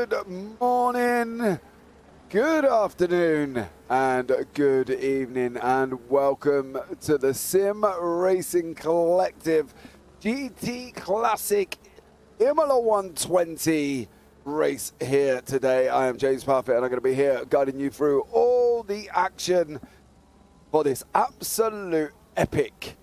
Good morning, good afternoon, and good evening, and welcome to the Sim Racing Collective GT Classic Imola 120 race here today. I am James Parfitt, and I'm going to be here guiding you through all the action for this absolute epic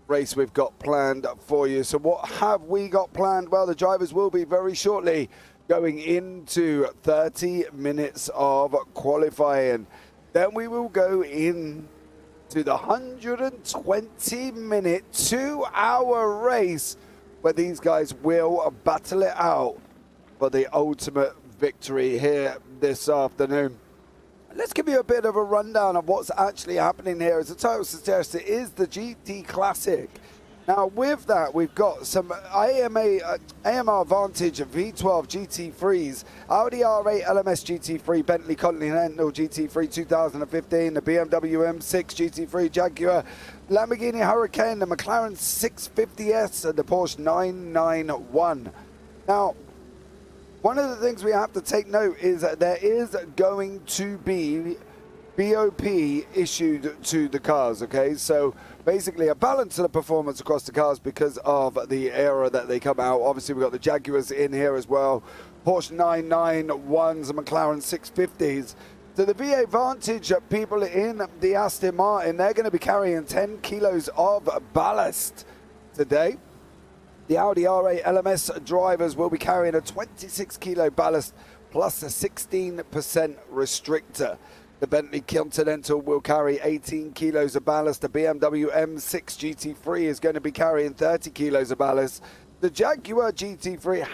race we've got planned for you. So what have we got planned? Well, the drivers will be very shortly going into 30 minutes of qualifying. Then we will go in to the 120-minute, 2-hour race where these guys will battle it out for the ultimate victory here this afternoon. Let's give you a bit of a rundown of what's actually happening here. As the title suggests, it is the GT Classic. Now, with that, we've got some AMR Vantage V12 GT3s, Audi R8 LMS GT3, Bentley Continental GT3 2015, the BMW M6 GT3, Jaguar, Lamborghini Hurricane, the McLaren 650S, and the Porsche 991. Now, one of the things we have to take note is that there is going to be BOP issued to the cars, okay? So basically a balance of the performance across the cars because of the era that they come out. Obviously we've got the Jaguars in here as well, Porsche 991s and McLaren 650s. So the VA Vantage people in the Aston Martin, they're going to be carrying 10 kilos of ballast today. The Audi R8 LMS drivers will be carrying a 26 kilo ballast plus a 16% restrictor. The Bentley Continental will carry 18 kilos of ballast. The BMW M6 GT3 is going to be carrying 30 kilos of ballast. The Jaguar GT3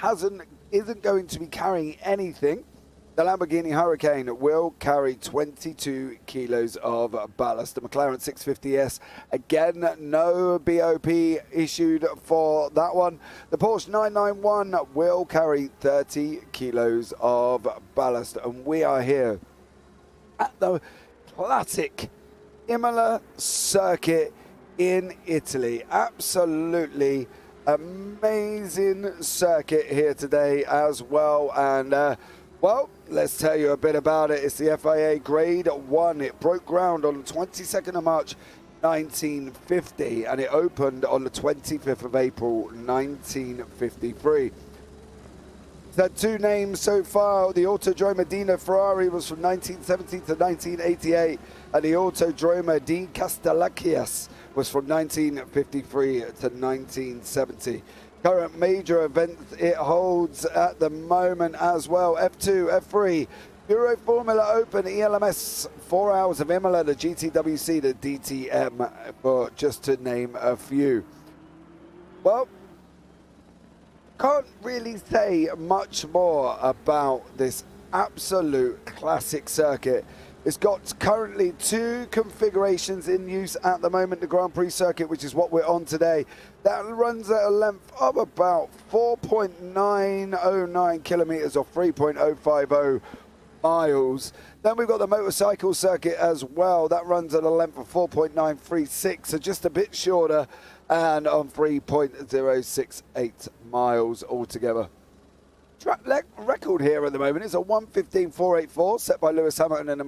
isn't going to be carrying anything. The Lamborghini Hurricane will carry 22 kilos of ballast. The McLaren 650S, again, no BOP issued for that one. The Porsche 991 will carry 30 kilos of ballast. And we are here at the classic Imola circuit in Italy. Absolutely amazing circuit here today as well. And well, let's tell you a bit about it. It's the FIA Grade 1. It broke ground on the 22nd of March 1950 and it opened on the 25th of April 1953. It's had two names so far. The Autodromo di Ferrari was from 1970 to 1988 and the Autodromo di Castellaccias was from 1953 to 1970. Current major events it holds at the moment as well: F2, F3, Euro Formula Open, ELMS, 4 Hours of Imola, the GTWC, the DTM, for just to name a few. Well, can't really say much more about this absolute classic circuit. It's got currently two configurations in use at the moment. The Grand Prix circuit, which is what we're on today, that runs at a length of about 4.909 kilometers or 3.050 miles. Then we've got the motorcycle circuit as well. That runs at a length of 4.936, so just a bit shorter, and on 3.068 miles altogether. Track record here at the moment is a 1:15.484 set by Lewis Hamilton in the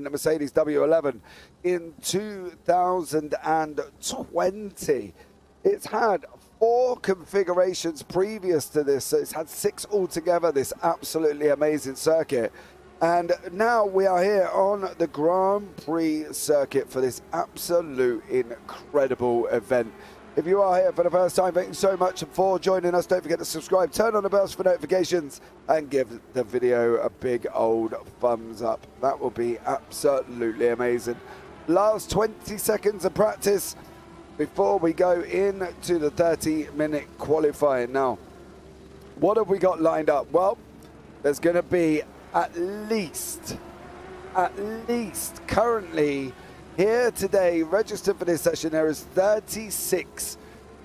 Mercedes W11 in 2020. It's had 4 configurations previous to this, so it's had 6 altogether, this absolutely amazing circuit. And now we are here on the Grand Prix circuit for this absolute incredible event. If you are here for the first time, thank you so much for joining us. Don't forget to subscribe, turn on the bells for notifications, and give the video a big old thumbs up. That will be absolutely amazing. Last 20 seconds of practice before we go into the 30-minute qualifying. Now, what have we got lined up? Well, there's going to be at least currently here today, registered for this session, there is 36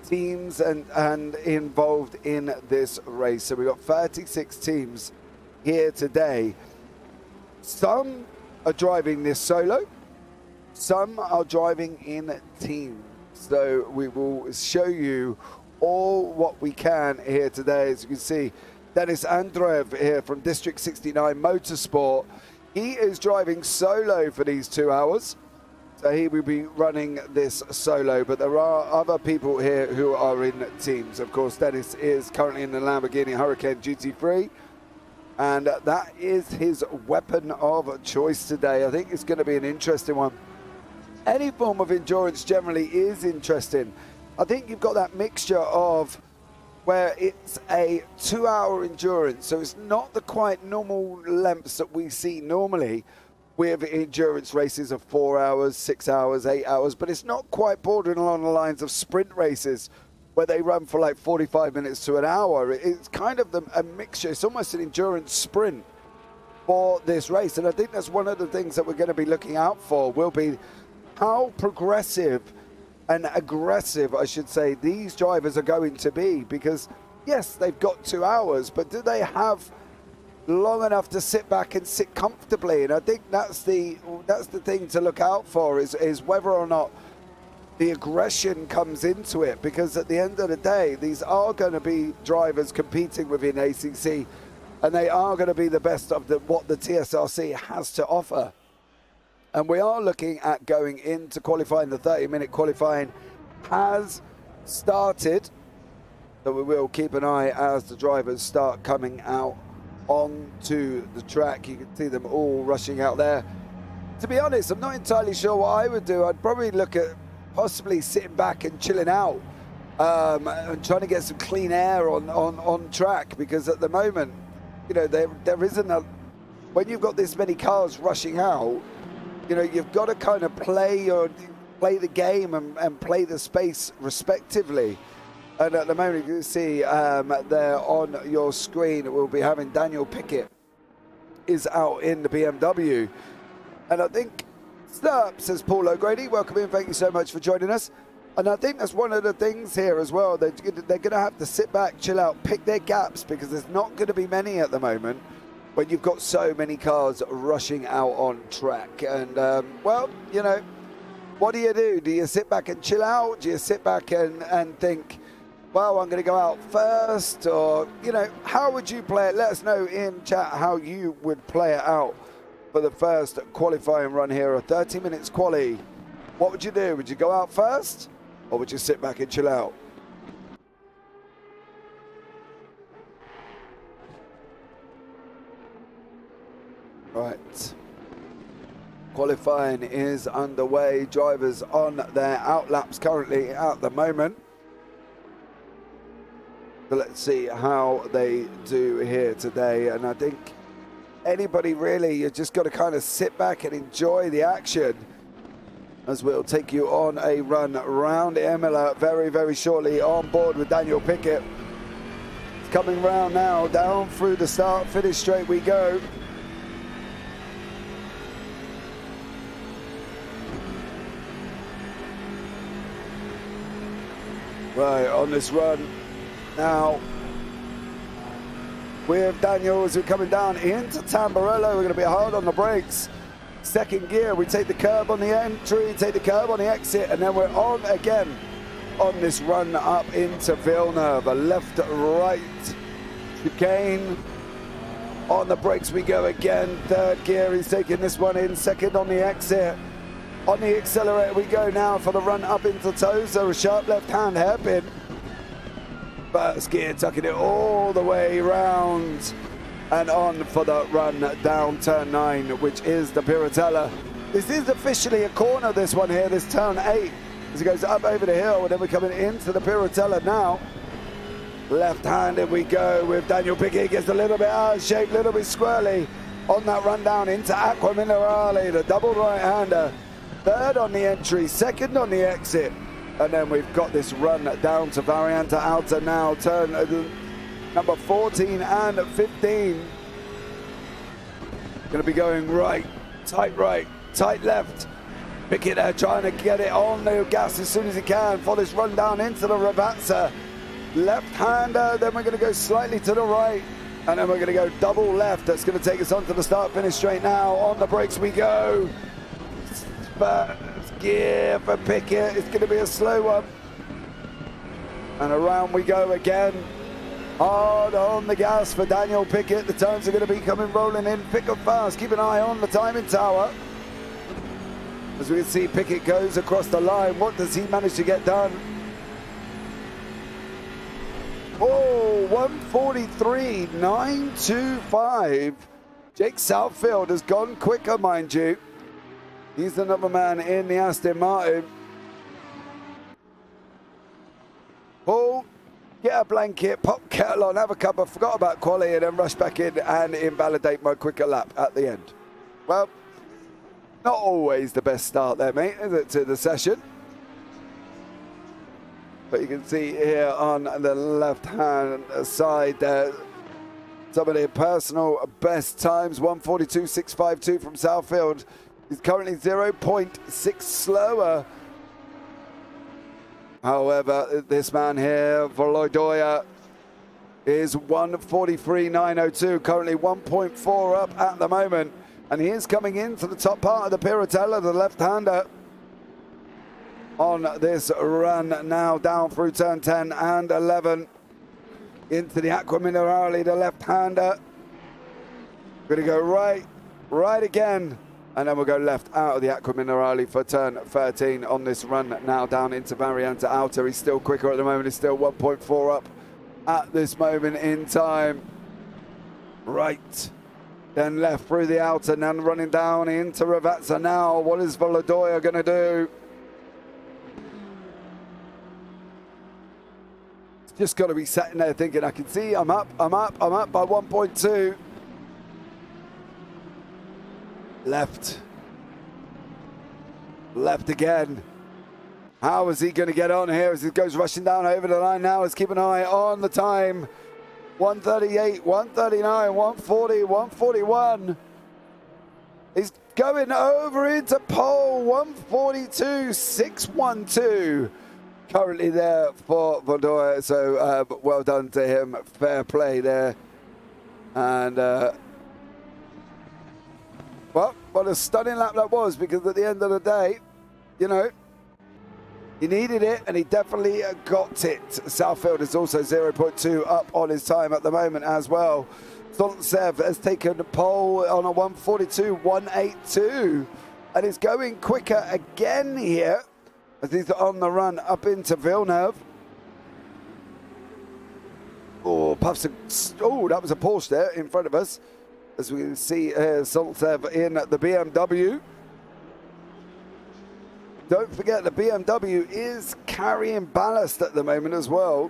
teams and involved in this race. So we've got 36 teams here today. Some are driving this solo, some are driving in teams. So we will show you all what we can here today. As you can see, Dennis Andreev here from District 69 Motorsport. He is driving solo for these 2 hours. So he will be running this solo, but there are other people here who are in teams. Of course, Dennis is currently in the Lamborghini Hurricane GT3, and that is his weapon of choice today. I think it's going to be an interesting one. Any form of endurance generally is interesting. I think you've got that mixture of where it's a 2-hour endurance, so it's not the quite normal lengths that we see normally with endurance races of 4 hours, 6 hours, 8 hours, but it's not quite bordering along the lines of sprint races where they run for like 45 minutes to an hour. It's kind of a mixture. It's almost an endurance sprint for this race, and I think that's one of the things that we're going to be looking out for, will be how progressive and aggressive, I should say, these drivers are going to be. Because yes, they've got 2 hours, but do they have long enough to sit back and sit comfortably? And I think that's the thing to look out for, is whether or not the aggression comes into it, because at the end of the day, these are going to be drivers competing within ACC, and they are going to be the best of what the TSRC has to offer. And we are looking at going into qualifying. The 30-minute qualifying has started, so we will keep an eye as the drivers start coming out onto the track. You can see them all rushing out there. To be honest, I'm not entirely sure what I would do. I'd probably look at possibly sitting back and chilling out, and trying to get some clean air on track, because at the moment, you know, there isn't a, when you've got this many cars rushing out, you know, you've got to kind of play the game and play the space respectively. And at the moment, you can see there on your screen, we'll be having Daniel Pickett is out in the BMW. And I think, Stirp, says Paul O'Grady, welcome in, thank you so much for joining us. And I think that's one of the things here as well. They're going to have to sit back, chill out, pick their gaps, because there's not going to be many at the moment when you've got so many cars rushing out on track. And, well, you know, what do? Do you sit back and chill out? Do you sit back and think, well, I'm going to go out first? Or, you know, how would you play it? Let us know in chat how you would play it out for the first qualifying run here, a 30 minutes quali. What would you do? Would you go out first, or would you sit back and chill out? Right. Qualifying is underway. Drivers on their outlaps currently at the moment. So let's see how they do here today. And I think anybody really, you just got to kind of sit back and enjoy the action, as we'll take you on a run around Imola very, very shortly, on board with Daniel Pickett. It's coming round now, down through the start finish straight we go. Right, on this run now with Daniel, as we're coming down into Tamburello. We're going to be hard on the brakes. Second gear, we take the curb on the entry, take the curb on the exit, and then we're on again on this run up into Villeneuve. A left-right chicane. On the brakes we go again. Third gear, he's taking this one in. Second on the exit. On the accelerator we go now for the run up into Tosa. A sharp left-hand hairpin. First gear, tucking it all the way round and on for the run down turn 9, which is the Piratella. This is officially a corner, this one here, this turn 8, as it goes up over the hill, and then we're coming into the Piratella now. Left-handed we go with Daniel Pickett. Gets a little bit out of shape, a little bit squirrely on that run down into Aqua Minerale, the double right-hander. Third on the entry, second on the exit. And then we've got this run down to Varianta Alta now, turn number 14 and 15. Going to be going right, tight left. Pickett there trying to get it on the gas as soon as he can for this run down into the Ravazza. Left-hander, then we're going to go slightly to the right, and then we're going to go double left. That's going to take us onto the start-finish straight now. On the brakes we go. First gear for Pickett. It's going to be a slow one. And around we go again. Hard on the gas for Daniel Pickett. The times are going to be coming rolling in thick and fast. Keep an eye on the timing tower. As we can see, Pickett goes across the line. What does he manage to get done? Oh, 1:43.925. Jake Southfield has gone quicker, mind you. He's another man in the Aston Martin. Paul, get a blanket, pop kettle on, have a cup, I forgot about quality, and then rush back in and invalidate my quicker lap at the end. Well, not always the best start there, mate, is it, to the session? But you can see here on the left-hand side there, some of their personal best times. 1:42.652 from Southfield. He's currently 0.6 slower. However, this man here, Volodoya, is 1:43.902, currently 1.4 up at the moment. And he is coming into the top part of the Piratella, the left-hander, on this run now down through turn 10 and 11 into the Aqua Minerale, the left-hander. Going to go right again, and then we'll go left out of the Aqua Minerale for turn 13 on this run now down into Variante Outer. He's still quicker at the moment. He's still 1.4 up at this moment in time. Right, then left through the outer, and then running down into Ravazza now. What is Volodoya going to do? Just got to be sitting there thinking, I can see I'm up by 1.2. Left again. How is he going to get on here as he goes rushing down over the line now? Let's keep an eye on the time. 1:38, 1:39, 1:40, 1:41. He's going over into pole. 1:42.612. Currently there for Volodoya, so well done to him. Fair play there. And well, what a stunning lap that was, because at the end of the day, you know, he needed it and he definitely got it. Southfield is also 0.2 up on his time at the moment as well. Solntsev has taken the pole on a 1:42.182 and is going quicker again here as he's on the run up into Villeneuve. Oh, puffs. Oh, that was a Porsche there in front of us. As we can see Solntsev in the BMW. Don't forget the BMW is carrying ballast at the moment as well.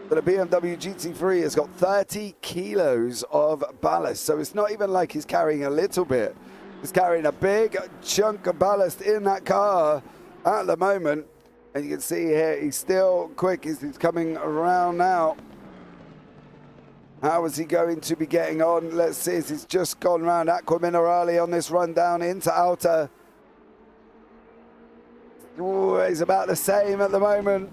But the BMW GT3 has got 30 kilos of ballast. So it's not even like he's carrying a little bit. He's carrying a big chunk of ballast in that car at the moment. And you can see here he's still quick as he's coming around now. How is he going to be getting on? Let's see, as he's just gone round Aqua Minerale on this run down into Outer. Ooh, he's about the same at the moment.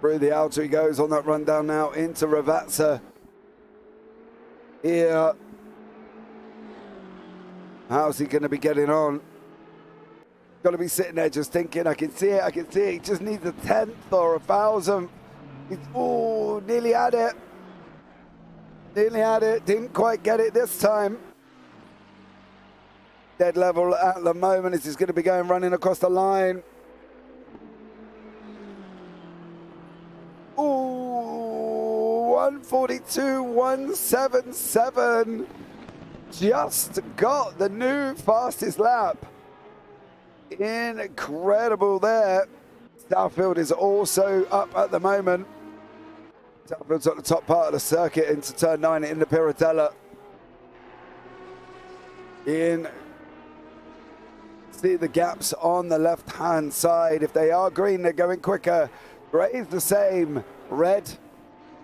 Through the Outer he goes on that run down now into Ravazza. Here. How's he going to be getting on? Got to be sitting there just thinking, I can see it, I can see it. He just needs a 10th or a 1,000th. Oh, nearly had it. Nearly had it. Didn't quite get it this time. Dead level at the moment as he's going to be going running across the line. Ooh, 1:42.177. Just got the new fastest lap. Incredible there. Southfield is also up at the moment. Southfield's at the top part of the circuit into turn 9 in the Piratella. See the gaps on the left-hand side. If they are green, they're going quicker. Grey is the same. Red,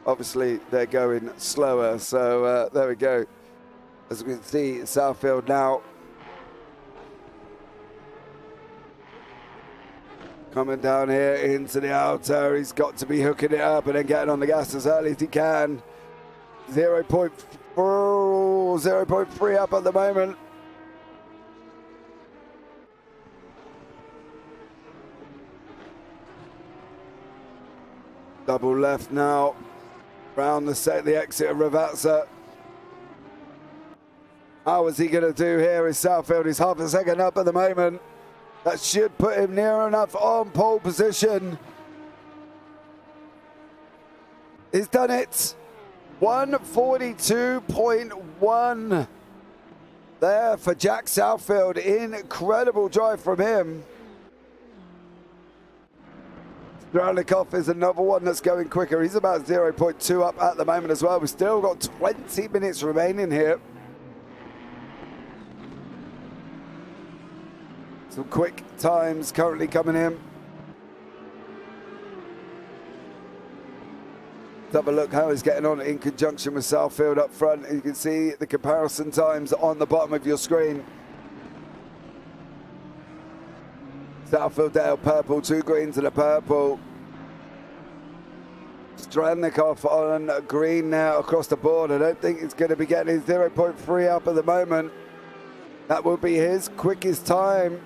obviously, they're going slower. So there we go. As we can see, Southfield now coming down here into the outer. He's got to be hooking it up and then getting on the gas as early as he can. 0.3 up at the moment. Double left now. Round the exit of Ravazza. How is he going to do here? His Southfield is half a second up at the moment. That should put him near enough on pole position. He's done it. 142.1 there for Jack Southfield. Incredible drive from him. Strelnikov is another one that's going quicker. He's about 0.2 up at the moment as well. We've still got 20 minutes remaining here. Some quick times currently coming in. Let's have a look how he's getting on in conjunction with Southfield up front. You can see the comparison times on the bottom of your screen. Southfield Dale purple, 2 greens and a purple. Strelnikov on green now across the board. I don't think it's going to be getting his 0.3 up at the moment. That will be his quickest time.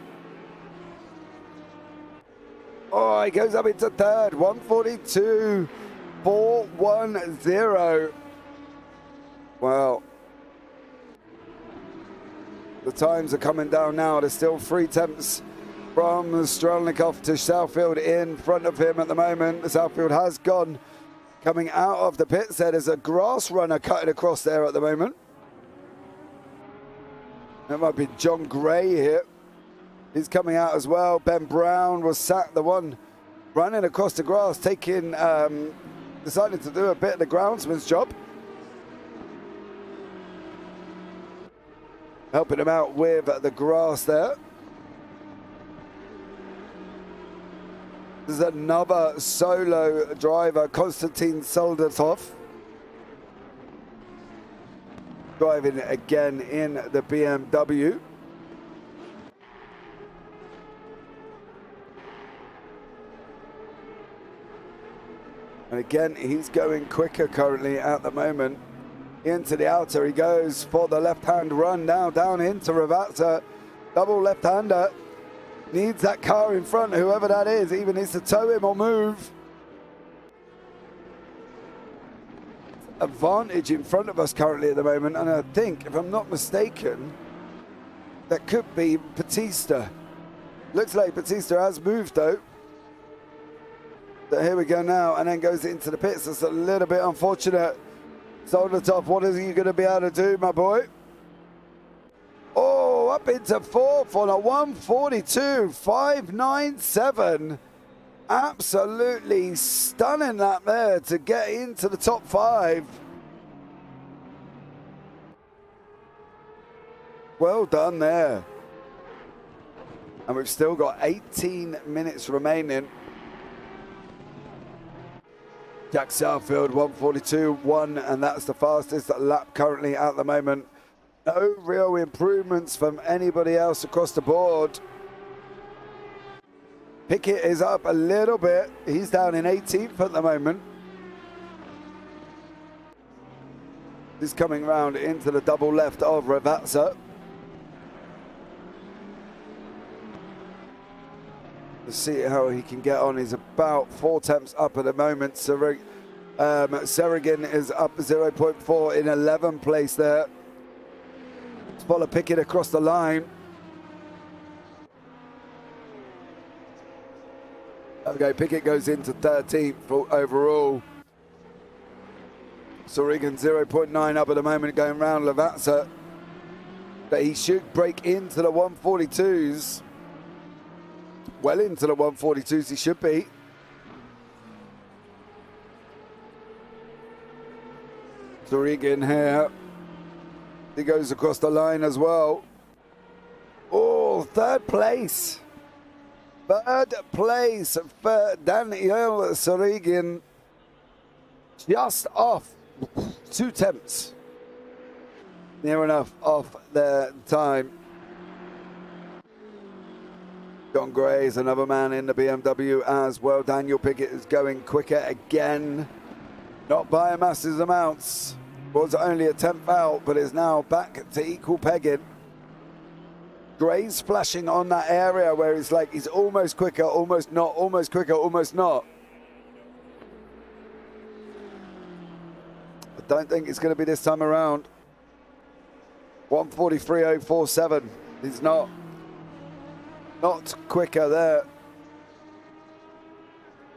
Oh, he goes up into third, 142.410. Wow. The times are coming down now. There's still 3 attempts from Strelnikov to Southfield in front of him at the moment. Southfield has gone coming out of the pits there. There's a grass runner cutting across there at the moment. That might be John Gray here. He's coming out as well. Ben Brown was the one running across the grass, taking, deciding to do a bit of the groundsman's job. Helping him out with the grass there. There's another solo driver, Konstantin Soldatov. Driving again in the BMW. And again, he's going quicker currently at the moment. Into the outer he goes for the left-hand run now, down into Ravazza. Double left-hander. Needs that car in front, whoever that is. Even needs to tow him or move. Advantage in front of us currently at the moment. And I think, if I'm not mistaken, that could be Batista. Looks like Batista has moved though. So here we go now, and then goes into the pits. That's a little bit unfortunate. Soldatov, what is he going to be able to do, my boy? Oh, up into fourth on a 142.597. Absolutely stunning that there to get into the top 5. Well done there. And we've still got 18 minutes remaining. Jack Southfield 142.1, and that's the fastest lap currently at the moment. No real improvements from anybody else across the board. Pickett is up a little bit. He's down in 18th at the moment. He's coming round into the double left of Ravazza. Let's see how he can get on. He's about 4 attempts up at the moment. Serigin is up 0.4 in 11th place there. Follow Pickett across the line. Okay, Pickett goes into 13th overall. Serigin 0.9 up at the moment going round Ravazza. But he should break into the 142s. Well into the 142s he should be. Serigin here. He goes across the line as well. Oh, third place. Third place for Daniel Serigin. Just off 2 attempts. Near enough off their time. John Gray is another man in the BMW as well. Daniel Pickett is going quicker again. Not by massive amounts. Was only a 10th out, but is now back to equal pegging. Gray's flashing on that area where it's like he's almost quicker, almost not, almost quicker, almost not. Don't think it's going to be this time around. 1:43.047. He's not quicker there.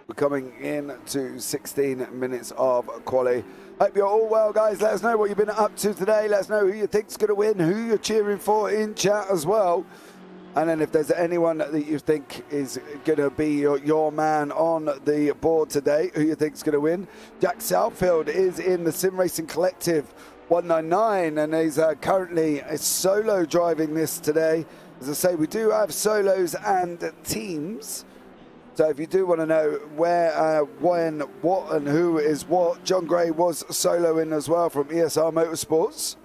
We're coming in to 16 minutes of quali. Hope you're all well, guys. Let us know what you've been up to today. Let us know who you think's going to win, who you're cheering for in chat as well. And then if there's anyone that you think is going to be your man on the board today, who you think's going to win. Jack Southfield is in the Sim Racing Collective 199, and he's currently solo driving this today. As I say, we do have solos and teams. So if you do want to know where, when, what and who is what, John Gray was soloing as well from ESR Motorsports.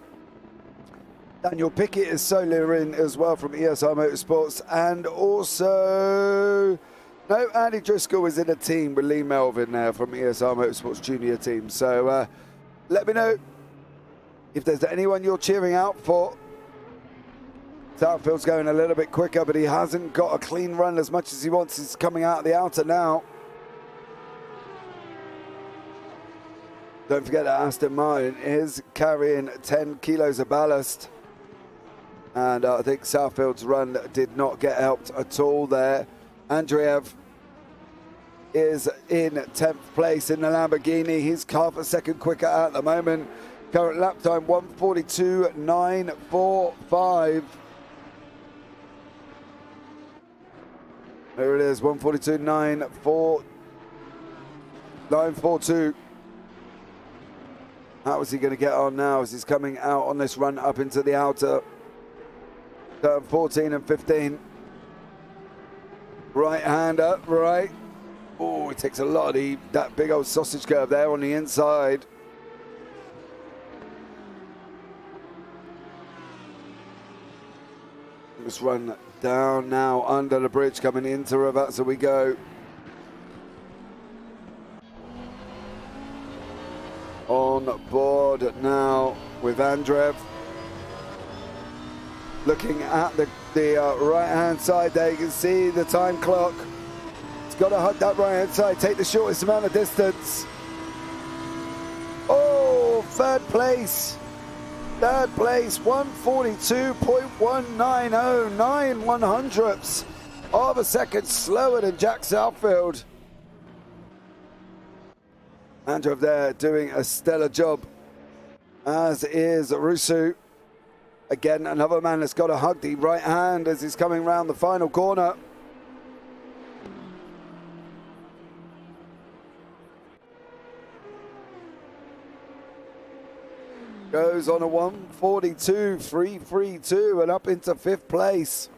Daniel Pickett is soloing as well from ESR Motorsports. And also, no, Andy Driscoll is in a team with Lee Melvin there from ESR Motorsports Junior team. So let me know if there's anyone you're cheering out for. Southfield's going a little bit quicker, but he hasn't got a clean run as much as he wants. He's coming out of the outer now. Don't forget that Aston Martin is carrying 10 kilos of ballast. And I think Southfield's run did not get helped at all there. Andreev is in 10th place in the Lamborghini. He's half a second quicker at the moment. Current lap time 1:42.945. There it is, 1:42.942. How is he going to get on now as he's coming out on this run up into the outer? Turn 14 and 15. Right hand up, right. Oh, he takes a lot of that big old sausage curve there on the inside. Let's run down now under the bridge, coming into Ravazza we go. On board now with Andreev. Looking at the right-hand side there, you can see the time clock. It's got to hug that right-hand side, take the shortest amount of distance. Oh, third place. Third place, 1:42.190, 9/100ths of a second slower than Jack Southfield. Andrew there doing a stellar job, as is Rusu. Again, another man that's got to hug the right hand as he's coming round the final corner. Goes on a 1:42.332 and up into 5th place.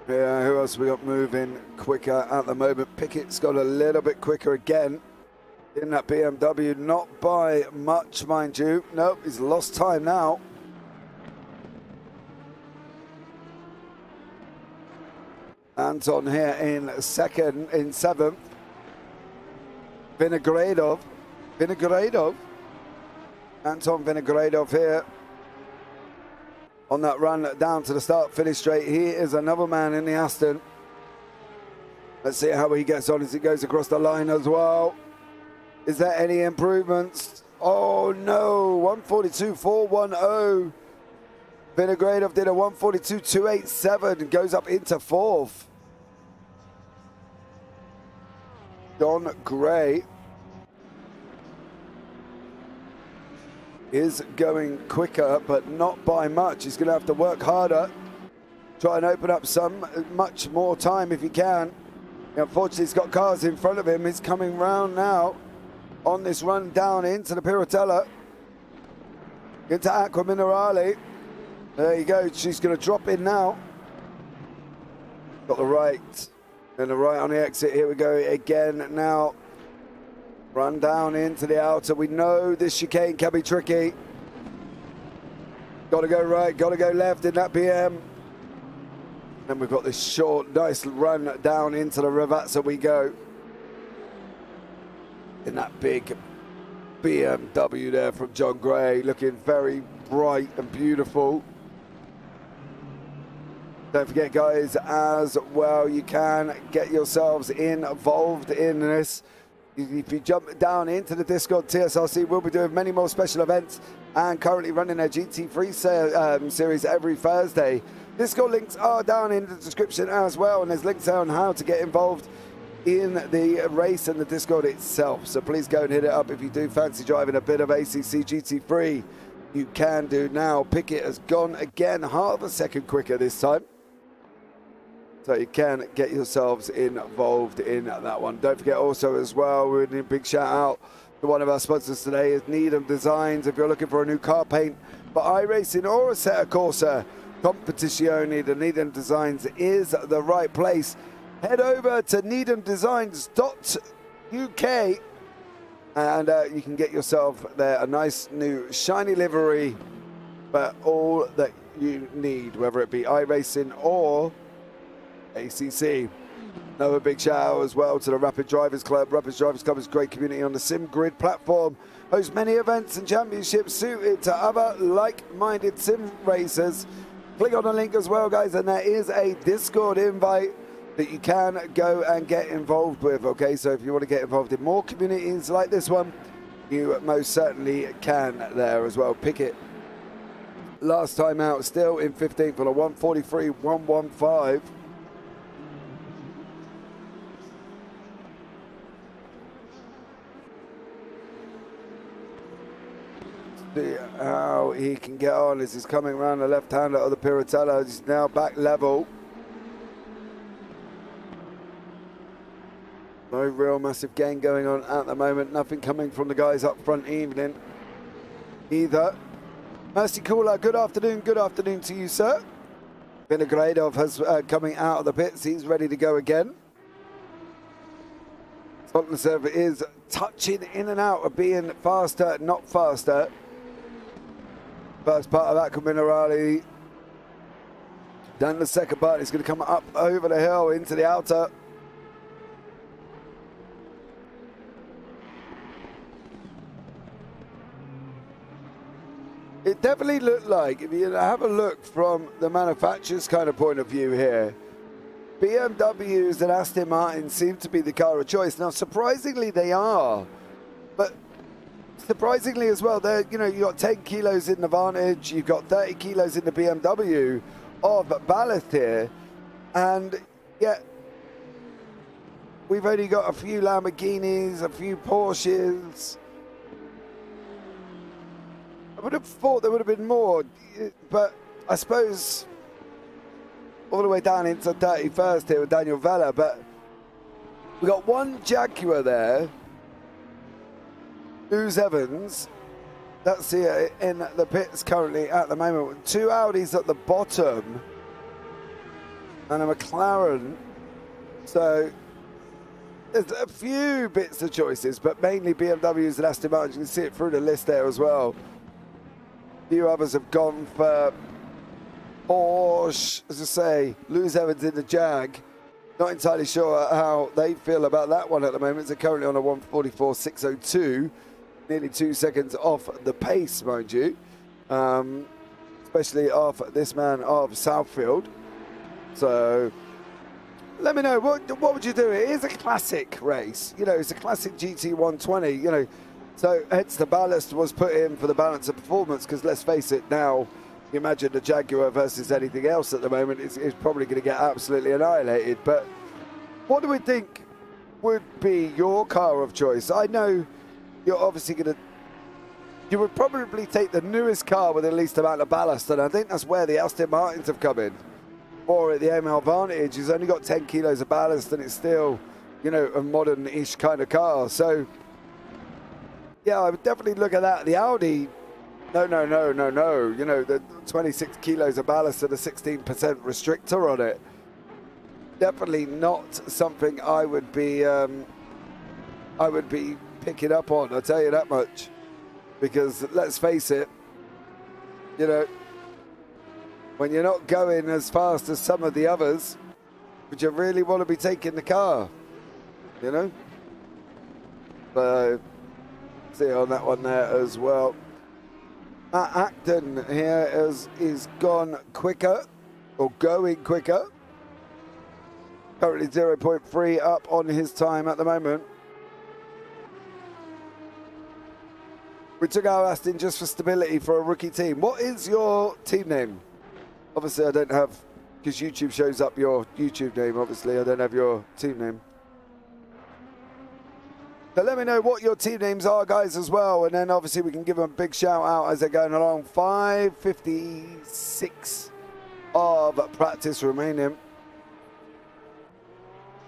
Yeah, who else we got moving quicker at the moment? Pickett's got a little bit quicker again in that BMW, not by much, mind you. Nope, he's lost time now. Anton here in 7th. Vinogradov. Anton Vinogradov here on that run down to the start-finish straight. He is another man in the Aston. Let's see how he gets on as he goes across the line as well. Is there any improvements? Oh no, 1:42.410. Vinogradov did a 1:42.287 and goes up into 4th. John Gray is going quicker, but not by much. He's going to have to work harder, try and open up much more time if he can. Unfortunately, he's got cars in front of him. He's coming round now on this run down into the Piratella, into Aqua Minerale. There you go, she's going to drop in now. Got the right, and the right on the exit. Here we go again now. Run down into the outer. We know this chicane can be tricky. Got to go right, got to go left in that BM. Then we've got this short, nice run down into the Ravazza we go. In that big BMW there from John Gray, looking very bright and beautiful. Don't forget, guys, as well, you can get yourselves involved in this. If you jump down into the Discord, TSRC will be doing many more special events and currently running their GT Free series every Thursday. Discord links are down in the description as well, and there's links on how to get involved in the race and the Discord itself. So please go and hit it up if you do fancy driving a bit of ACC GT Free. You can do now. Pickett has gone again, half a second quicker this time. So you can get yourselves involved in that one. Don't forget also as well, we're doing a big shout out to one of our sponsors today is Needham Designs. If you're looking for a new car paint for iRacing or Assetto Corsa Competizione, the Needham Designs is the right place. Head over to needhamdesigns.uk and you can get yourself there a nice new shiny livery, but all that you need, whether it be iRacing or ACC. Another big shout out as well to the Rapid Drivers Club. Rapid Drivers Club is a great community on the Sim Grid platform. Hosts many events and championships suited to other like-minded sim racers. Click on the link as well, guys, and there is a Discord invite that you can go and get involved with, okay? So if you want to get involved in more communities like this one, you most certainly can there as well. Pickett, last time out, still in 15th on a 143.115. See how he can get on as he's coming around the left-hander of the Piratella. He's now back level. No real massive gain going on at the moment. Nothing coming from the guys up front evening either. Mercy Cooler, good afternoon. Good afternoon to you, sir. Vinogradov has coming out of the pits. He's ready to go again. Scotland server is touching in and out of being faster, not faster. First part of that Minerali. Then the second part is going to come up over the hill into the outer. It definitely looked like, if you have a look from the manufacturer's kind of point of view here, BMWs and Aston Martin seem to be the car of choice. Now, surprisingly, they are. But surprisingly as well, you've got 10 kilos in the Vantage, you've got 30 kilos in the BMW of ballast here, and yet we've only got a few Lamborghinis, a few Porsches. I would have thought there would have been more, but I suppose all the way down into 31st here with Daniel Vella, but we got one Jaguar there. Lewis Evans, that's here in the pits currently at the moment. Two Audis at the bottom and a McLaren. So there's a few bits of choices, but mainly BMWs and Aston Martin. You can see it through the list there as well. A few others have gone for Porsche, as I say. Lewis Evans in the Jag. Not entirely sure how they feel about that one at the moment. They're currently on a 144.602. Nearly 2 seconds off the pace, mind you, especially off this man of Southfield. So let me know, what would you do? It is a classic race, it's a classic GT 120, so hence the ballast was put in for the balance of performance, because let's face it now, you imagine the Jaguar versus anything else at the moment is probably going to get absolutely annihilated. But what do we think would be your car of choice? I know you're obviously you would probably take the newest car with the least amount of ballast, and I think that's where the Aston Martins have come in. Or at the ML Vantage, he's only got 10 kilos of ballast, and it's still, a modern-ish kind of car. So, yeah, I would definitely look at that. The Audi, no. The 26 kilos of ballast and a 16% restrictor on it. Definitely not something I would be picking up on, I'll tell you that much. Because let's face it, when you're not going as fast as some of the others, would you really want to be taking the car? So, see on that one there as well. Matt Acton here is gone quicker. or going quicker. Currently 0.3 up on his time at the moment. We took our Aston just for stability for a rookie team. What is your team name? Obviously, I don't have, because YouTube shows up your YouTube name, obviously. I don't have your team name. So let me know what your team names are, guys, as well. And then, obviously, we can give them a big shout out as they're going along. 5:56 of practice remaining.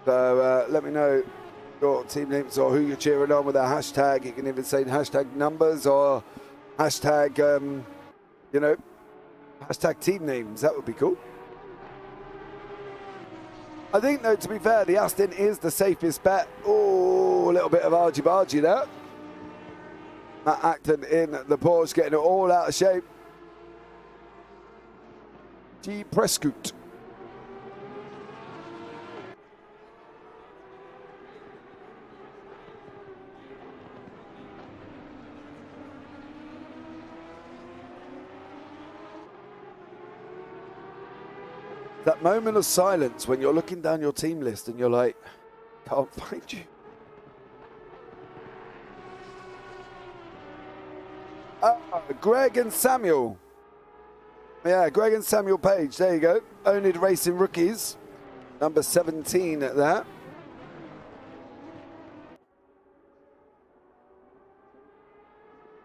So let me know your team names or who you're cheering on with a hashtag. You can even say hashtag numbers or hashtag, you know, hashtag team names. That would be cool. I think, though, to be fair, the Aston is the safest bet. Oh, a little bit of argy-bargy there. Matt Acton in the Porsche, getting it all out of shape. G. Prescott. That moment of silence when you're looking down your team list and you're like, can't find you. Greg and Samuel. Yeah, Greg and Samuel Page. There you go. Only the Racing Rookies. Number 17 at that.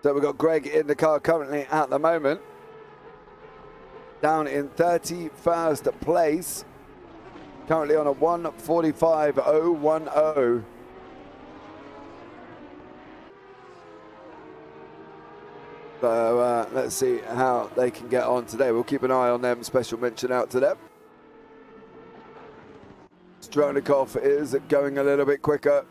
So we've got Greg in the car currently at the moment. Down in 31st place. Currently on a 1:45.010. So let's see how they can get on today. We'll keep an eye on them. Special mention out to them. Stronikov is going a little bit quicker.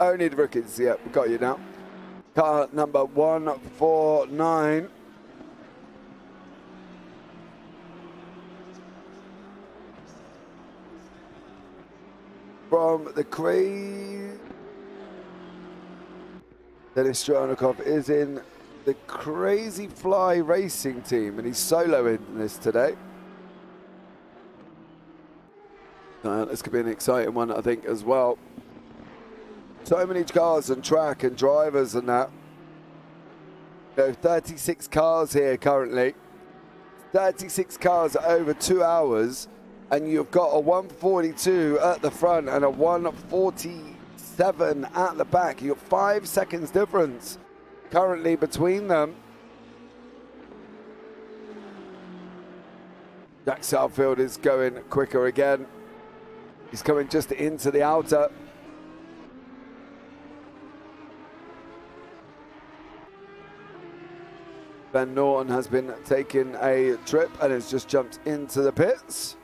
Only the rookies. Yeah, we got you now. Car number 149. From the crazy. Dennis Stronikov is in the Crazy Fly Racing team, and he's soloing this today. This could be an exciting one, I think, as well. So many cars and track and drivers and that. You know, 36 cars here currently. 36 cars over 2 hours. And you've got a 142 at the front and a 147 at the back. You've got 5 seconds difference currently between them. Jack Southfield is going quicker again. He's coming just into the outer. Ben Norton has been taking a trip and has just jumped into the pits.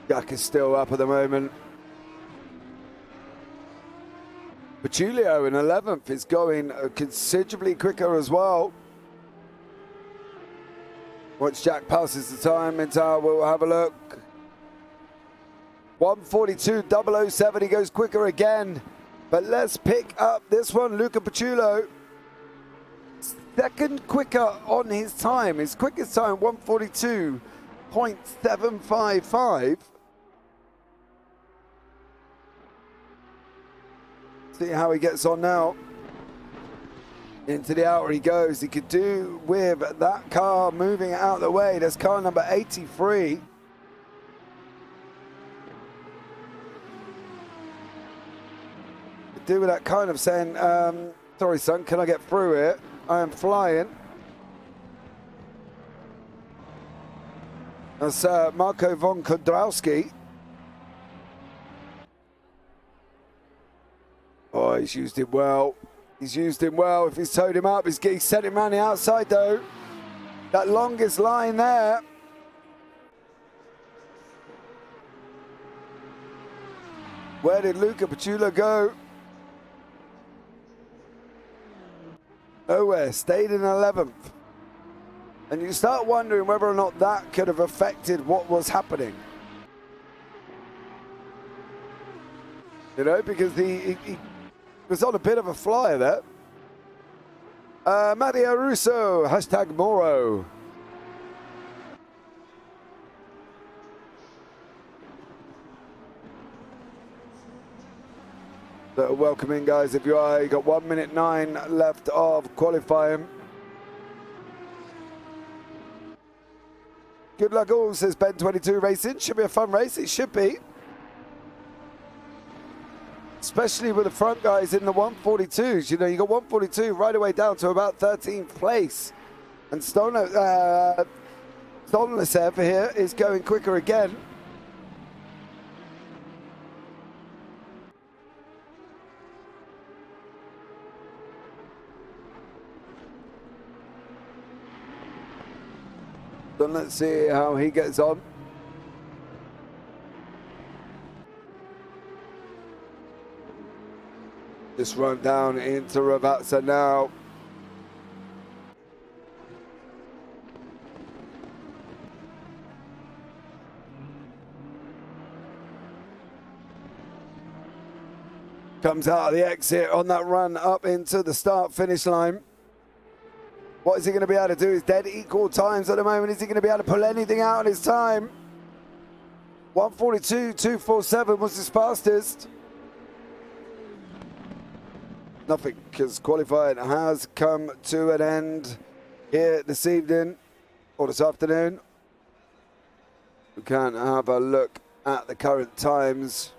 Jack is still up at the moment. Pachulio in 11th is going considerably quicker as well. Once Jack passes the time, Mintar will have a look. 1:42.007, he goes quicker again. But let's pick up this one, Luca Pachullo. Second quicker on his time. His quickest time, 1:42.755. See how he gets on now. Into the outer he goes. He could do with that car moving out of the way. That's car number 83. Do with that kind of saying, sorry son, can I get through it? I am flying. That's Marco von Kondrowski. Oh, he's used him well. He's used him well. If he's towed him up, he's sent him around the outside though. That longest line there. Where did Luca Pachula go? Nowhere, stayed in 11th. And you start wondering whether or not that could have affected what was happening. You know, because he was on a bit of a flyer there. Matteo Russo, hashtag Moro. So welcome in, guys. If you are, you got 1 minute 9 left of qualifying. Good luck all, says Ben22 Racing. Should be a fun race. It should be. Especially with the front guys in the 142s. You know, you got 142 right away down to about 13th place. And Stolnicev here is going quicker again. So let's see how he gets on. Just run down into Ravazza now. Comes out of the exit on that run up into the start-finish line. What is he going to be able to do? He's dead equal times at the moment. Is he going to be able to pull anything out on his time? 1:42.247 was his fastest. Nothing, because qualifying has come to an end here this evening, or this afternoon. We can have a look at the current times.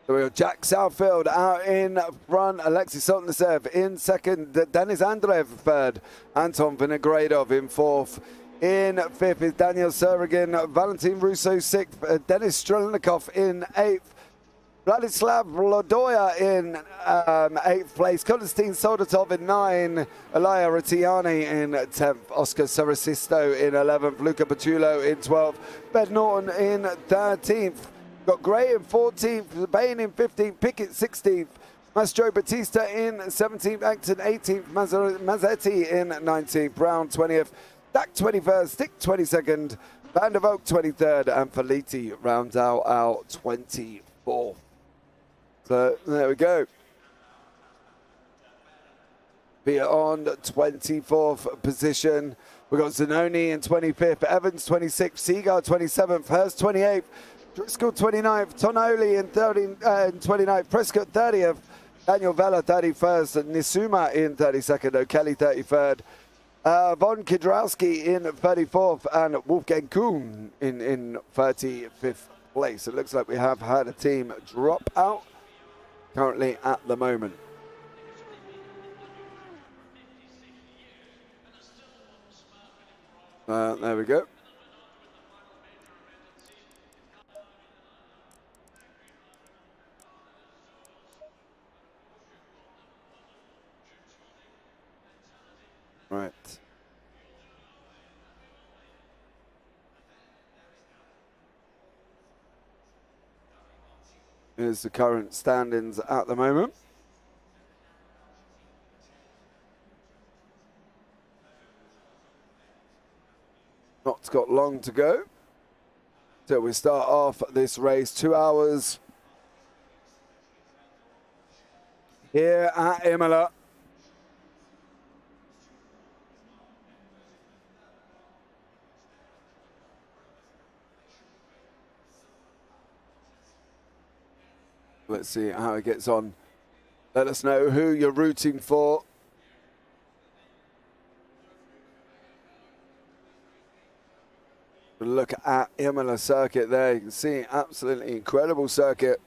So we got Jack Southfield out in front, Alexei Soltnesev in second, Denis Andreev third, Anton Vinogradov in fourth. In fifth is Daniel Surigin, Valentin Russo sixth, Denis Strelnikov in eighth, Vladislav Lodoya in eighth place, Konstantin Soldatov in 9, Elia Ratiani in 10th, Oscar Sarasisto in 11th, Luca Paciullo in 12th, Ben Norton in 13th, got Gray in 14th, Bain in 15th, Pickett 16th, Mastro Batista in 17th, Acton 18th, Mazzetti in 19th, Brown 20th, Dak 21st, Stick 22nd, Van der Vogt 23rd, and Feliti rounds out 24th. So there we go. Be on 24th position. We've got Zanoni in 25th, Evans 26th, Seagull 27th, Hurst 28th, Driscoll 29th, Tonoli in 29th, Prescott 30th, Daniel Vella 31st, Nisuma in 32nd, O'Kelly 33rd. Von Kidrowski in 34th and Wolfgang Kuhn in 35th place. It looks like we have had a team drop out currently at the moment. There we go. Right. Here's the current standings at the moment. Not got long to go till we start off this race. 2 hours here at Imola. Let's see how it gets on. Let us know who you're rooting for. Look at Imola circuit there. You can see absolutely incredible circuit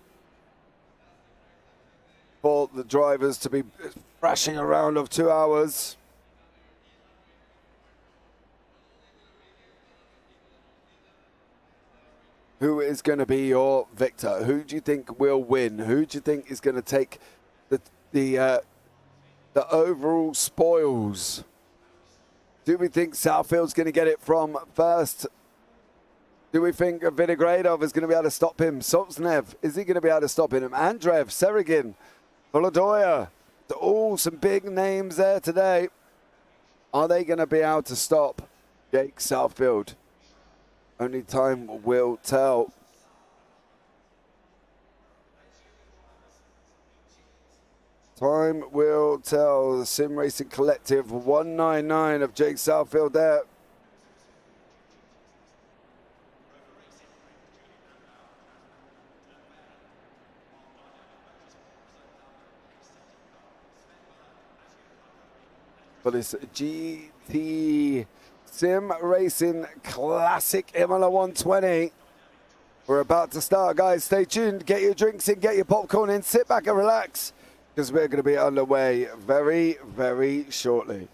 for the drivers to be thrashing around of 2 hours. Who is going to be your victor? Who do you think will win? Who do you think is going to take the overall spoils? Do we think Southfield's going to get it from first? Do we think Vinogradov is going to be able to stop him? Solznev, is he going to be able to stop him? Andreev, Serigin, Volodoya, all some big names there today. Are they going to be able to stop Jake Southfield? Only time will tell. Time will tell. The Sim Racing Collective 199 of Jake Southfield there. For this GT Sim Racing Classic Imola 120. We're about to start, guys. Stay tuned. Get your drinks in, get your popcorn in, sit back and relax, because we're going to be underway very, very shortly.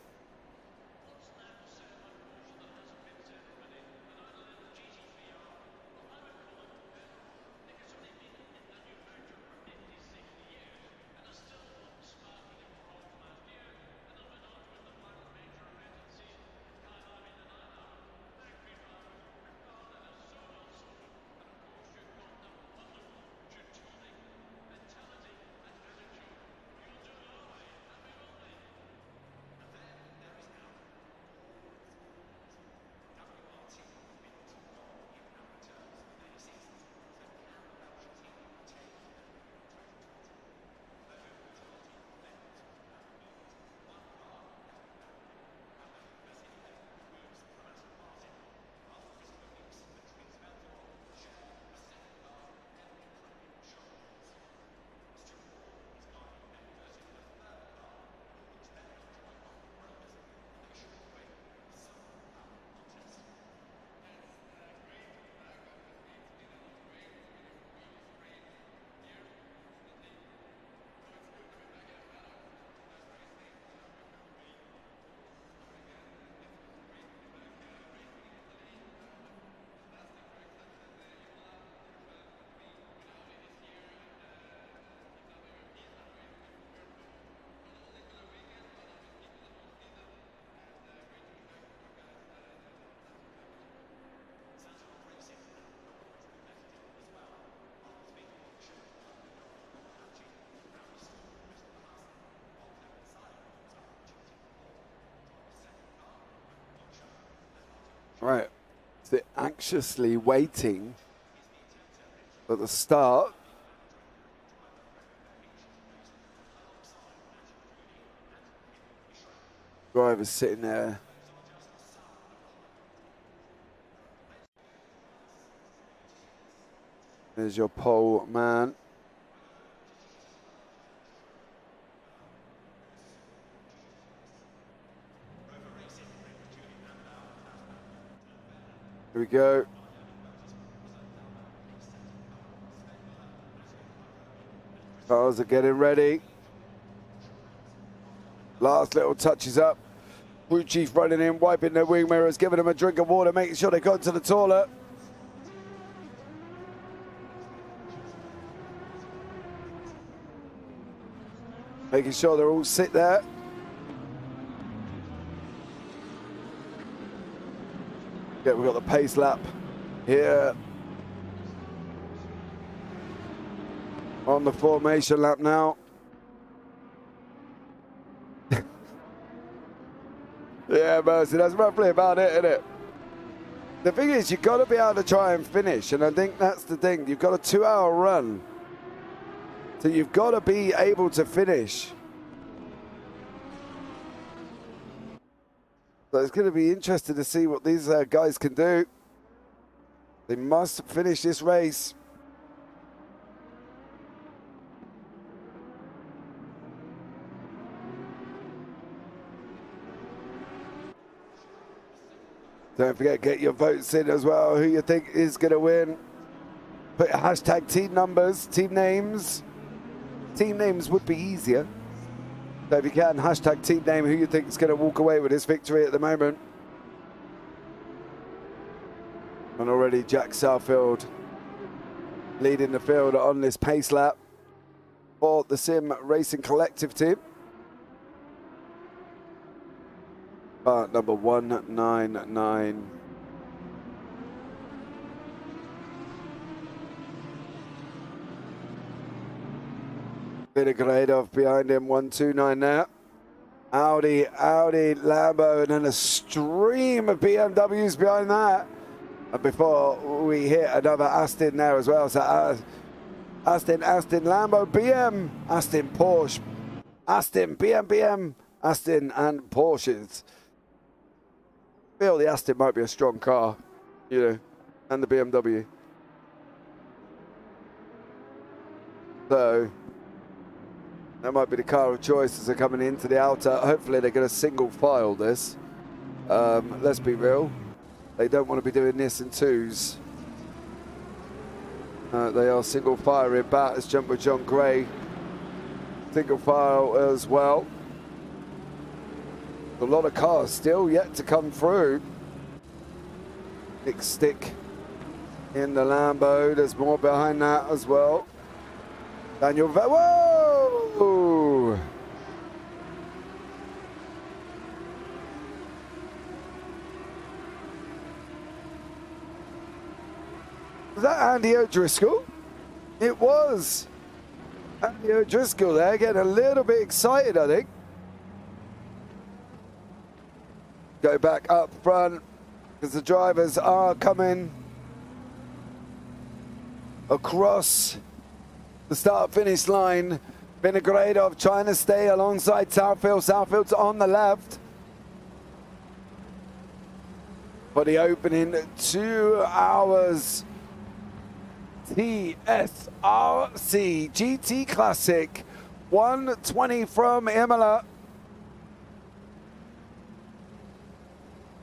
Right, so anxiously waiting for the start. Driver's sitting there. There's your pole man. Here we go. Cars are getting ready. Last little touches up. Crew chief running in, wiping their wing mirrors, giving them a drink of water, making sure they got to the toilet. Making sure they're all sit there. Yeah, we've got the pace lap here on the formation lap now. Yeah, Mercy, that's roughly about it, isn't it? The thing is, you've got to be able to try and finish, and I think that's the thing. You've got a 2-hour run, so you've got to be able to finish. So it's going to be interesting to see what these guys can do. They must finish this race. Don't forget, get your votes in as well. Who you think is going to win? Put hashtag team numbers, team names. Team names would be easier. So if you can, hashtag team name, who you think is going to walk away with this victory at the moment. And already Jack Southfield leading the field on this pace lap for the Sim Racing Collective team. Part number 199. Vinogradov behind him, 129 there. Audi, Lambo, and then a stream of BMWs behind that. before we hit another Aston there as well. So Aston, Lambo, BM, Aston, Porsche, Aston, BM, Aston and Porsches. I feel the Aston might be a strong car, you know, and the BMW. So that might be the car of choice as they're coming into the outer. Hopefully they're going to single file this. Let's be real. They don't want to be doing this in twos. They are single firing back. Let's jump with John Gray. Single file as well. A lot of cars still yet to come through. Nick Stick in the Lambo. There's more behind that as well. Daniel whoa! Was that Andy O'Driscoll? It was. Andy O'Driscoll there, getting a little bit excited, I think. Go back up front, because the drivers are coming across the start-finish line. Vinogradov trying to stay alongside Southfield. Southfield's on the left for the opening 2 hours. TSRC GT Classic 120 from Imola.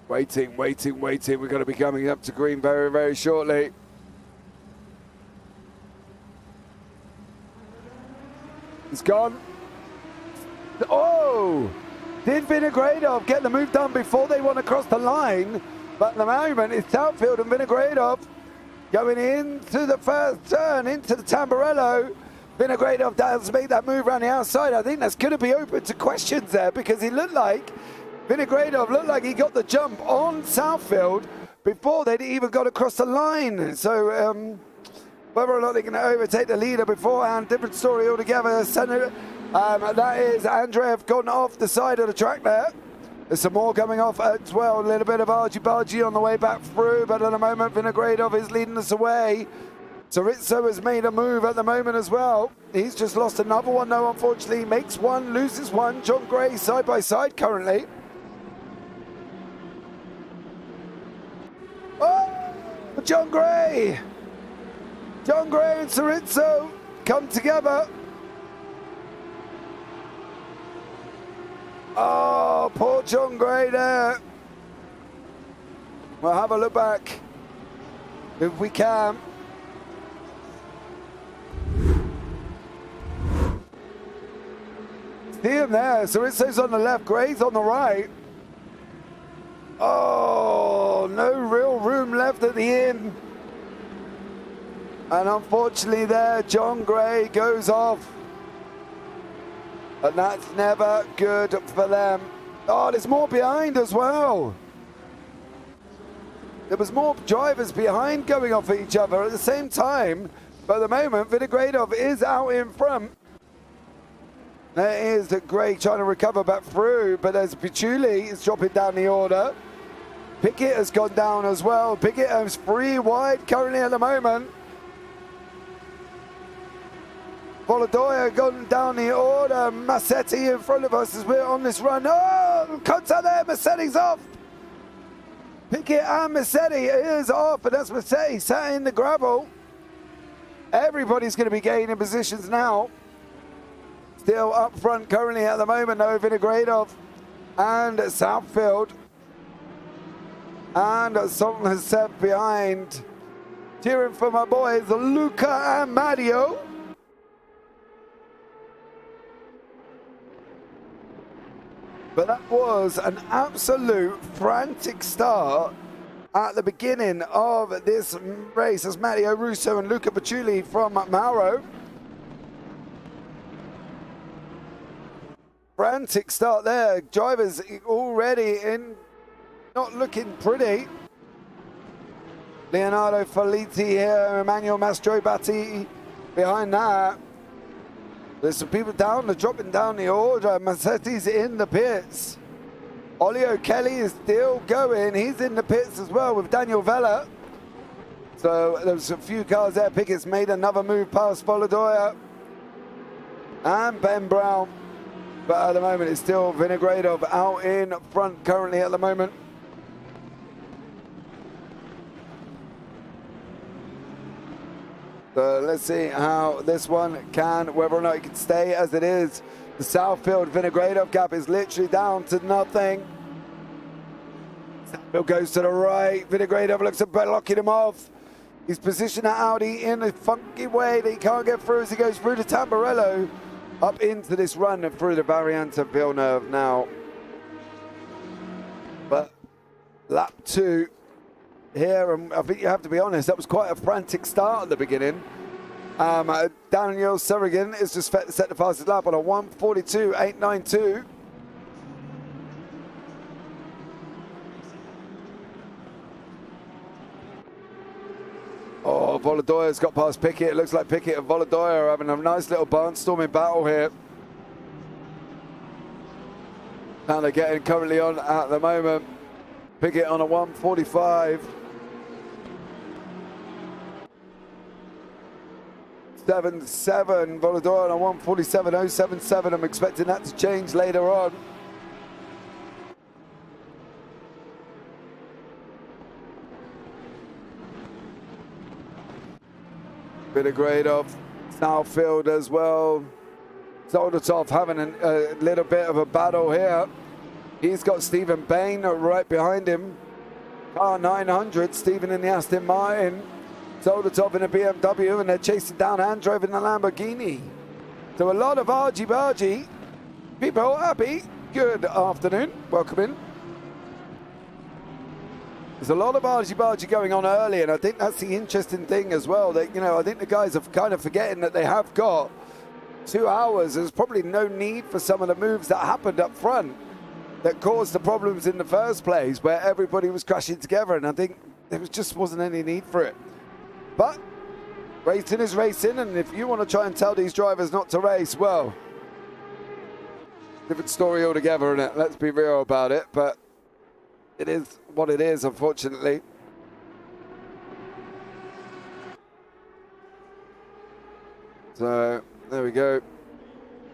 Waiting. We're going to be coming up to green very, very shortly. It's gone. Oh! Did Vinogradov get the move done before they want to cross the line? But at the moment, it's Southfield and Vinogradov going into the first turn, into the Tamburello. Vinogradov does make that move around the outside. I think that's going to be open to questions there, because he looked like Vinogradov looked like he got the jump on Southfield before they'd even got across the line. So whether or not they can overtake the leader beforehand, different story altogether. That is Andreev gone off the side of the track there. There's some more coming off as well. A little bit of argy-bargy on the way back through, but at the moment Vinogradov is leading us away. Rizzo has made a move at the moment as well. He's just lost another one though, unfortunately. He makes one, loses one. John Gray side by side currently. Oh, John Gray! John Gray and Cerizzo come together. Oh, poor John Gray there. We'll have a look back if we can. See him there. Cerizzo's on the left, Gray's on the right. Oh, no real room left at the end. And unfortunately there, John Gray goes off. And that's never good for them. Oh, there's more behind as well. There was more drivers behind going off at each other at the same time. But at the moment, Vinogradov is out in front. There is Gray trying to recover back through, but there's Pichuli is dropping down the order. Pickett has gone down as well. Pickett is 3 wide currently at the moment. Volodoya gone down the order. Massetti in front of us as we're on this run. Oh, contact there. Massetti's off. Pickett and Massetti is off, and that's Massetti sat in the gravel. Everybody's going to be gaining positions now. Still up front currently at the moment, though, Vinogradov and Southfield. And Song has set behind. Cheering for my boys, Luca and Mario. But that was an absolute frantic start at the beginning of this race as Matteo Russo and Luca Pacciulli from Mauro. Frantic start there. Drivers already in, not looking pretty. Leonardo Felitti here, Emmanuel Mastrobatti behind that. There's some people down, they're dropping down the order. Massetti's in the pits. Ollie O'Kelly is still going. He's in the pits as well with Daniel Vella. So there's a few cars there. Pickett's made another move past Volodoya and Ben Brown. But at the moment, it's still Vinogradov out in front currently at the moment. So let's see how this one can, whether or not it can stay as it is. The Southfield Vinogradov gap is literally down to nothing. Southfield goes to the right. Vinogradov looks at blocking him off. He's positioned at Audi in a funky way that he can't get through as he goes through to Tamburello. Up into this run and through the variant of Villeneuve now. But lap 2 here, and I think you have to be honest, that was quite a frantic start at the beginning. Daniel Surrigan is just set the fastest lap on a 1:42.892. Oh, Volodoya's got past Pickett. It looks like Pickett and Volodoya are having a nice little barnstorming battle here. And they're getting currently on at the moment. Pickett on a 1:45. 7.7. Volodoya on a 1:47.077. I'm expecting that to change later on. Bit of grade of Southfield as well. Zoldatov having a little bit of a battle here. He's got Stephen Bain right behind him. Car 900, Stephen in the Aston Martin. Zoldatov in a BMW, and they're chasing down Androv in the Lamborghini. So a lot of argy-bargy. People happy. Good afternoon. Welcome in. There's a lot of argy-bargy going on early, and I think that's the interesting thing as well. That, you know, I think the guys are kind of forgetting that they have got 2 hours. There's probably no need for some of the moves that happened up front that caused the problems in the first place, where everybody was crashing together, and I think there just wasn't any need for it. But racing is racing, and if you want to try and tell these drivers not to race, well, different story altogether, isn't it? Let's be real about it, but it is what it is, unfortunately. So there we go.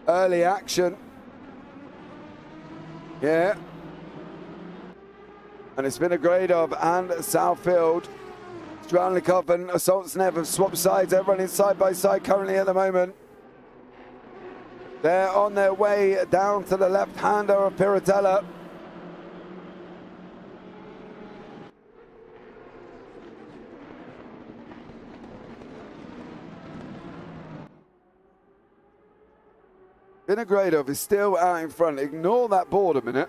Early action. Yeah. And it's been a grade of and Southfield. Stralnikov and Solznev have swapped sides. They're running side by side currently at the moment. They're on their way down to the left-hander of Piratella. Vinogradov is still out in front. Ignore that board a minute.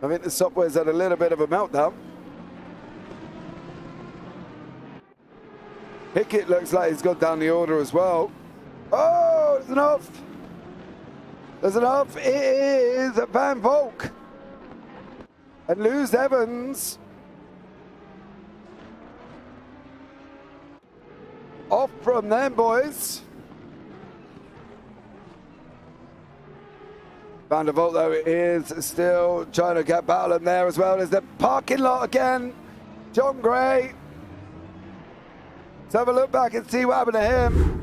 I think the Sopway's had a little bit of a meltdown. Pickett looks like he's got down the order as well. Oh, there's enough. There's enough. It is Van Volk. And Lewis Evans. Off from them, boys. Van der Voort, though, is still trying to get battle in there as well. There's the parking lot again. John Gray. Let's have a look back and see what happened to him.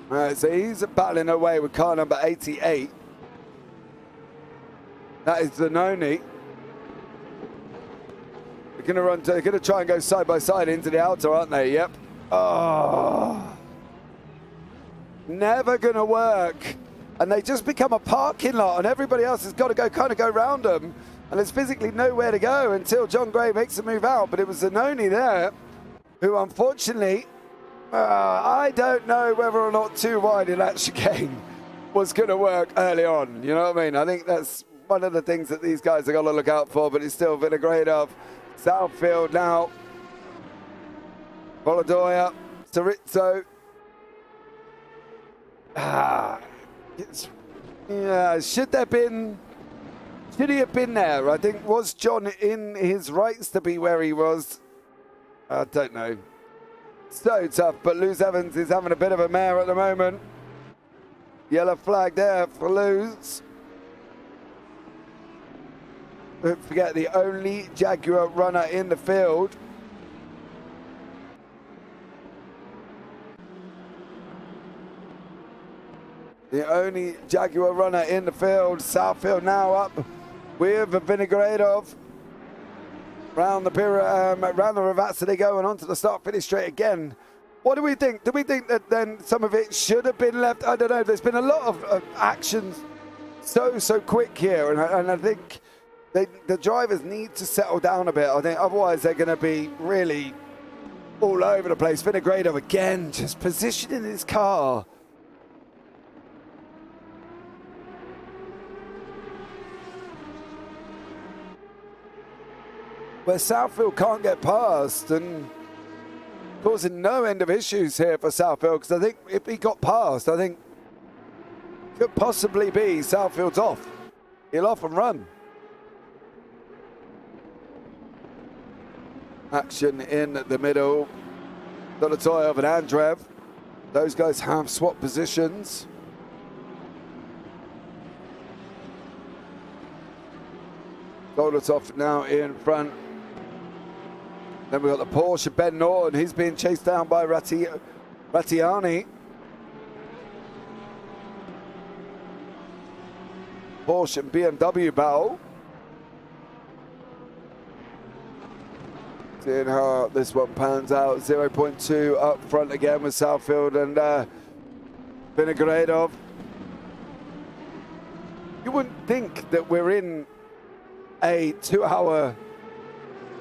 All right, so he's battling away with car number 88. That is Zanoni. They're gonna try and go side by side into the outer, aren't they? Yep. Oh. Never gonna work. And they just become a parking lot, and everybody else has got to go around them. And there's physically nowhere to go until John Gray makes a move out. But it was Zanoni there, who unfortunately, I don't know whether or not too wide in that chicane was going to work early on. You know what I mean? I think that's one of the things that these guys are going to look out for, but it's still been a grade of Southfield now. Volodoya, Sarizzo. Yeah, should he have been there? I think, was John in his rights to be where he was? I don't know. So tough, but Lewis Evans is having a bit of a mare at the moment. Yellow flag there for Lewis. don't forget, the only Jaguar runner in the field. The only Jaguar runner in the field. Southfield now up with Vinogradov. Round the Ravazza they go and onto the start-finish straight again. What do we think? Do we think that then some of it should have been left? I don't know. There's been a lot of actions so quick here, and I think the drivers need to settle down a bit. I think otherwise they're going to be really all over the place. Vinogradov again, just positioning his car. Where Southfield can't get past and causing no end of issues here for Southfield, because I think if he got past, I think could possibly be Southfield's off. He'll off and run. Action in the middle. Dolotoyev and Andreev. Those guys have swapped positions. Dolotov now in front. Then we've got the Porsche, Ben Norton. He's being chased down by Rattiani. Porsche and BMW battle. Seeing how this one pans out. 0.2 up front again with Southfield and Vinogradov. You wouldn't think that we're in a 2-hour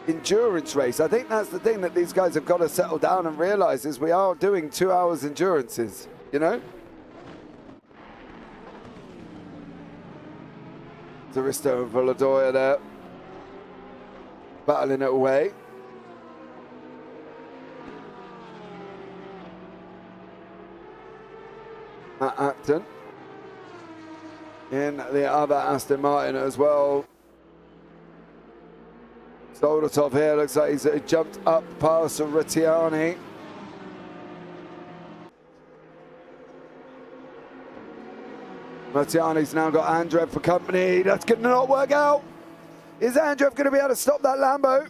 endurance race. I think that's the thing that these guys have got to settle down and realize is we are doing 2 hours endurances, you know? Zaristo and Volodoya there, battling it away. Matt Acton in the other Aston Martin as well. Dolotov here, looks like he's jumped up past Rattiani. Rattiani's now got Andreev for company. That's going to not work out. Is Andreev going to be able to stop that Lambo?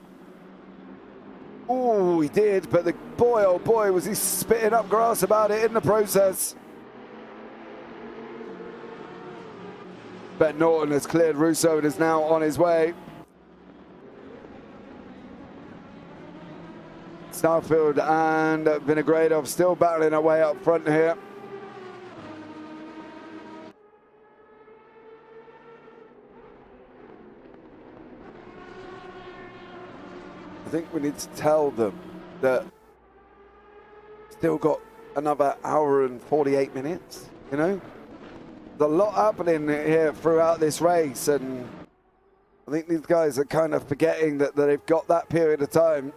Oh, he did, but boy, oh boy, was he spitting up grass about it in the process. Ben Norton has cleared Russo and is now on his way. Southfield and Vinogradov still battling away up front here. I think we need to tell them that still got another hour and 48 minutes, you know? There's a lot happening here throughout this race, and I think these guys are kind of forgetting that they've got that period of time.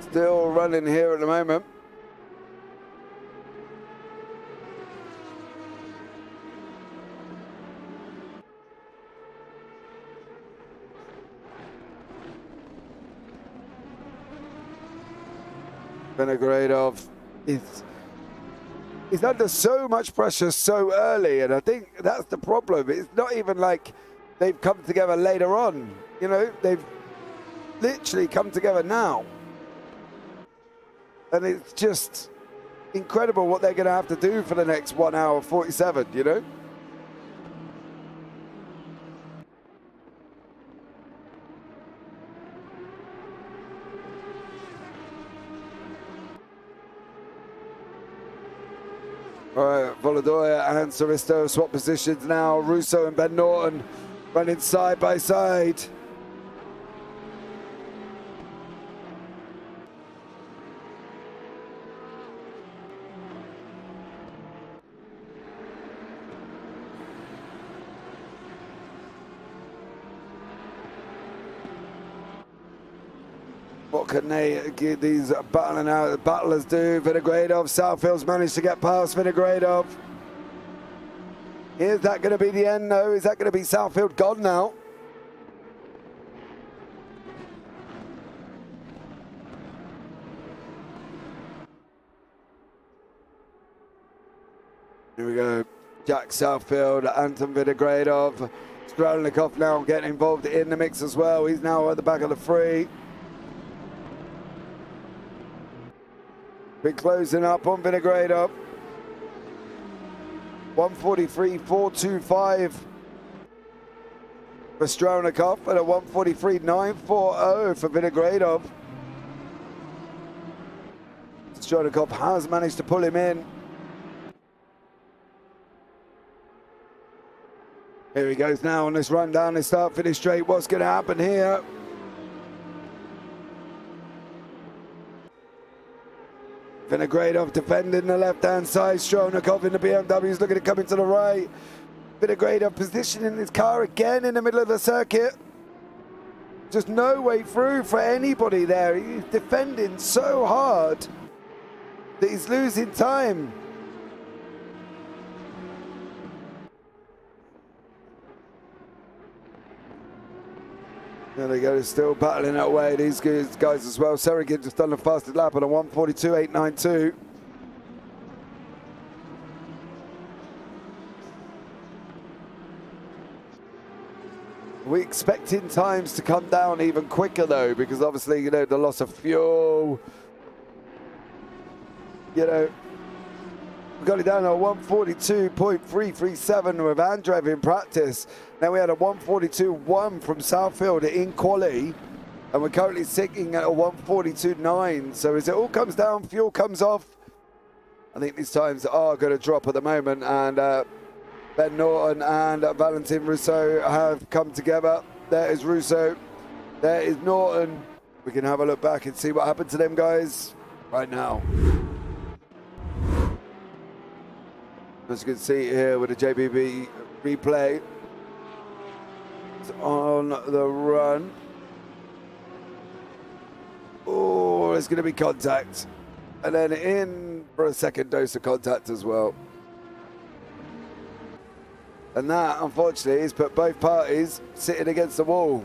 Still running here at the moment. Vinogradov is under so much pressure so early, and I think that's the problem. It's not even like they've come together later on. You know, they've literally come together now. And it's just incredible what they're going to have to do for the next 1 hour 47, you know? All right, Volodoya and Saristo swap positions now. Russo and Ben Norton running side by side. What can they get these battlers do? Vinogradov, Southfield's managed to get past Vinogradov. Is that going to be the end, though? Is that going to be Southfield gone now? Here we go. Jack Southfield, Anton Vinogradov. Strelnikov now getting involved in the mix as well. He's now at the back of the free. Been closing up on Vinogradov. 143.425 for Strelnikov and a 143.940 for Vinogradov. Strelnikov has managed to pull him in. Here he goes now on this run down the start finish straight. What's going to happen here? Vinogradov defending the left-hand side. Strelnikov in the BMW is looking to come into the right. Vinogradov positioning his car again in the middle of the circuit. Just no way through for anybody there. He's defending so hard that he's losing time. There they go, still battling that way. These guys as well. Serigin just done the fastest lap on a 142.892. We're expecting times to come down even quicker though, because obviously, you know, the loss of fuel. You know, we got it down to a 142.337 with Andrev in practice. Now we had a 142.1 from Southfield in quali, and we're currently sitting at a 142.9. So as it all comes down, fuel comes off. I think these times are going to drop at the moment, and Ben Norton and Valentin Rousseau have come together. There is Rousseau, there is Norton. We can have a look back and see what happened to them guys right now. As you can see here with the JBB replay, it's on the run. Oh, there's going to be contact. And then in for a second dose of contact as well. And that, unfortunately, has put both parties sitting against the wall.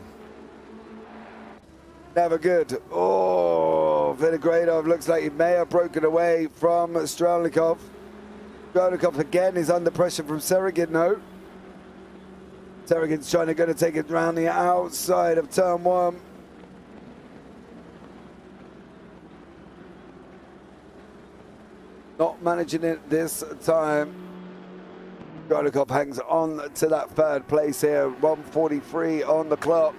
Never good. Oh, Vinogradov looks like he may have broken away from Strelnikov. Strelnikov again is under pressure from Serigin, no. Serigin's trying to take it around the outside of turn one. Not managing it this time. Strelnikov hangs on to that third place here. 143 on the clock.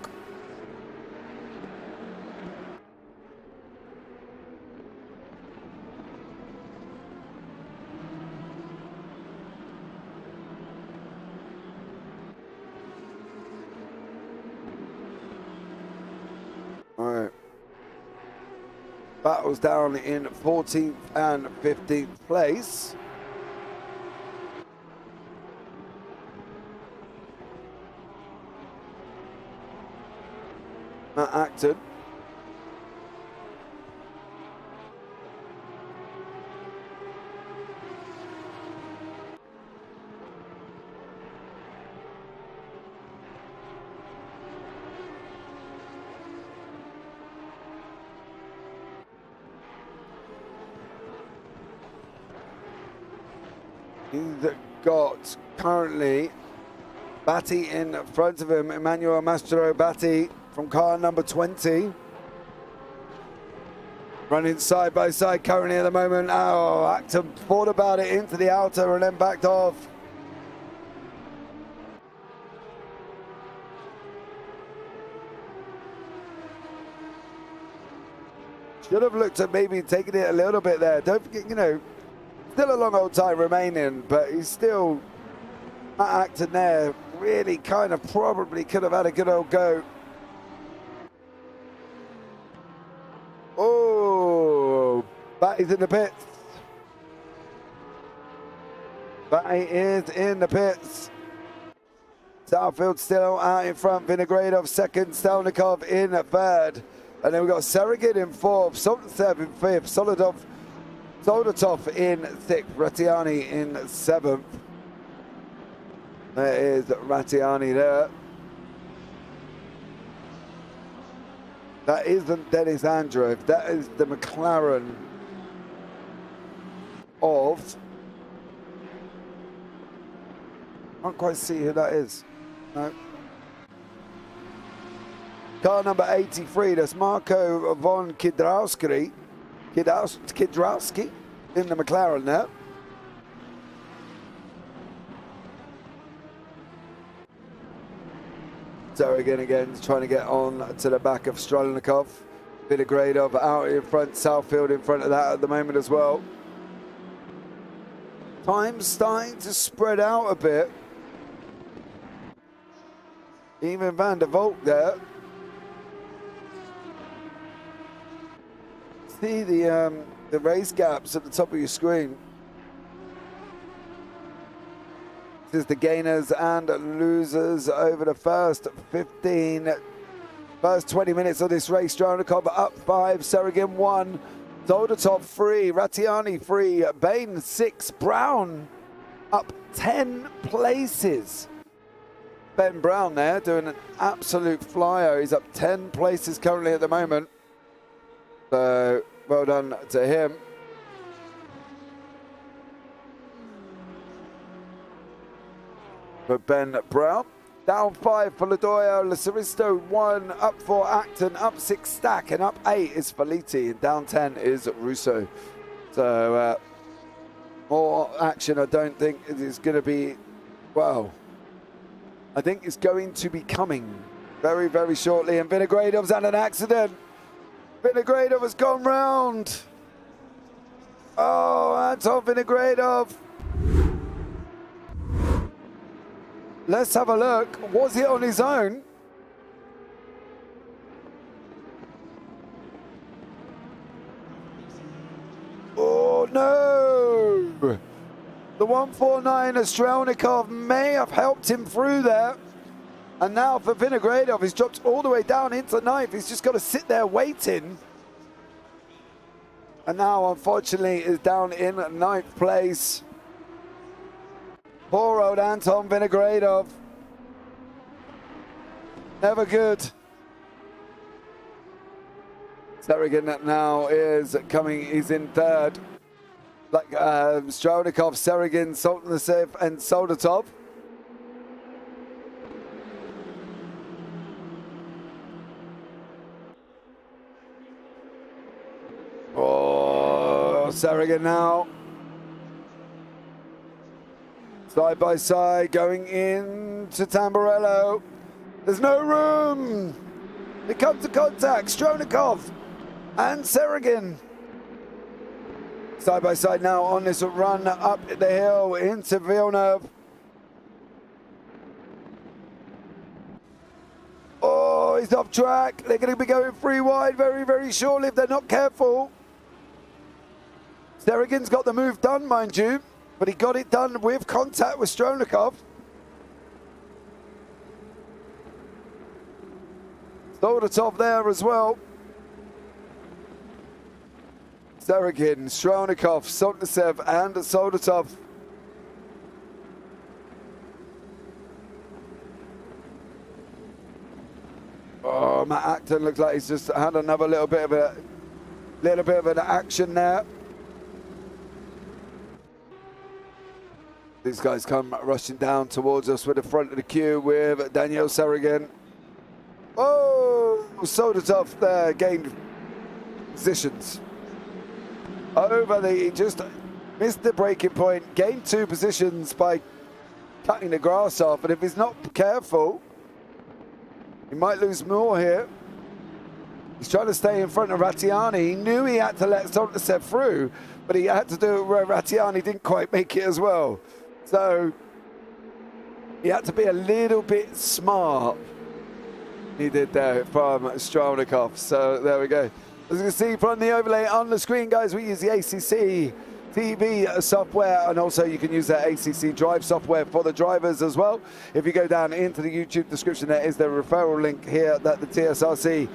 Battles down in 14th and 15th place. Matt Acton. He's got currently Batty in front of him, Emmanuel Mastro Batty from car number 20. Running side by side currently at the moment. Oh, Acton thought about it into the outer and then backed off. Should have looked at maybe taking it a little bit there. Don't forget, you know, still a long old time remaining, but he's still Matt Acton there. Really kind of probably could have had a good old go. Oh, Batty's in the pits. Batty is in the pits. Southfield still out in front. Vinogradov second, Stelnikov in third. And then we've got Serigin in fourth, Soldatov in fifth, Soldatov in sixth, Rattiani in seventh. There is Rattiani there. That isn't Dennis Andreev. That is the McLaren of Can't quite see who that is. No. Car number 83, that's Marco von Kidrowski in the McLaren there. So again, trying to get on to the back of Strelnikov. Vinogradov out in front, Southfield in front of that at the moment as well. Time's starting to spread out a bit. Even Van der Volk there. See the race gaps at the top of your screen. This is the gainers and losers over the first 20 minutes of this race. Strelnikov up 5, Seragin 1, Zoldatov 3, Rattiani 3, Bain 6, Brown up 10 places. Ben Brown there doing an absolute flyer. He's up 10 places currently at the moment. So well done to him. For Ben Brown. Down 5 for Ladoya, Lasaristo 1, up 4 Acton, up 6 Stack, and up 8 is Felitti, and down 10 is Russo. So more action I don't think it is going to be, well, I think it's going to be coming very, very shortly. And Vinogradov's had an accident. Vinogradov has gone round. Oh, Anton Vinogradov. Let's have a look. Was he on his own? Oh no! The 149 Strelnikov may have helped him through there. And now for Vinogradov, he's dropped all the way down into 9th. He's just got to sit there waiting. And now, unfortunately, is down in 9th place. Poor old Anton Vinogradov. Never good. Seragin now is coming, he's in 3rd. Like Strelnikov, Seragin, Soltnesev, and Soldatov. Oh, Seragin now. Side by side, going into Tamburello. There's no room. They come to contact. Strelnikov and Seragin. Side by side now on this run up the hill into Villeneuve. Oh, he's off track. They're going to be going 3 wide very, very shortly if they're not careful. Seragin's got the move done, mind you. But he got it done with contact with Strelnikov. Soldatov there as well. Seragin, Strelnikov, Soltnesev, and Soldatov. Oh, Matt Acton looks like he's just had another little bit of an action there. These guys come rushing down towards us with the front of the queue with Daniel Seragin. Oh, Soldatov there gained positions. He just missed the breaking point, gained 2 positions by cutting the grass off, and if he's not careful, he might lose more here. He's trying to stay in front of Rattiani. He knew he had to let Soltnesev through, but he had to do it where Rattiani didn't quite make it as well. So he had to be a little bit smart. He did there from Strelnikov. So there we go. As you can see from the overlay on the screen, guys, we use the ACC TV software, and also you can use that ACC Drive software for the drivers as well. If you go down into the YouTube description, there is the referral link here that the TSRC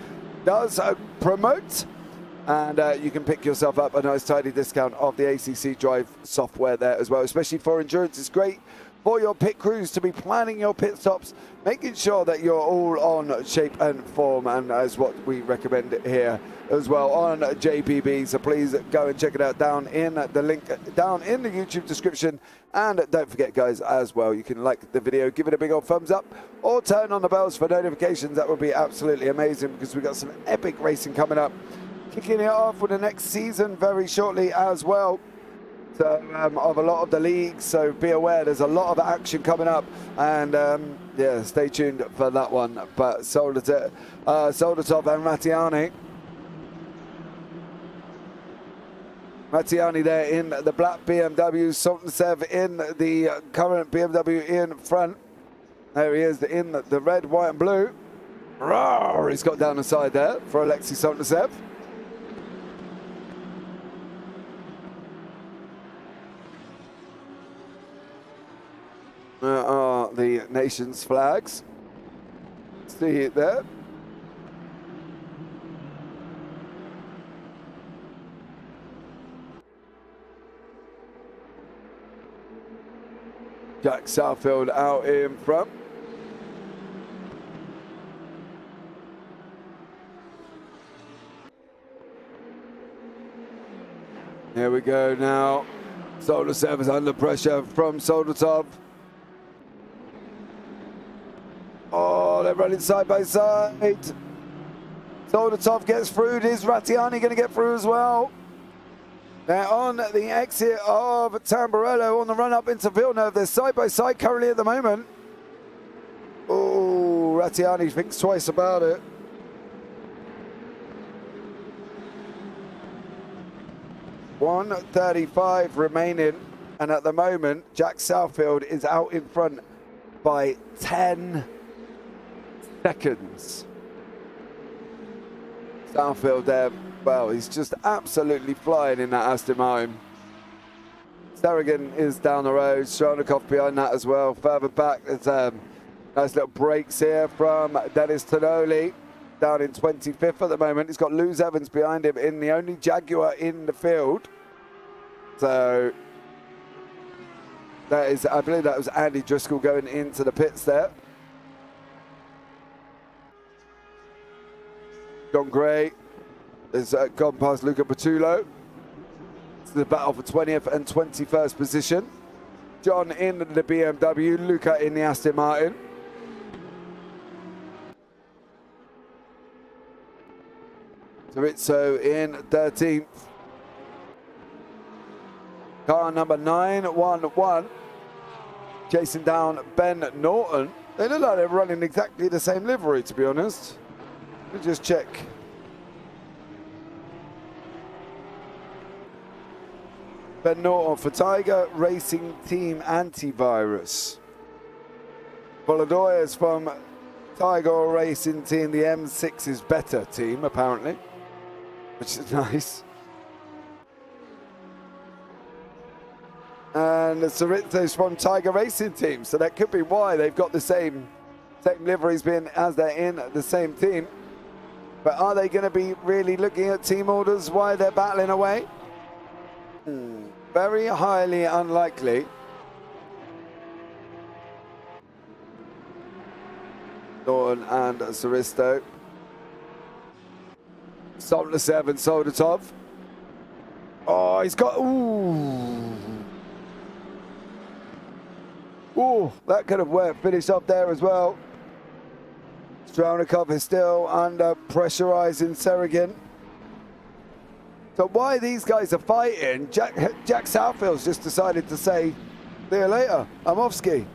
does promote. And you can pick yourself up a nice tidy discount of the ACC Drive software there as well, especially for endurance. It's great for your pit crews to be planning your pit stops, making sure that you're all on shape and form, and as what we recommend here as well on JPB. So please go and check it out down in the link down in the YouTube description. And don't forget, guys, as well, you can like the video, give it a big old thumbs up, or turn on the bells for notifications. That would be absolutely amazing, because we've got some epic racing coming up, kicking it off with the next season very shortly as well. So, of a lot of the leagues, so be aware there's a lot of action coming up, and yeah, stay tuned for that one. But Soldatov and Mattiani there in the black BMW, Soldatov in the current BMW in front. There he is in the red, white and blue. Roar, he's got down the side there for Alexei Soldatov. There are the nation's flags. See it there. Jack Southfield out in front. Here we go now. Soldatov is under pressure from Soldatov. Oh, they're running side by side. Soldatov gets through. Is Rattiani going to get through as well? They're on the exit of Tamburello on the run up into Villeneuve. They're side by side currently at the moment. Oh, Rattiani thinks twice about it. .135 remaining, and at the moment Jack Southfield is out in front by 10 seconds. Southfield there, well, he's just absolutely flying in that Aston Martin. Saragan is down the road, Stronikov behind that as well. Further back, there's nice little breaks here from Dennis Tonoli, down in 25th at the moment. He's got Lewis Evans behind him in the only Jaguar in the field. So that is, I believe that was Andy Driscoll going into the pits there. John Gray has gone past Luca Patullo. It's the battle for 20th and 21st position. John in the BMW, Luca in the Aston Martin. Rizzo in 13th. Car number 911. Chasing down Ben Norton. They look like they're running exactly the same livery, to be honest. Let me just check. Ben Norton for Tiger Racing Team Antivirus. Volodoyas from Tiger Racing Team, the M6 is better team, apparently, which is nice. And the Cerizzo's from Tiger Racing Team, so that could be why they've got the same liveries being as they're in the same team. But are they going to be really looking at team orders while they're battling away? Very highly unlikely. Norton and Saristo. Soldatov and Soldatov. Oh, he's got... Ooh. Ooh, that could have finished up there as well. Stronikov is still under pressurizing Saragan. So why these guys are fighting, Jack Southfield's just decided to say, see you later, I'm off ski.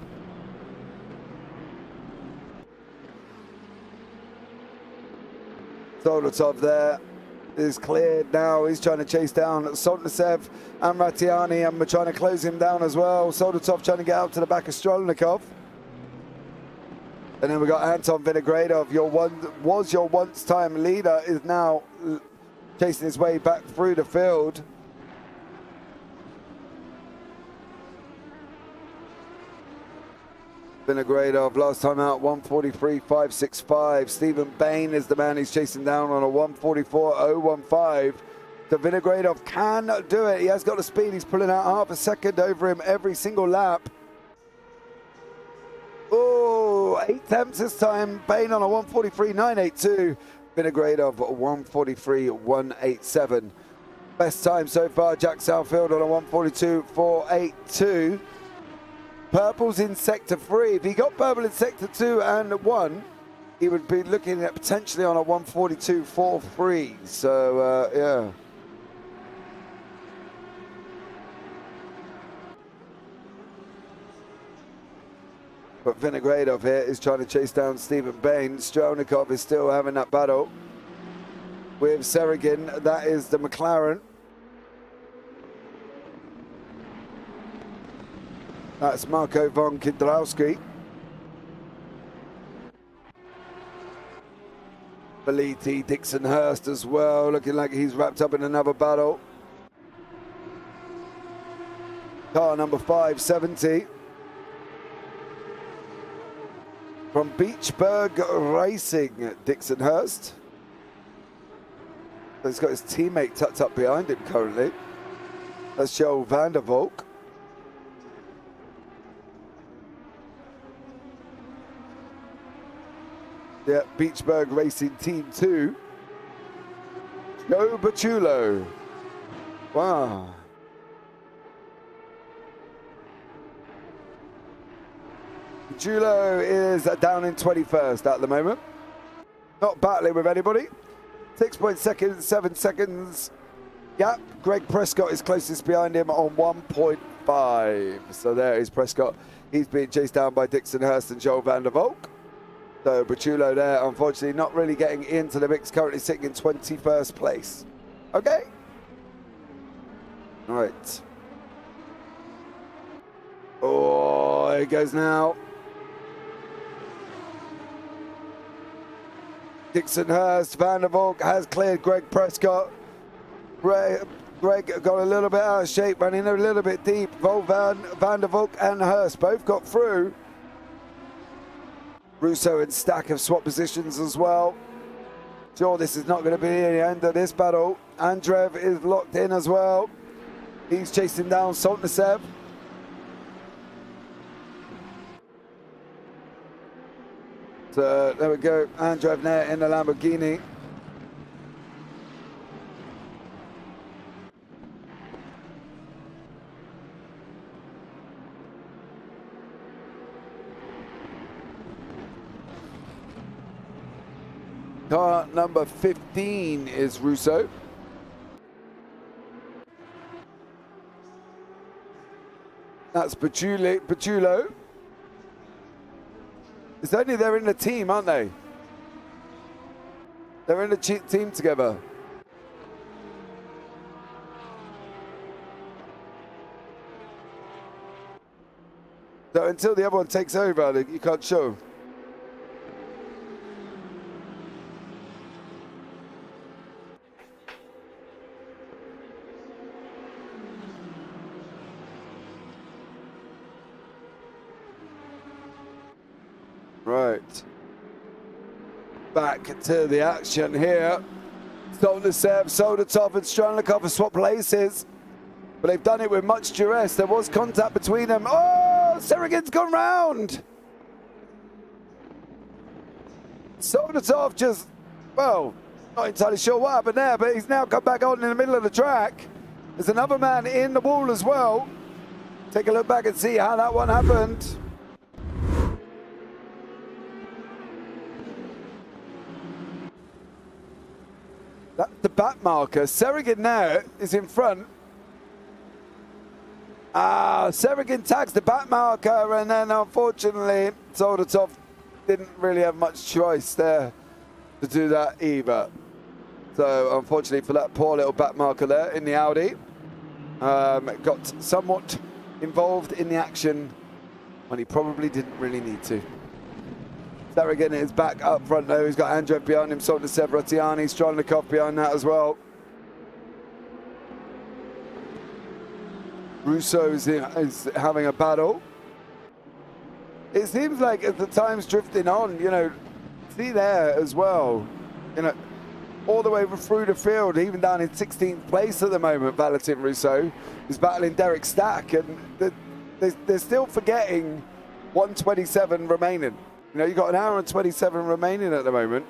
Soldatov there is cleared now. He's trying to chase down Soldatov and Rattiani, and we're trying to close him down as well. Soldatov trying to get out to the back of Stronikov. And then we got Anton Vinogradov, was your once-time leader, is now chasing his way back through the field. Vinogradov last time out 1:43.565. Stephen Bain is the man he's chasing down on a 1:44.015. So Vinogradov can do it. He has got the speed. He's pulling out half a second over him every single lap. 8 tenths this time. Payne on a 1:43.982. Vinograde of 1:43.187. Best time so far, Jack Southfield on a 1:42.482. Purple's in sector 3. If he got purple in sector 2 and 1, he would be looking at potentially on a 1:42.43. So, yeah. But Vinogradov here is trying to chase down Stephen Bain. Strelnikov is still having that battle with Serigin. That is the McLaren. That's Marco von Kidrowski. Beliti, Dixon Hurst as well, looking like he's wrapped up in another battle. Car number 570. From Beechburg Racing, Dixon Hurst. He's got his teammate tucked up behind him currently. That's Joel van der Volk. Yeah, Beechburg Racing Team 2. Joe Baciulo. Wow. Baciulo is down in 21st at the moment. Not battling with anybody. 6.7 seconds gap. Greg Prescott is closest behind him on 1.5. So there is Prescott. He's being chased down by Dixon Hurst and Joel van der Volk. So Baciulo there, unfortunately, not really getting into the mix, currently sitting in 21st place. Okay. All right. Oh, here it goes now. Dixon Hurst, Van der Volk has cleared Greg Prescott. Greg got a little bit out of shape, running a little bit deep. Van der Volk and Hurst both got through. Russo and Stack have swapped positions as well. Sure, this is not going to be the end of this battle. Andrev is locked in as well. He's chasing down Soltnesev. So there we go, Andrev there in the Lamborghini. Car number 15 is Russo. That's Baciulo. It's only they're in a team, aren't they? They're in a team together. So until the other one takes over, you can't show. Right. Back to the action here. Soltnesev, Soldatov and Strelnikov have swapped places, but they've done it with much duress. There was contact between them. Oh, Serigin's gone round. Soldatov just, well, not entirely sure what happened there, but he's now come back on in the middle of the track. There's another man in the wall as well. Take a look back and see how that one happened. That's the back marker. Serigin now is in front. Serigin tags the back marker, and then unfortunately Soldatov didn't really have much choice there to do that either. So unfortunately for that poor little back marker there in the Audi, got somewhat involved in the action when he probably didn't really need to. Serigin is back up front though. He's got Andrev behind him, Soltnesev, Rotiani, Strelnikov behind that as well. Russo is having a battle. It seems like as the time's drifting on, you know, see there as well, you know, all the way through the field, even down in 16th place at the moment, Valentin Russo is battling Derek Stack, and they're still forgetting 127 remaining. You know, you've got an hour and 27 remaining at the moment.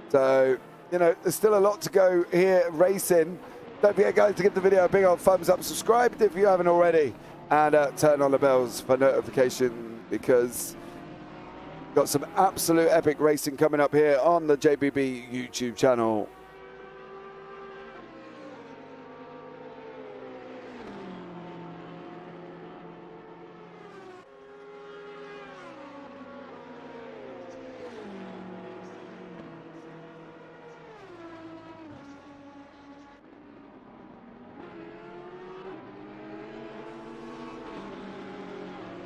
So, you know, there's still a lot to go here racing. Don't forget, guys, to give the video a big old thumbs up. Subscribe if you haven't already. And turn on the bells for notification, because we've got some absolute epic racing coming up here on the JBB YouTube channel.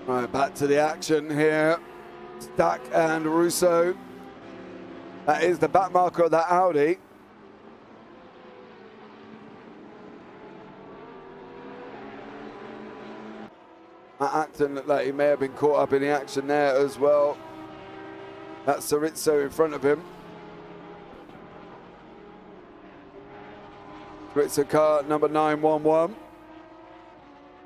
Right, back to the action here. Stack and Russo. That is the back marker of that Audi. Matt Acton looked like he may have been caught up in the action there as well. That's Cerizzo in front of him. Cerizzo car number 911.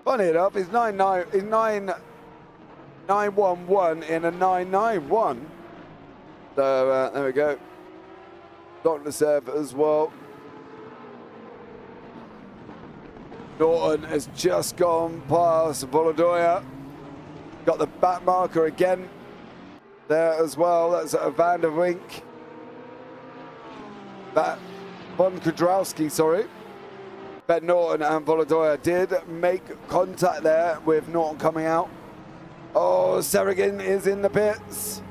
Funny enough, he's 911 in a 991. So there we go. Dr. Sev as well. Norton has just gone past Volodoya. Got the back marker again there as well. That's Van der Wink. Von Kudrowski, sorry. Ben Norton and Volodoya did make contact there with Norton coming out. Oh, Serrigan is in the pits.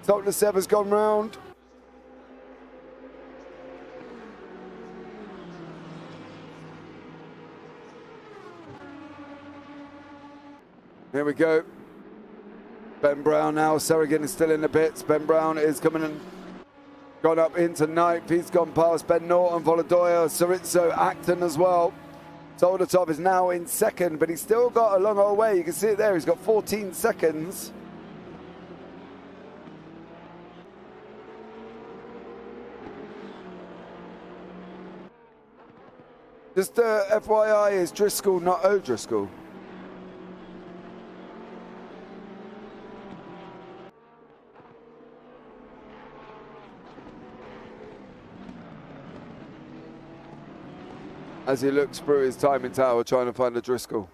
Dr. Sev has gone round. Here we go. Ben Brown now. Serrigan is still in the pits. Ben Brown is coming and gone up into ninth. He's gone past Ben Norton, Volodoya, Cerizzo, Acton as well. Soldatov is now in second, but he's still got a long old way. You can see it there. He's got 14 seconds. Just FYI, is Driscoll not O'Driscoll? As he looks through his timing tower trying to find a Driscoll.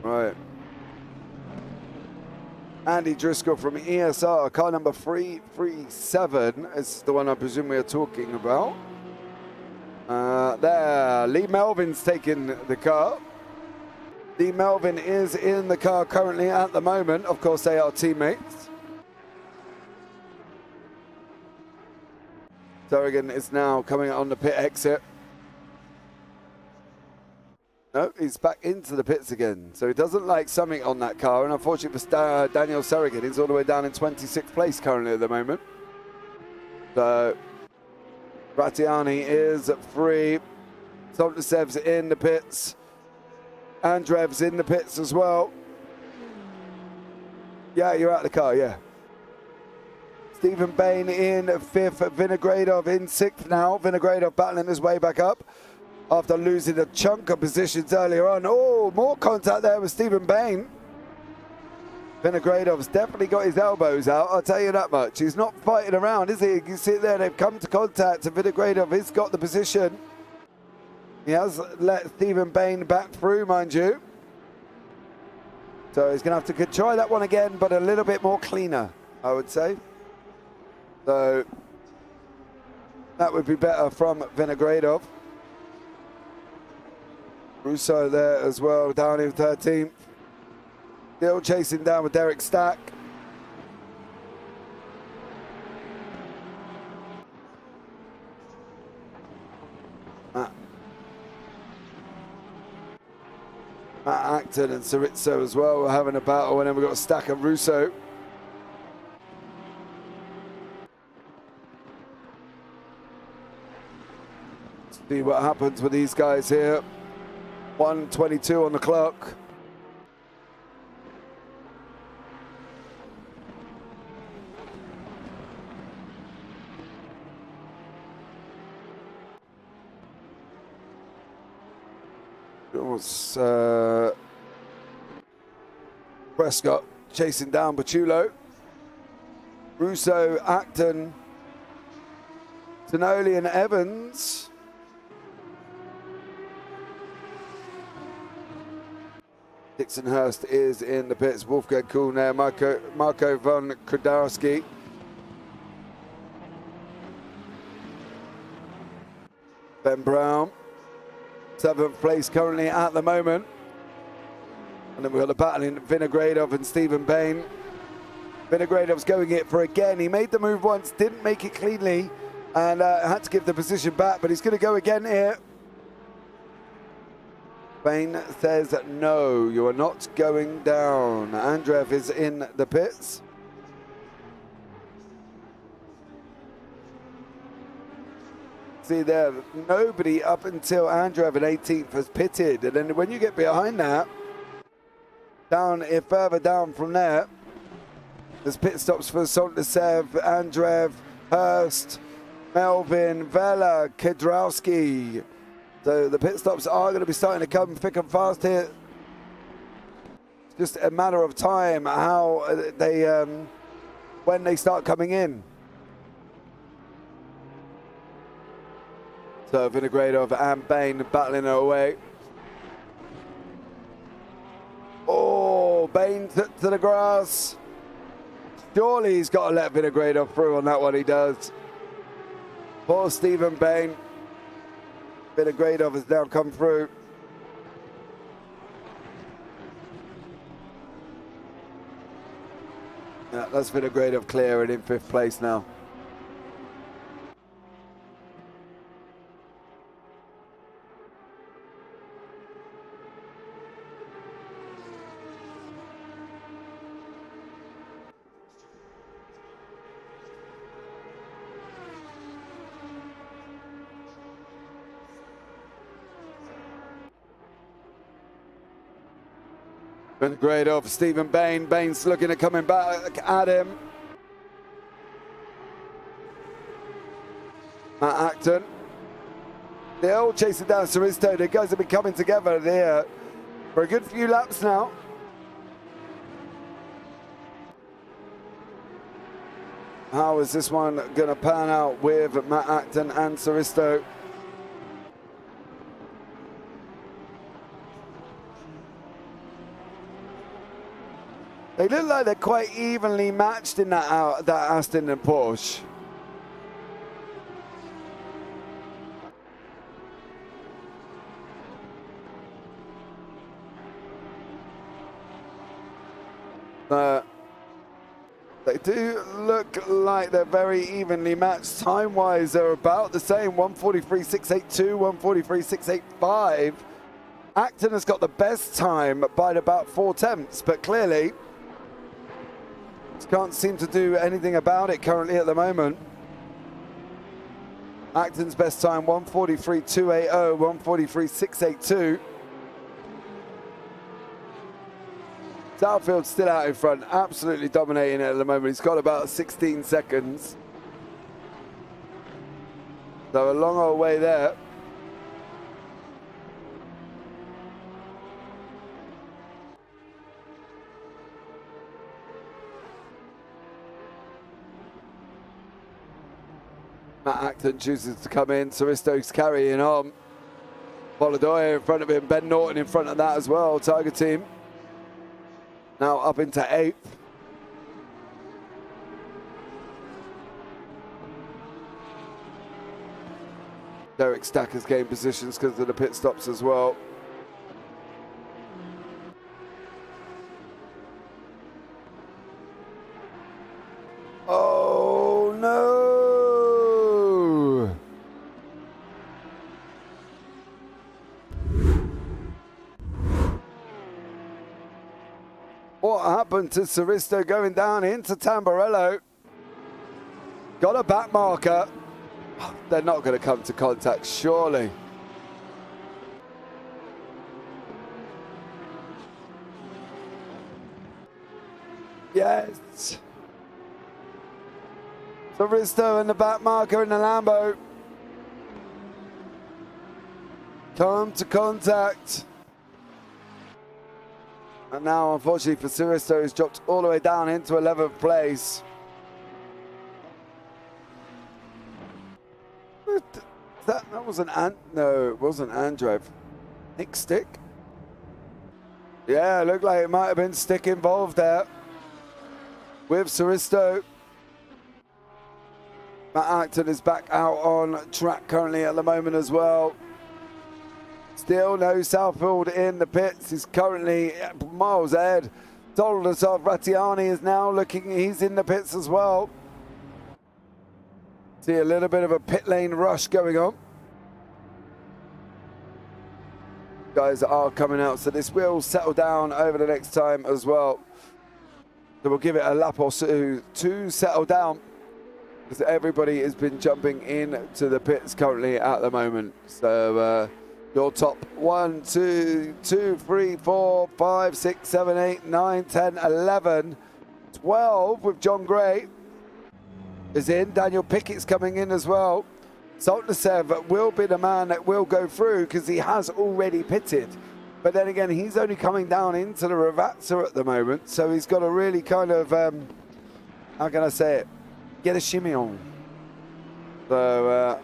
Right. Andy Driscoll from ESR, car number 337 is the one I presume we are talking about. There, Lee Melvin's taking the car. Lee Melvin is in the car currently at the moment. Of course, they are teammates. Serrigan is now coming on the pit exit. No, he's back into the pits again. So he doesn't like something on that car. And unfortunately for Daniel Serrigan, he's all the way down in 26th place currently at the moment. So Bratiani is at 3. Soltasev's in the pits. Andrev's in the pits as well. Yeah, you're out of the car, yeah. Stephen Bain in 5th, Vinogradov in 6th now. Vinogradov battling his way back up after losing a chunk of positions earlier on. Oh, more contact there with Stephen Bain. Vinogradov's definitely got his elbows out, I'll tell you that much. He's not fighting around, is he? You can see it there, they've come to contact, and Vinogradov has got the position. He has let Stephen Bain back through, mind you. So he's going to have to try that one again, but a little bit more cleaner, I would say. So that would be better from Vinogradov. Russo there as well, down in 13th. Still chasing down with Derek Stack. Matt Acton and Cerizzo as well. We're having a battle, and then we've got Stack and Russo. See what happens with these guys here. 1:22 on the clock. It was Prescott chasing down Pachulo. Russo, Acton, Tonoli and Evans. Dixonhurst is in the pits. Wolfgang Kuhn there. Marco von Kudarski. Ben Brown, 7th place currently at the moment. And then we've got the battle in Vinogradov and Stephen Bain. Vinogradov's going it for again. He made the move once, didn't make it cleanly, and had to give the position back, but he's going to go again here. Bain says, no, you are not going down. Andreev is in the pits. See there, nobody up until Andreev in 18th has pitted. And then when you get behind that, further down from there, there's pit stops for Soltsev, Andreev, Hurst, Melvin, Vela, Kedrowski. So the pit stops are going to be starting to come thick and fast here. It's just a matter of time how they, when they start coming in. So Vinogradov and Bain battling away. Oh, Bain to the grass. Surely he's got to let Vinogradov through on that one, he does. Poor Stephen Bain. Vinogradov has now come through. Yeah, that's Vinogradov clear and in 5th place now. Vinogradov, Stephen Bain. Bain's looking at coming back at him. Matt Acton. They're all chasing down Saristo. The guys have been coming together there for a good few laps now. How is this one going to pan out with Matt Acton and Saristo? They look like they're quite evenly matched in that Aston and Porsche. They do look like they're very evenly matched. Time-wise, they're about the same. 1:43.682, 1:43.685. Acton has got the best time by about 4/10, but clearly can't seem to do anything about it currently at the moment. Acton's best time, 1:43.280, 1:43.682. Southfield's still out in front, absolutely dominating it at the moment. He's got about 16 seconds. So a long old way there. Matt Acton chooses to come in. Saristo's carrying on. Boladoya in front of him. Ben Norton in front of that as well. Tiger team now up into 8th. Derek Stacker's gained positions because of the pit stops as well. Oh no! What happened to Saristo going down into Tamburello? Got a back marker. They're not going to come to contact, surely. Yes. Saristo and the back marker in the Lambo. Come to contact. And now, unfortunately for Suristo, he's dropped all the way down into 11th place. That wasn't no, it wasn't Andrev. Nick Stick? Yeah, it looked like it might have been Stick involved there with Suristo. Matt Acton is back out on track currently at the moment as well. Still no Southfield in the pits. He's currently miles ahead. Toldasov Ratiani is now looking, he's in the pits as well. See a little bit of a pit lane rush going on. Guys are coming out, so this will settle down over the next time as well. So we'll give it a lap or so to settle down, because everybody has been jumping into the pits currently at the moment. So your top 1, 2, 3, 4, 5, 6, 7, 8, 9, 10, 11, 12 with John Gray is in. Daniel Pickett's coming in as well. Soltnesev will be the man that will go through because he has already pitted. But then again, he's only coming down into the Ravazza at the moment. So he's got to really kind of, how can I say it, get a shimmy on. So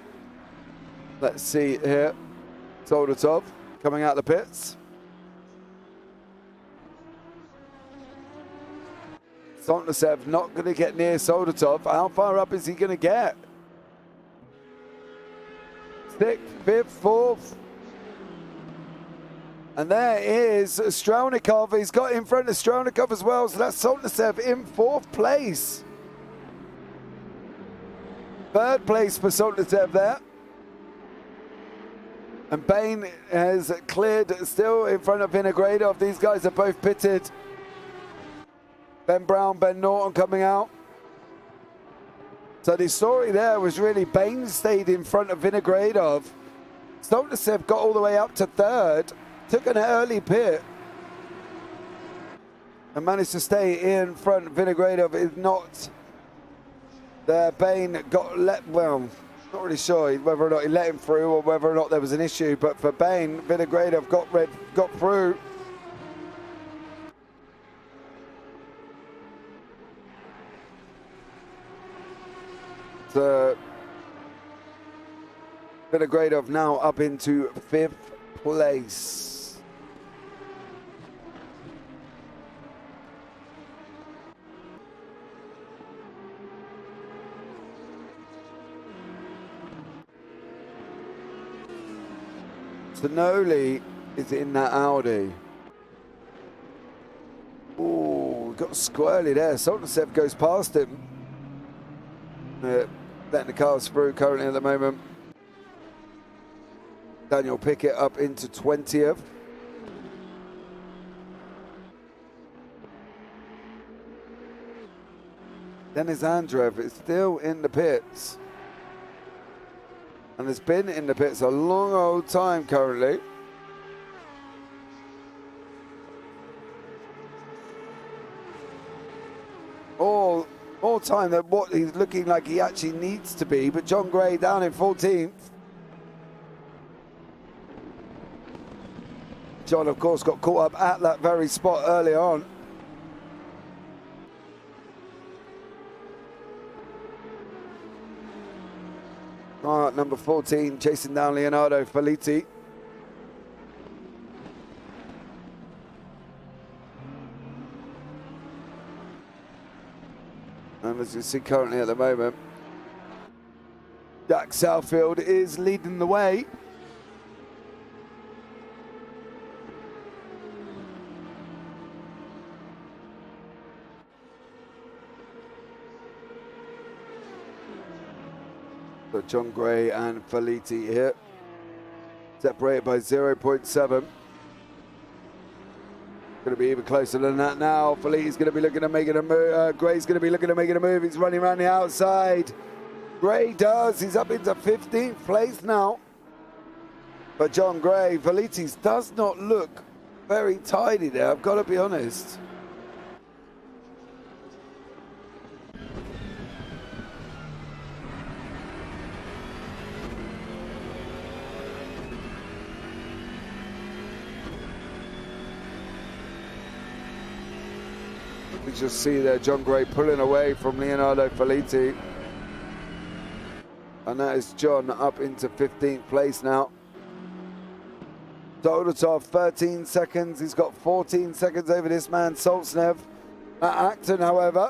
let's see here. Soldatov coming out the pits. Soltnesev not going to get near Soldatov. How far up is he going to get? 6th, 5th, 4th. And there is Strelnikov. He's got in front of Strelnikov as well. So that's Soltnesev in 4th place. 3rd place for Soltnesev there. And Bain has cleared still in front of Vinogradov. These guys are both pitted. Ben Brown, Ben Norton coming out. So the story there was really Bain stayed in front of Vinogradov. Soltnesev got all the way up to 3rd, took an early pit, and managed to stay in front. Vinogradov is not there. Bain got let, well, not really sure whether or not he let him through or whether or not there was an issue, but for Bain, Vinogradov got through. So Vinogradov now up into 5th place. Zanoli is in that Audi. Oh, got squirrely there. Soltnesev goes past him. Letting the cars through currently at the moment. Daniel Pickett up into 20th. Denis Andrev is still in the pits. And has been in the pits a long old time currently. More time than what he's looking like he actually needs to be, but John Gray down in 14th. John, of course, got caught up at that very spot early on. Number 14, chasing down Leonardo Felitti. And as you see currently at the moment, Jack Southfield is leading the way. So John Gray and Felitti here, separated by 0.7. Going to be even closer than that now. Felitti's going to be looking at making a move. Gray's going to be looking at making a move. He's running around the outside. Gray does. He's up into 15th place now. But John Gray, Felitti's does not look very tidy there, I've got to be honest. just see there John Gray pulling away from Leonardo Filiti. And that is John up into 15th place now. Dolotov 13 seconds. He's got 14 seconds over this man, Solznev. At Acton, however.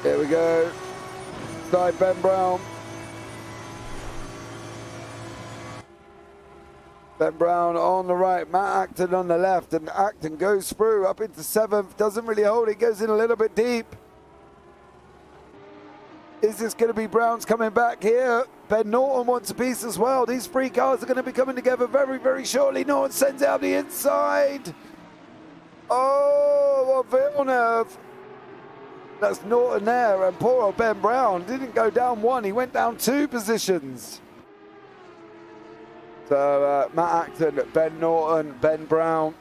Here we go. Side Ben Brown. Ben Brown on the right, Matt Acton on the left, and Acton goes through up into 7th, doesn't really hold it, goes in a little bit deep. Is this going to be Brown's coming back here? Ben Norton wants a piece as well. These three cars are going to be coming together very, very shortly. Norton sends out the inside. Oh, Villeneuve. That's Norton there, and poor old Ben Brown didn't go down 1, he went down 2 positions. So Matt Acton, Ben Norton, Ben Brown.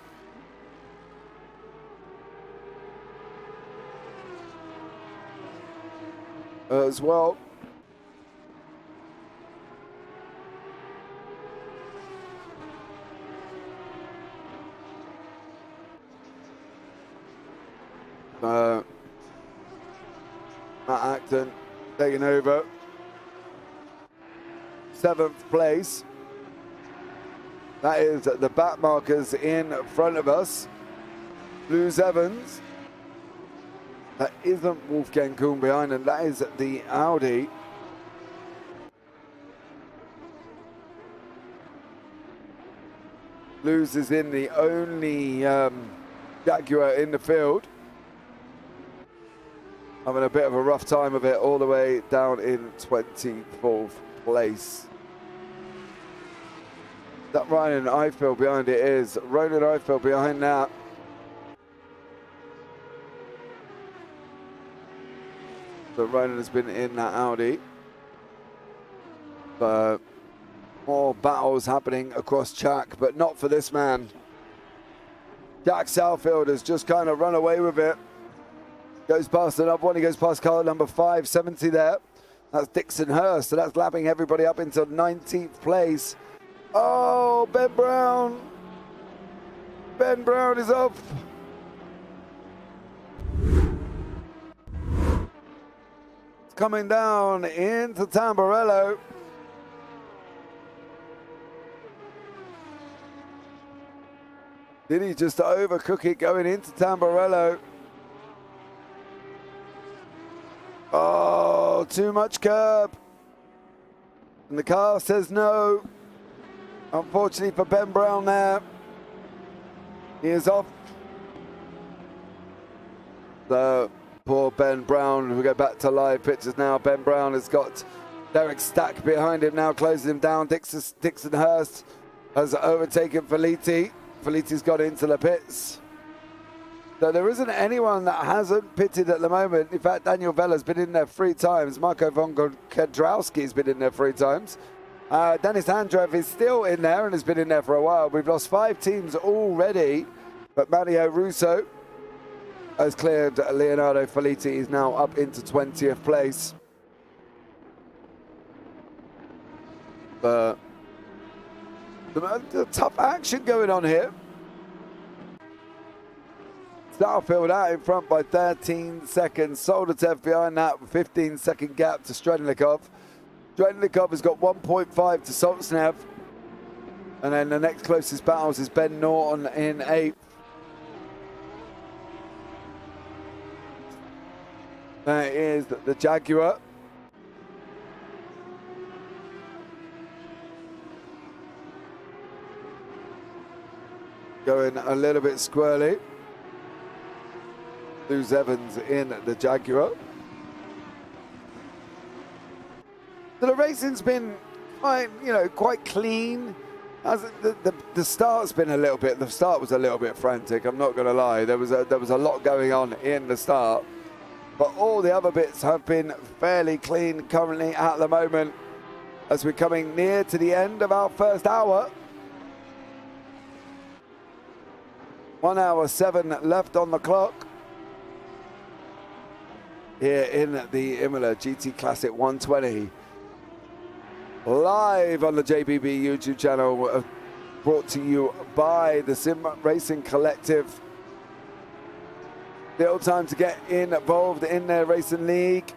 As well. Matt Acton taking over. 7th place. That is the back markers in front of us. Lewis Evans. That isn't Wolfgang Kuhn behind him. That is the Audi. Lewis is in the only Jaguar in the field. Having a bit of a rough time of it all the way down in 24th place. That Ryan Eiffel behind it is. Ronan Eiffel behind that. So Ronan has been in that Audi. But more battles happening across track, but not for this man. Jack Southfield has just kind of run away with it. Goes past another one. He goes past car number 570 there. That's Dixon Hurst. So that's lapping everybody up into 19th place. Oh, Ben Brown. Ben Brown is off. It's coming down into Tamburello. Did he just overcook it going into Tamburello? Oh, too much curb. And the car says no. Unfortunately for Ben Brown there. He is off. So, poor Ben Brown. We go back to live pictures now. Ben Brown has got Derek Stack behind him now, closing him down. Dixon Hurst has overtaken Filiti. Filiti's got into the pits. So there isn't anyone that hasn't pitted at the moment. In fact, Daniel Vella's been in there 3 times. Marco von Kedrowski's been in there 3 times. Dennis Andrev is still in there and has been in there for a while. We've lost 5 teams already, but Mario Russo has cleared Leonardo Filiti. He's now up into 20th place. But the tough action going on here. Starfield out in front by 13 seconds. Soldatev behind that, 15-second gap to Strednikov. Strednikov has got 1.5 to Solznev. And then the next closest battles is Ben Norton in 8th. That is the Jaguar. Going a little bit squirrely. Lewis Evans in the Jaguar. So the racing's been quite clean. As the start's been a little bit. The start was a little bit frantic. I'm not going to lie. There was a lot going on in the start, but all the other bits have been fairly clean currently at the moment. As we're coming near to the end of our first hour. 1 hour 7 left on the clock. Here in the Imola GT Classic 120. Live on the JBB YouTube channel, brought to you by by the Sim Racing Collective. Little time to get involved in their racing league.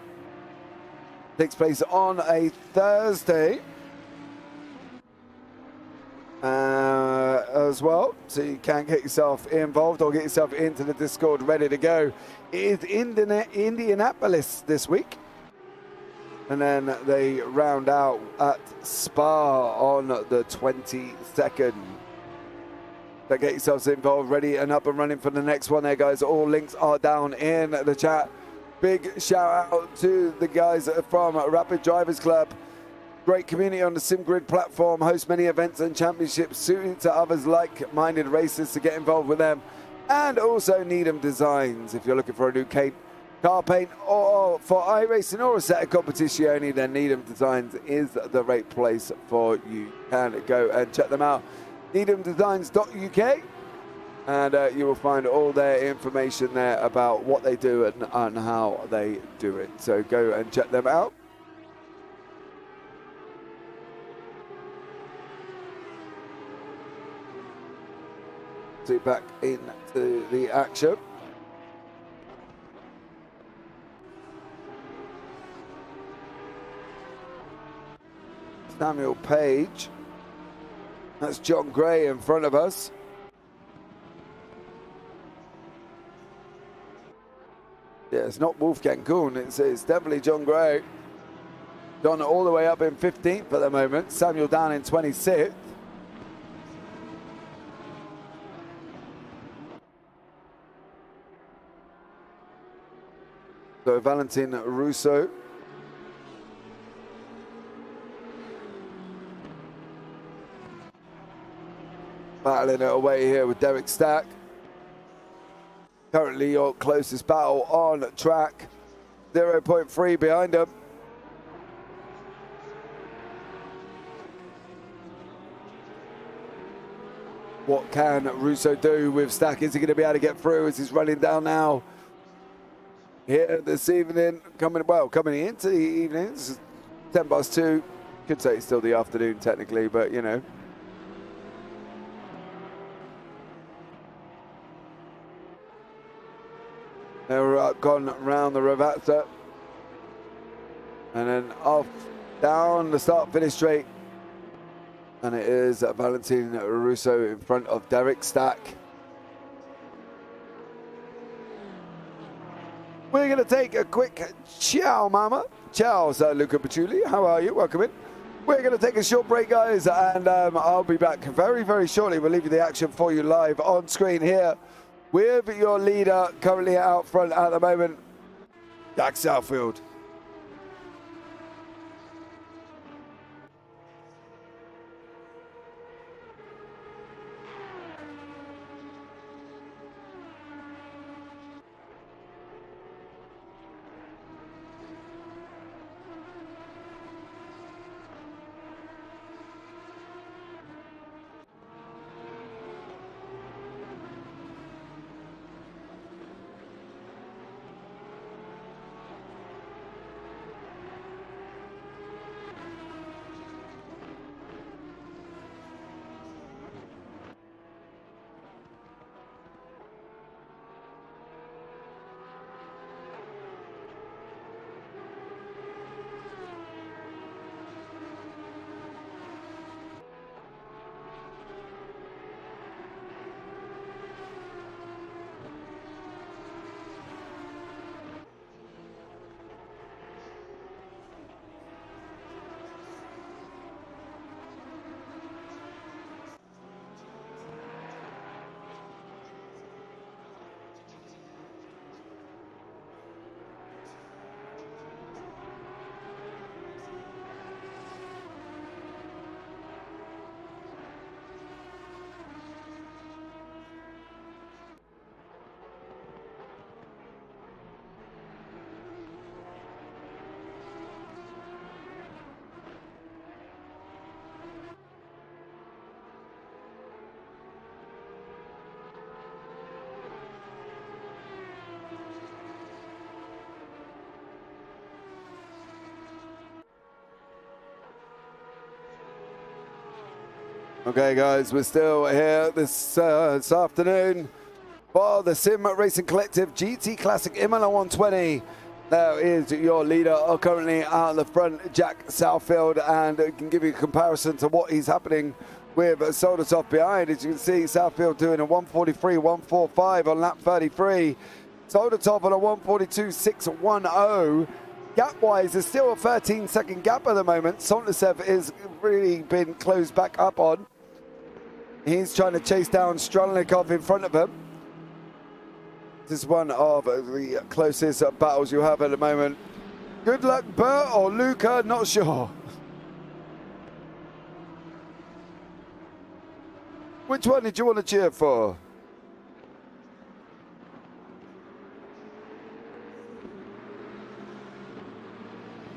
Takes place on a Thursday as well, so you can get yourself involved or get yourself into the Discord ready to go. It is Indianapolis this week, and then they round out at Spa on the 22nd. So get yourselves involved, ready and up and running for the next one there, guys. All links are down in the chat. Big shout out to the guys from Rapid Drivers Club. Great community on the SimGrid platform, host many events and championships suited to others like-minded racers to get involved with them. And also Needham Designs. If you're looking for a new car paint or for iRacing or Assetto Competizione, then Needham Designs is the right place for you. You can go and check them out. needhamdesigns.uk, and you will find all their information there about what they do and how they do it. So go and check them out. So back into the action. Samuel Page. That's John Gray in front of us. Yeah, it's not Wolfgang Kuhn, it's definitely John Gray. John all the way up in 15th at the moment. Samuel down in 26th. So Valentin Russo. Battling it away here with Derek Stack. Currently your closest battle on track. 0.3 behind him. What can Russo do with Stack? Is he going to be able to get through as he's running down now? Here this evening, coming into the evening. It's 2:10. Could say it's still the afternoon technically, but you know. They're gone round the Ravazza. And then off, down the start-finish straight. And it is Valentin Russo in front of Derek Stack. We're going to take a quick ciao, mama. Ciao, Sir Luca Paciuli. How are you? Welcome in. We're going to take a short break, guys, and I'll be back very, very shortly. We'll leave you the action for you live on screen here with your leader currently out front at the moment, Jack Southfield. Okay, guys, we're still here this afternoon for the Sim Racing Collective GT Classic Imola 120. There is your leader currently out the front, Jack Southfield, and it can give you a comparison to what is happening with Soldatov behind. As you can see, Southfield doing a 143, 145 on lap 33. Soldatov on a 142.610. Gap-wise, there's still a 13-second gap at the moment. Soldatov is really been closed back up on. He's trying to chase down Strelnikov in front of him. This is one of the closest battles you have at the moment. Good luck, Bert or Luca, not sure. Which one did you want to cheer for?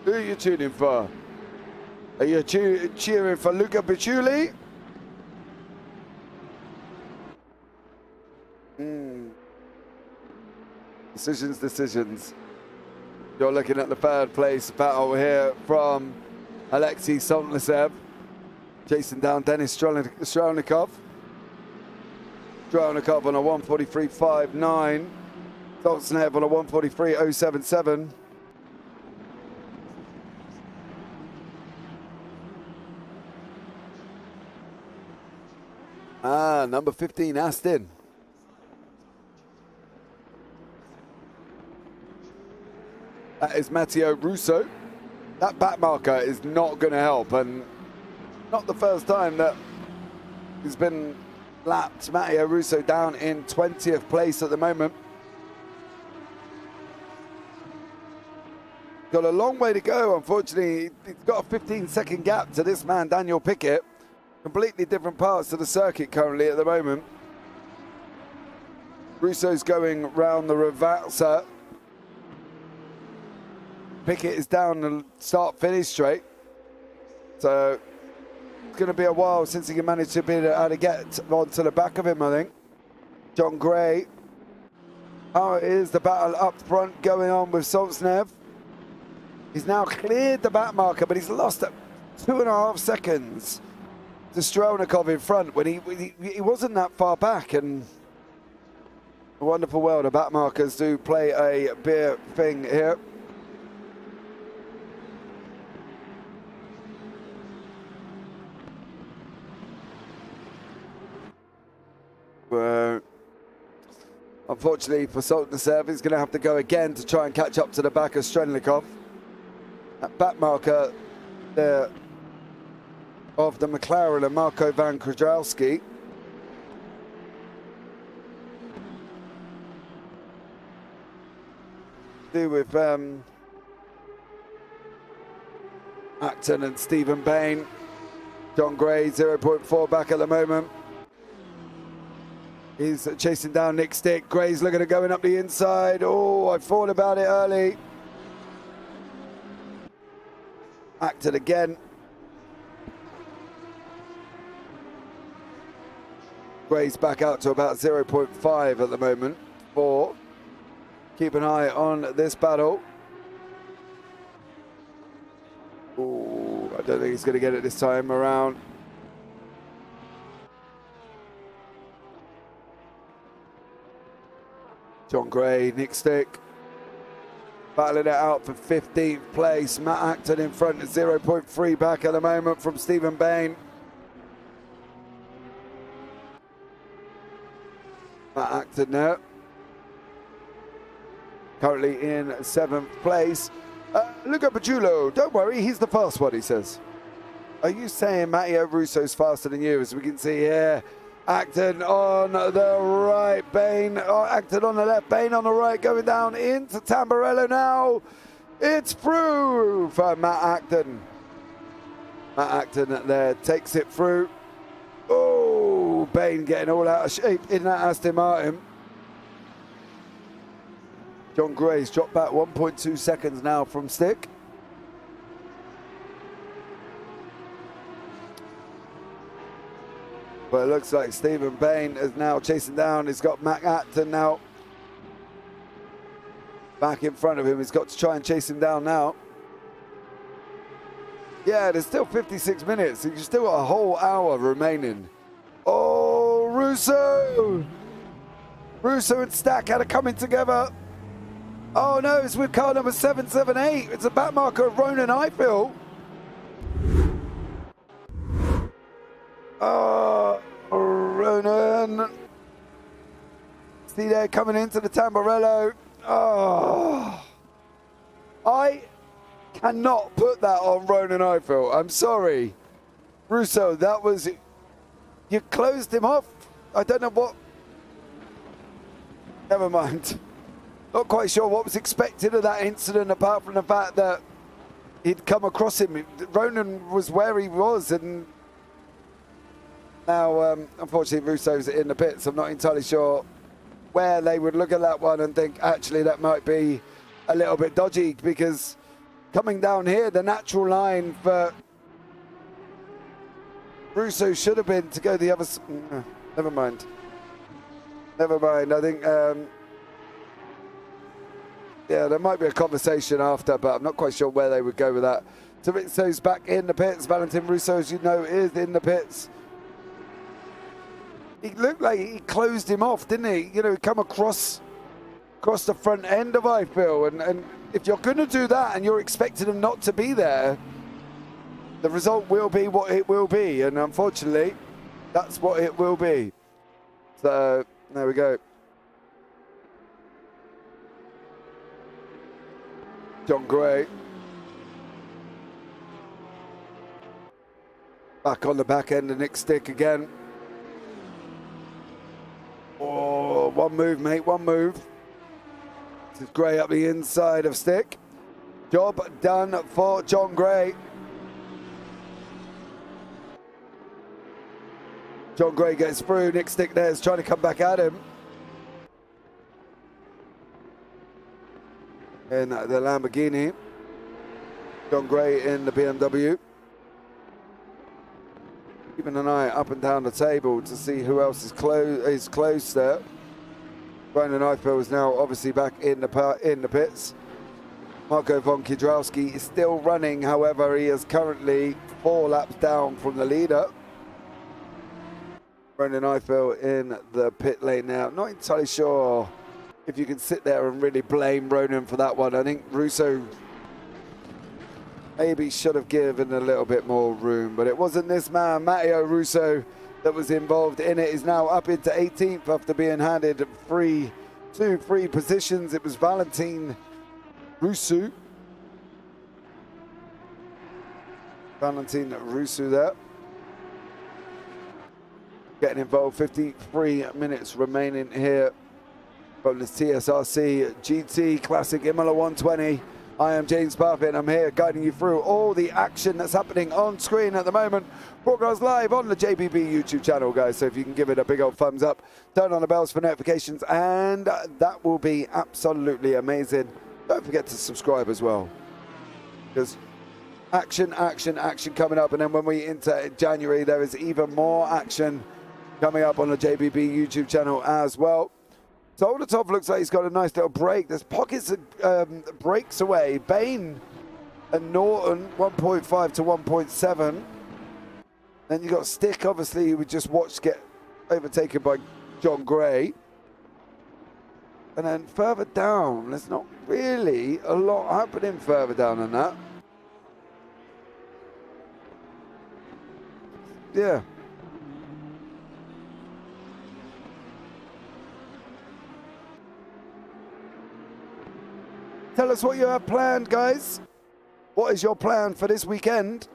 Who are you tuning for? Are you cheering for Luca Picciulli? Decisions. You're looking at the third place battle here from Alexei Soldatov, chasing down Denis Strelnikov. Strelnikov on a 143.59. Soldatov on a 143.077. Number 15, Aston. That is Matteo Russo. That back marker is not going to help, and not the first time that he's been lapped. Matteo Russo down in 20th place at the moment. Got a long way to go, unfortunately. He's got a 15-second gap to this man, Daniel Pickett. Completely different parts of the circuit currently at the moment. Russo's going round the Ravazza. Pickett is down the start-finish straight. So it's going to be a while since he can manage to be able to get onto the back of him, I think. John Gray. How is the battle up front going on with Soldatov? He's now cleared the back marker, but he's lost 2.5 seconds to Strelnikov in front when he wasn't that far back. And a wonderful world of back markers do play a big thing here. Unfortunately for Soldatov, he's going to have to go again to try and catch up to the back of Strelnikov. That back marker there of the McLaren and Marco van Krajowski. Do with Acton and Stephen Bain. John Gray 0.4 back at the moment. He's chasing down Nick Stick. Gray's looking at going up the inside. Oh, I thought about it early. Acted again. Gray's back out to about 0.5 at the moment. 4. Keep an eye on this battle. Oh, I don't think he's going to get it this time around. John Gray, Nick Stick, battling it out for 15th place. Matt Acton in front at 0.3 back at the moment from Stephen Bain. Matt Acton now, currently in 7th place. Luca Paciullo, don't worry, he's the fast one, he says. Are you saying Matteo Russo's faster than you? As we can see here, Acton on the right, Bain, Acton on the left, Bain on the right, going down into Tamburello now. It's through for Matt Acton. Matt Acton there takes it through. Oh, Bain getting all out of shape in that Aston Martin. John Gray's dropped back 1.2 seconds now from Stick. But it looks like Stephen Bain is now chasing down. He's got Matt Acton now back in front of him. He's got to try and chase him down now. Yeah, there's still 56 minutes. So you've still got a whole hour remaining. Oh, Russo! Russo and Stackhead are coming together. Oh no, it's with car number 778. It's a back marker of Ronan Eiffel. Oh, Ronan. See there coming into the Tamburello. Oh, I cannot put that on Ronan Eiffel. I'm sorry. Russo, that was... You closed him off. I don't know what... Never mind. Not quite sure what was expected of that incident apart from the fact that he'd come across him. Ronan was where he was, and now, unfortunately, Russo's in the pits. I'm not entirely sure where they would look at that one and think, actually, that might be a little bit dodgy, because coming down here, the natural line for Russo should have been to go the other... Never mind. Never mind. I think... yeah, there might be a conversation after, but I'm not quite sure where they would go with that. So Rizzo's back in the pits. Valentin Russo, as you know, is in the pits. He looked like he closed him off, didn't he? You know, he come across the front end of Eiffel. And if you're going to do that and you're expecting him not to be there, the result will be what it will be. And unfortunately, that's what it will be. So, there we go. John Gray. Back on the back end of Nick Stick again. Oh, one move, mate, one move. This is Gray up the inside of Stick. Job done for John Gray. John Gray gets through. Nick Stick there is trying to come back at him. In the Lamborghini. John Gray in the BMW. Keeping an eye up and down the table to see who else is close there. Ronan Eiffel is now obviously back in the pits. Marco von Kiedralski is still running, however, he is currently 4 laps down from the leader. Ronan Eiffel in the pit lane now. Not entirely sure if you can sit there and really blame Ronan for that one. I think Russo maybe should have given a little bit more room, but it wasn't this man, Matteo Russo, that was involved in it. Is now up into 18th after being handed 2 free positions. It was Valentin Russo. Valentin Russo there. Getting involved, 53 minutes remaining here from this TSRC GT Classic Imola 120. I am James Parfitt, and I'm here guiding you through all the action that's happening on screen at the moment. Broadcast live on the JBB YouTube channel, guys. So if you can give it a big old thumbs up, turn on the bells for notifications, and that will be absolutely amazing. Don't forget to subscribe as well, because action coming up. And then when we enter January, there is even more action coming up on the JBB YouTube channel as well. So Olatov looks like he's got a nice little break. There's pockets of breaks away. Bain and Norton, 1.5 to 1.7. Then you got Stick, obviously, who we just watched get overtaken by John Gray. And then further down, there's not really a lot happening further down than that. Yeah. Tell us what you have planned, guys. What is your plan for this weekend?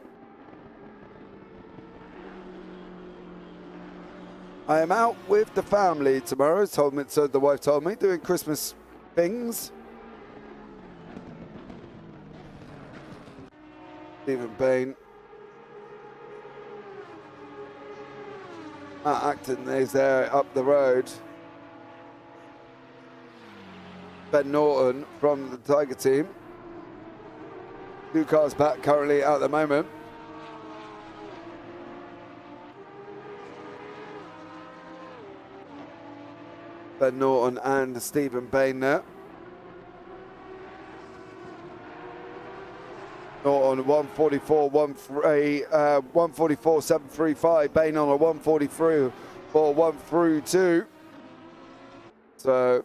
I am out with the family tomorrow, so the wife told me, doing Christmas things. Stephen Bain. Matt Acton is there up the road. Ben Norton from the Tiger team. 2 cars back currently at the moment. Ben Norton and Stephen Bain there. On 144.735. Bain on a 143 for 1 through 2. So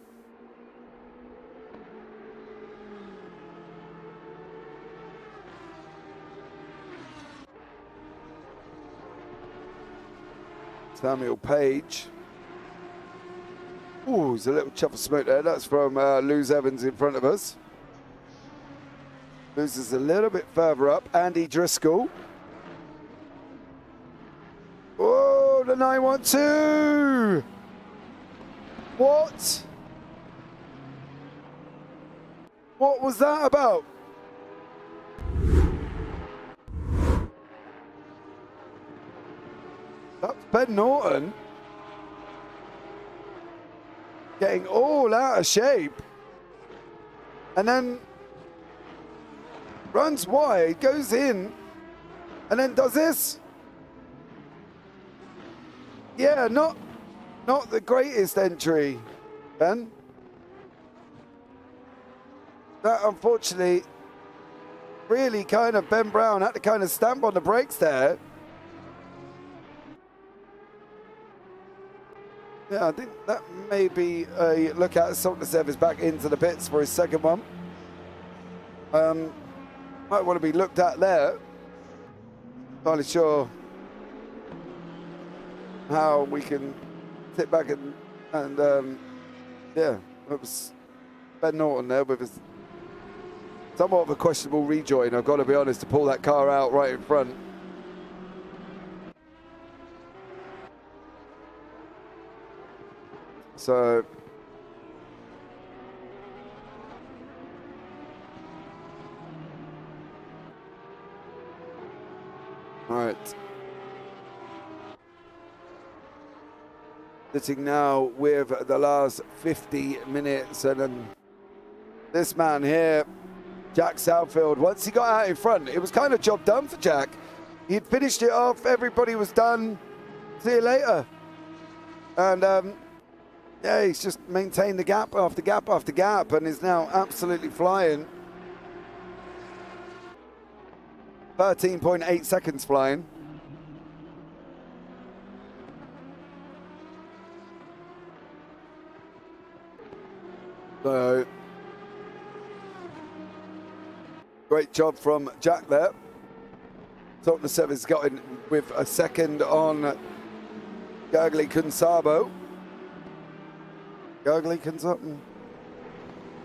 Samuel Page. Ooh, there's a little chuff of smoke there. That's from Lewis Evans in front of us. Lewis is a little bit further up. Andy Driscoll. Oh, the 912. What? What was that about? That's Ben Norton getting all out of shape and then runs wide, goes in, and then does this. Yeah, not the greatest entry, Ben. That unfortunately really kind of Ben Brown had to kind of stamp on the brakes there. Yeah, I think that may be a look at. Soltnesev is back into the pits for his second one. Might want to be looked at there. Not really sure how we can sit back and yeah, it was Ben Norton there with his somewhat of a questionable rejoin, I've got to be honest, to pull that car out right in front. So all right, sitting now with the last 50 minutes, and then this man here, Jack Southfield, once he got out in front, it was kind of job done for Jack. He'd finished it off, everybody was done, see you later. And yeah, he's just maintained the gap after gap after gap and is now absolutely flying. 13.8 seconds flying. So, great job from Jack there. Soltnesev has got in with a second on Gurgley Kunsabo. Gurgley Kunsabo.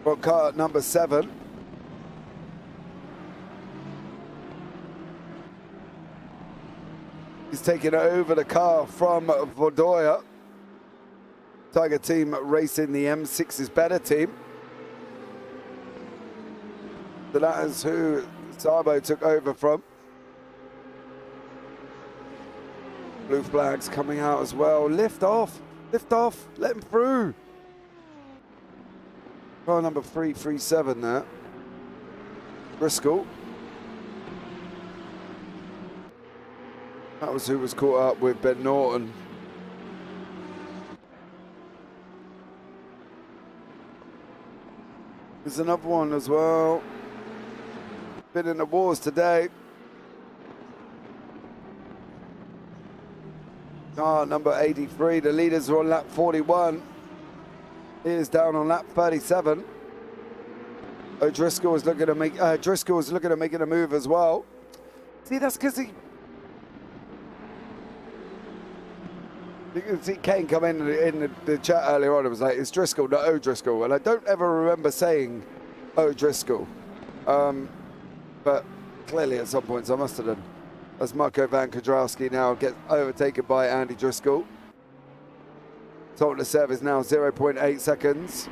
Got car number 7. He's taking over the car from Vodoya. Tiger team racing the M6's better team. So that is who Sabo took over from. Blue flags coming out as well. Lift off, let him through. Car number 337 there. Driscoll. That was who was caught up with Ben Norton. There's another one as well. Been in the wars today. Number 83. The leaders are on lap 41. He is down on lap 37. O'Driscoll was looking to make. Driscoll was looking at making a move as well. See, that's because he. You can see Kane come in the chat earlier on. It was like, it's Driscoll, not O'Driscoll. And I don't ever remember saying O'Driscoll. But clearly at some points I must have done. As Marco Van Kudrowski now gets overtaken by Andy Driscoll. Soltnesev is now 0.8 seconds.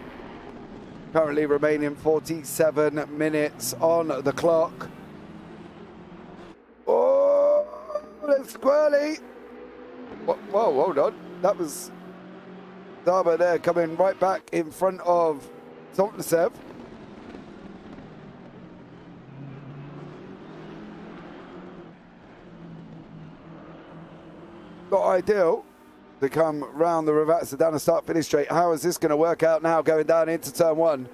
Currently remaining 47 minutes on the clock. Oh, that's squirrely. Whoa, hold on. That was Darbo there coming right back in front of Soltnesev. Not ideal to come round the Ravazza down the start finish straight. How is this going to work out now going down into turn 1?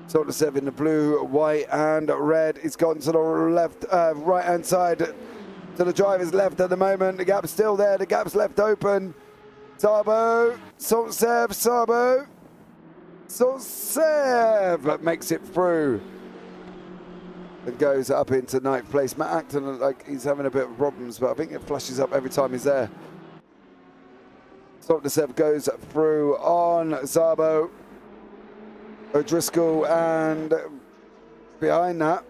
Sort of 7 in the blue, white and red. He's gone to the left, right-hand side to the driver's left at the moment. The gap's still there. The gap's left open. Sabo, Soltsev, Sabo. Soltsev makes it through and goes up into 9th place. Matt Acton, like he's having a bit of problems, but I think it flashes up every time he's there. Soltsev goes through on Sabo. O'Driscoll, and behind that,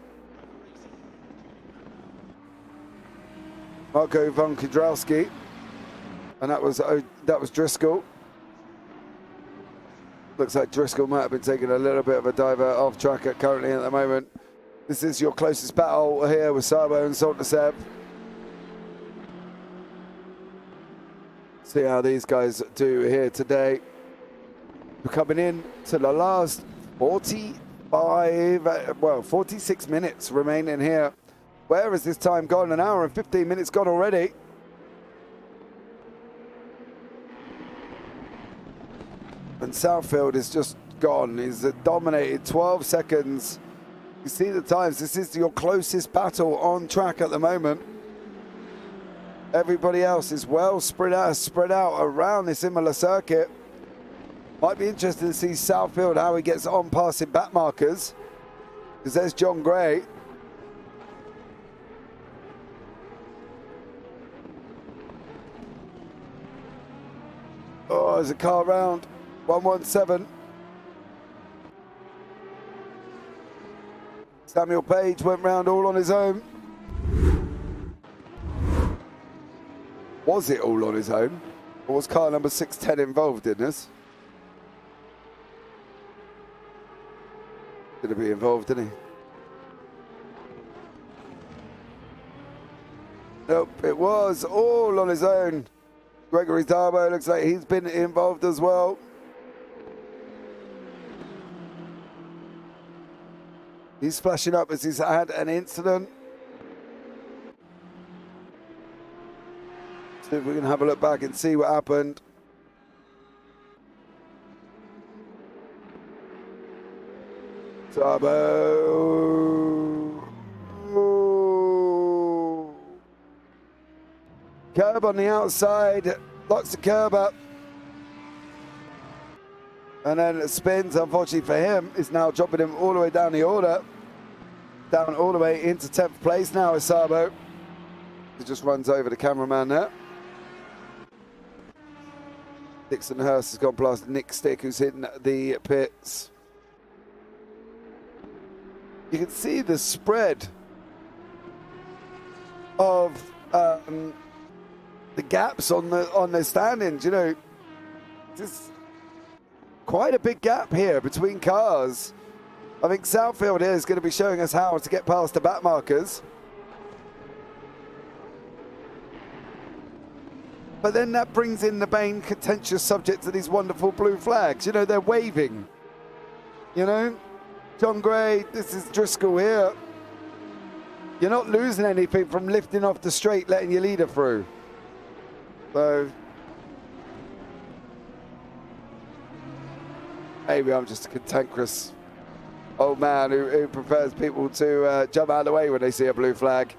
Marco von Kudrowski, and that was Driscoll. Looks like Driscoll might have been taking a little bit of a diver off track currently at the moment. This is your closest battle here with Sabo and Soltsev. See how these guys do here today. We're coming in to the last 46 minutes remaining here. Where has this time gone? An hour and 15 minutes gone already. And Southfield is just gone. He's dominated 12 seconds. You see the times. This is your closest battle on track at the moment. Everybody else is well spread out around this Imola circuit. Might be interesting to see Southfield, how he gets on passing back markers. Because there's John Gray. Oh, there's a car round. 117. Samuel Page went round all on his own. Was it all on his own? Or was car number 610 involved in this? Did he be involved, didn't he? Nope, it was all on his own. Gregory Darbo looks like he's been involved as well. He's flashing up as he's had an incident. See if we can have a look back and see what happened. Darbo. Ooh. Curb on the outside, locks the curb up. And then it spins, unfortunately for him, is now dropping him all the way down the order. Down all the way into 10th place now is Sabo. He just runs over the cameraman there. Dixon Hurst has gone past Nick Stick, who's in the pits. You can see the spread of the gaps on the standings. You know, there's quite a big gap here between cars. I think Southfield here is going to be showing us how to get past the back markers. But then that brings in the main contentious subject to these wonderful blue flags. You know, they're waving. You know, John Gray, this is Driscoll here. You're not losing anything from lifting off the straight, letting your leader through. So, maybe I'm just a cantankerous old man who prefers people to jump out of the way when they see a blue flag.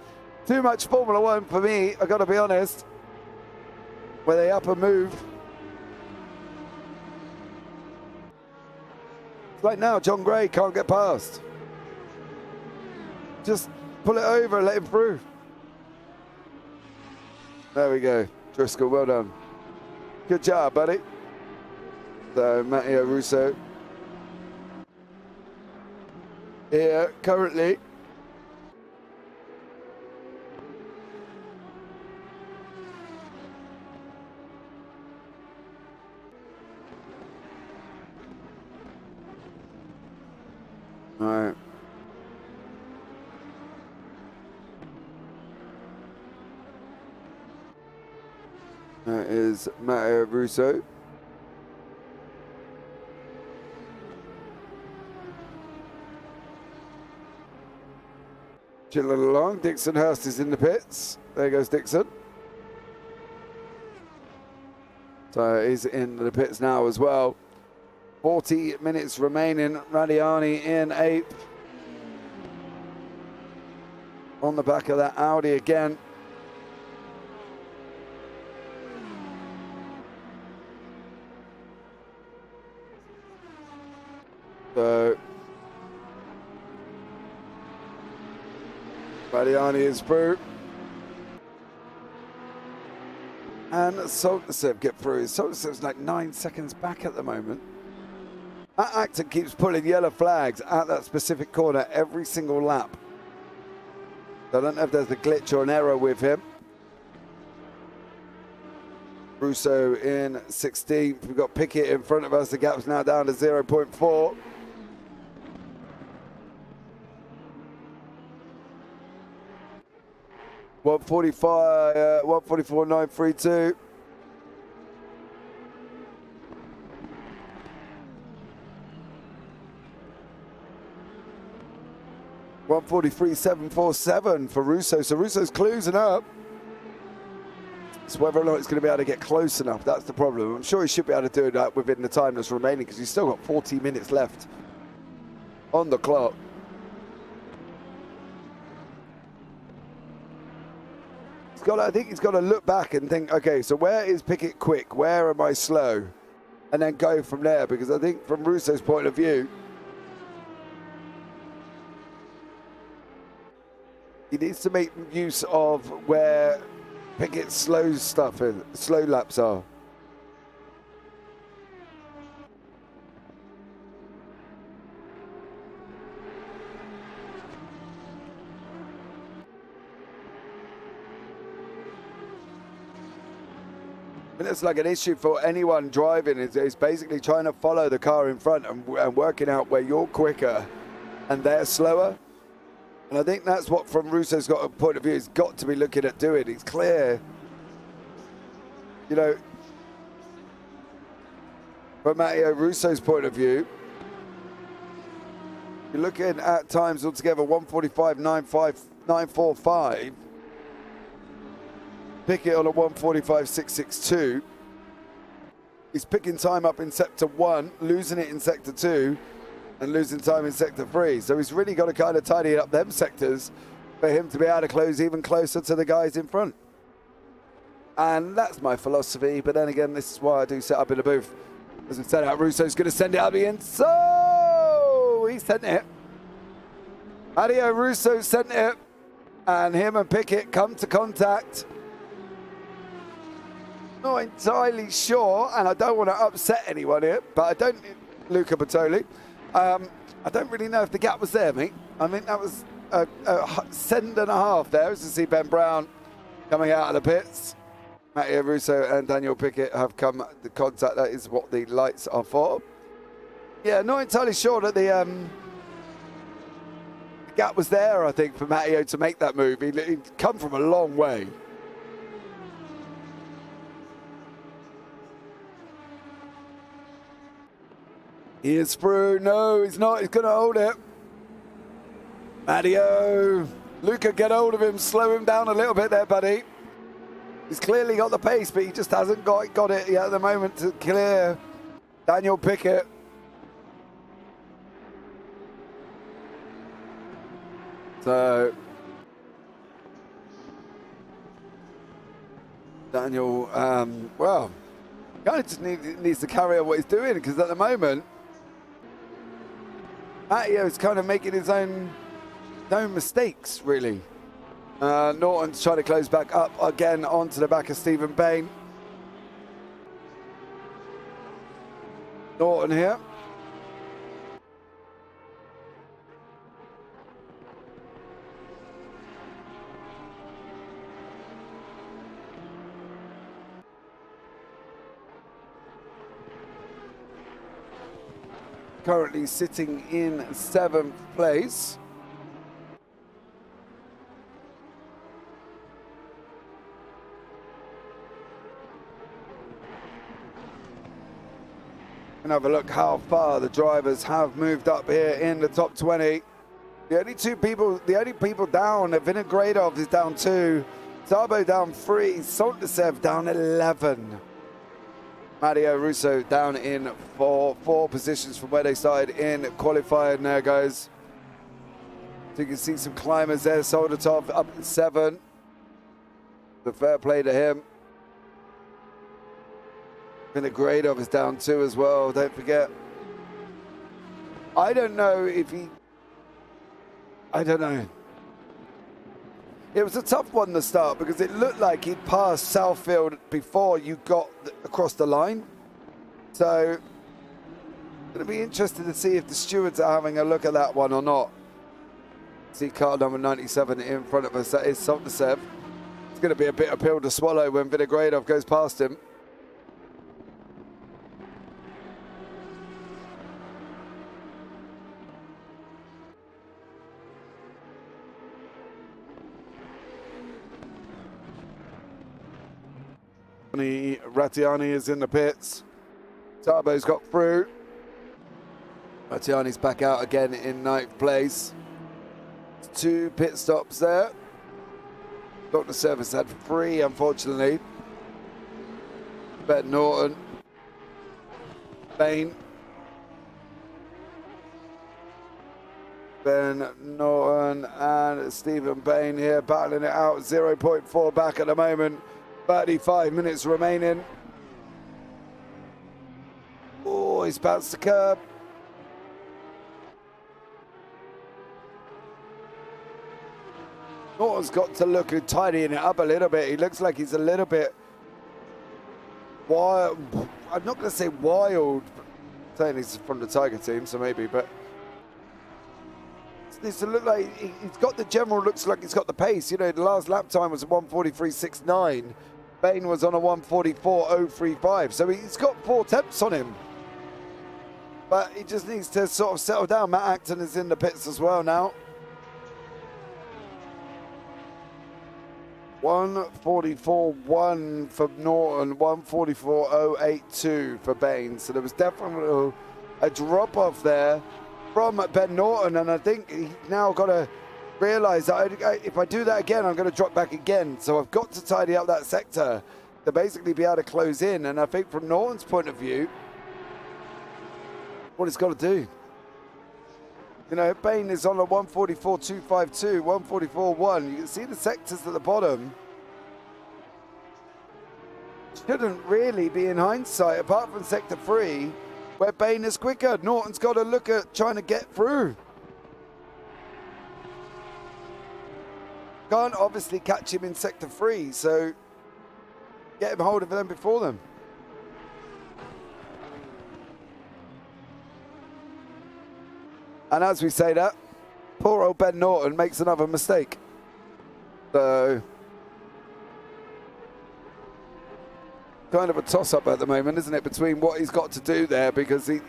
Too much Formula One for me, I've got to be honest. Where they up and move. It's like now, John Gray can't get past. Just pull it over and let him through. There we go. Driscoll, well done. Good job, buddy. So, Matteo Russo. Here, currently. All right. That is Matteo Russo. Chilling along. Dixon Hurst is in the pits. There goes Dixon. So he's in the pits now as well. 40 minutes remaining. Radiani in 8th. On the back of that Audi again. So Radiani is through. And Soltsev get through. Soltsev's like 9 seconds back at the moment. That actor keeps pulling yellow flags at that specific corner every single lap. I don't know if there's a glitch or an error with him. Russo in 16th. We've got Pickett in front of us. The gap's now down to 0.4. .145, 144.932. .143.747 for Russo. So Russo's closing up. It's whether or not he's going to be able to get close enough. That's the problem. I'm sure he should be able to do that within the time that's remaining because he's still got 40 minutes left on the clock. I think he's got to look back and think, okay, so where is Pickett quick? Where am I slow? And then go from there, because I think from Russo's point of view, he needs to make use of where Pickett's slow laps are. And it's like an issue for anyone driving. It's basically trying to follow the car in front and working out where you're quicker and they're slower. And I think that's what, from Russo's got a point of view, he's got to be looking at doing. It's clear, you know, from Matteo Russo's point of view, you're looking at times altogether 145.945. Pickett on a 145.662. He's picking time up in sector 1, losing it in sector 2, and losing time in sector 3. So he's really got to kind of tidy up them sectors for him to be able to close even closer to the guys in front. And that's my philosophy. But then again, this is why I do set up in a booth. As we said out, Russo's going to send it out the end. So he sent it. Mario Russo sent it. And him and Pickett come to contact. Not entirely sure, and I don't want to upset anyone here, but I don't, Luca Bertoli, I don't really know if the gap was there, mate. I mean, that was a second and a half there, as you see Ben Brown coming out of the pits. Matteo Russo and Daniel Pickett have come to contact. That is what the lights are for. Yeah, not entirely sure that the gap was there, I think, for Matteo to make that move. He'd come from a long way. He is through. No, he's not. He's going to hold it. Matteo. Luca, get hold of him. Slow him down a little bit there, buddy. He's clearly got the pace, but he just hasn't got it yet at the moment to clear Daniel Pickett. So Daniel, well, kind of just needs to carry on what he's doing, because at the moment, Matteo's kind of making his own mistakes, really. Norton's trying to close back up again onto the back of Stephen Bain. Norton here. Currently sitting in 7th place. And have a look how far the drivers have moved up here in the top 20. The only people down, Vinogradov is down 2, Szabo down 3, Soltsev down 11. Mario Russo down in four positions from where they started in qualifying there, guys. So you can see some climbers there. Soldatov up in 7. The fair play to him. Vinogradov is down 2 as well, don't forget. I don't know if he... I don't know. It was a tough one to start because it looked like he'd passed Southfield before you got across the line. So, going to be interested to see if the stewards are having a look at that one or not. See car number 97 in front of us, that is Soltasev. It's going to be a bit of pill to swallow when Vinogradov goes past him. Rattiani is in the pits. Tarbo's got through. Rattiani's back out again in 9th place. 2 pit stops there. Dr. Service had 3, unfortunately. Ben Norton. Bain. Ben Norton and Stephen Bain here battling it out. 0.4 back at the moment. 35 minutes remaining. Oh, he's bounced the curb. Norton's got to look at tidying it up a little bit. He looks like he's a little bit wild. I'm not going to say wild. I'm saying he's from the Tiger team, so maybe, but it needs to look like he's got the general, looks like he's got the pace. You know, the last lap time was a 1:43.69. Bain was on a 1:44.035, so he's got 4 temps on him. But he just needs to sort of settle down. Matt Acton is in the pits as well now. 1:44.1 for Norton, 1:44.082 for Bain. So there was definitely a drop off there from Ben Norton, and I think he's now got to realise that if I do that again, I'm going to drop back again. So I've got to tidy up that sector to basically be able to close in. And I think from Norton's point of view, what he's got to do. You know, Bain is on a 1:44.252, 1:44.1. You can see the sectors at the bottom. Shouldn't really be in hindsight, apart from sector 3, where Bain is quicker. Norton's got to look at trying to get through. Can't obviously catch him in sector 3, so get him hold of them before them. And as we say that, poor old Ben Norton makes another mistake. So, kind of a toss-up at the moment, isn't it, between what he's got to do there, because he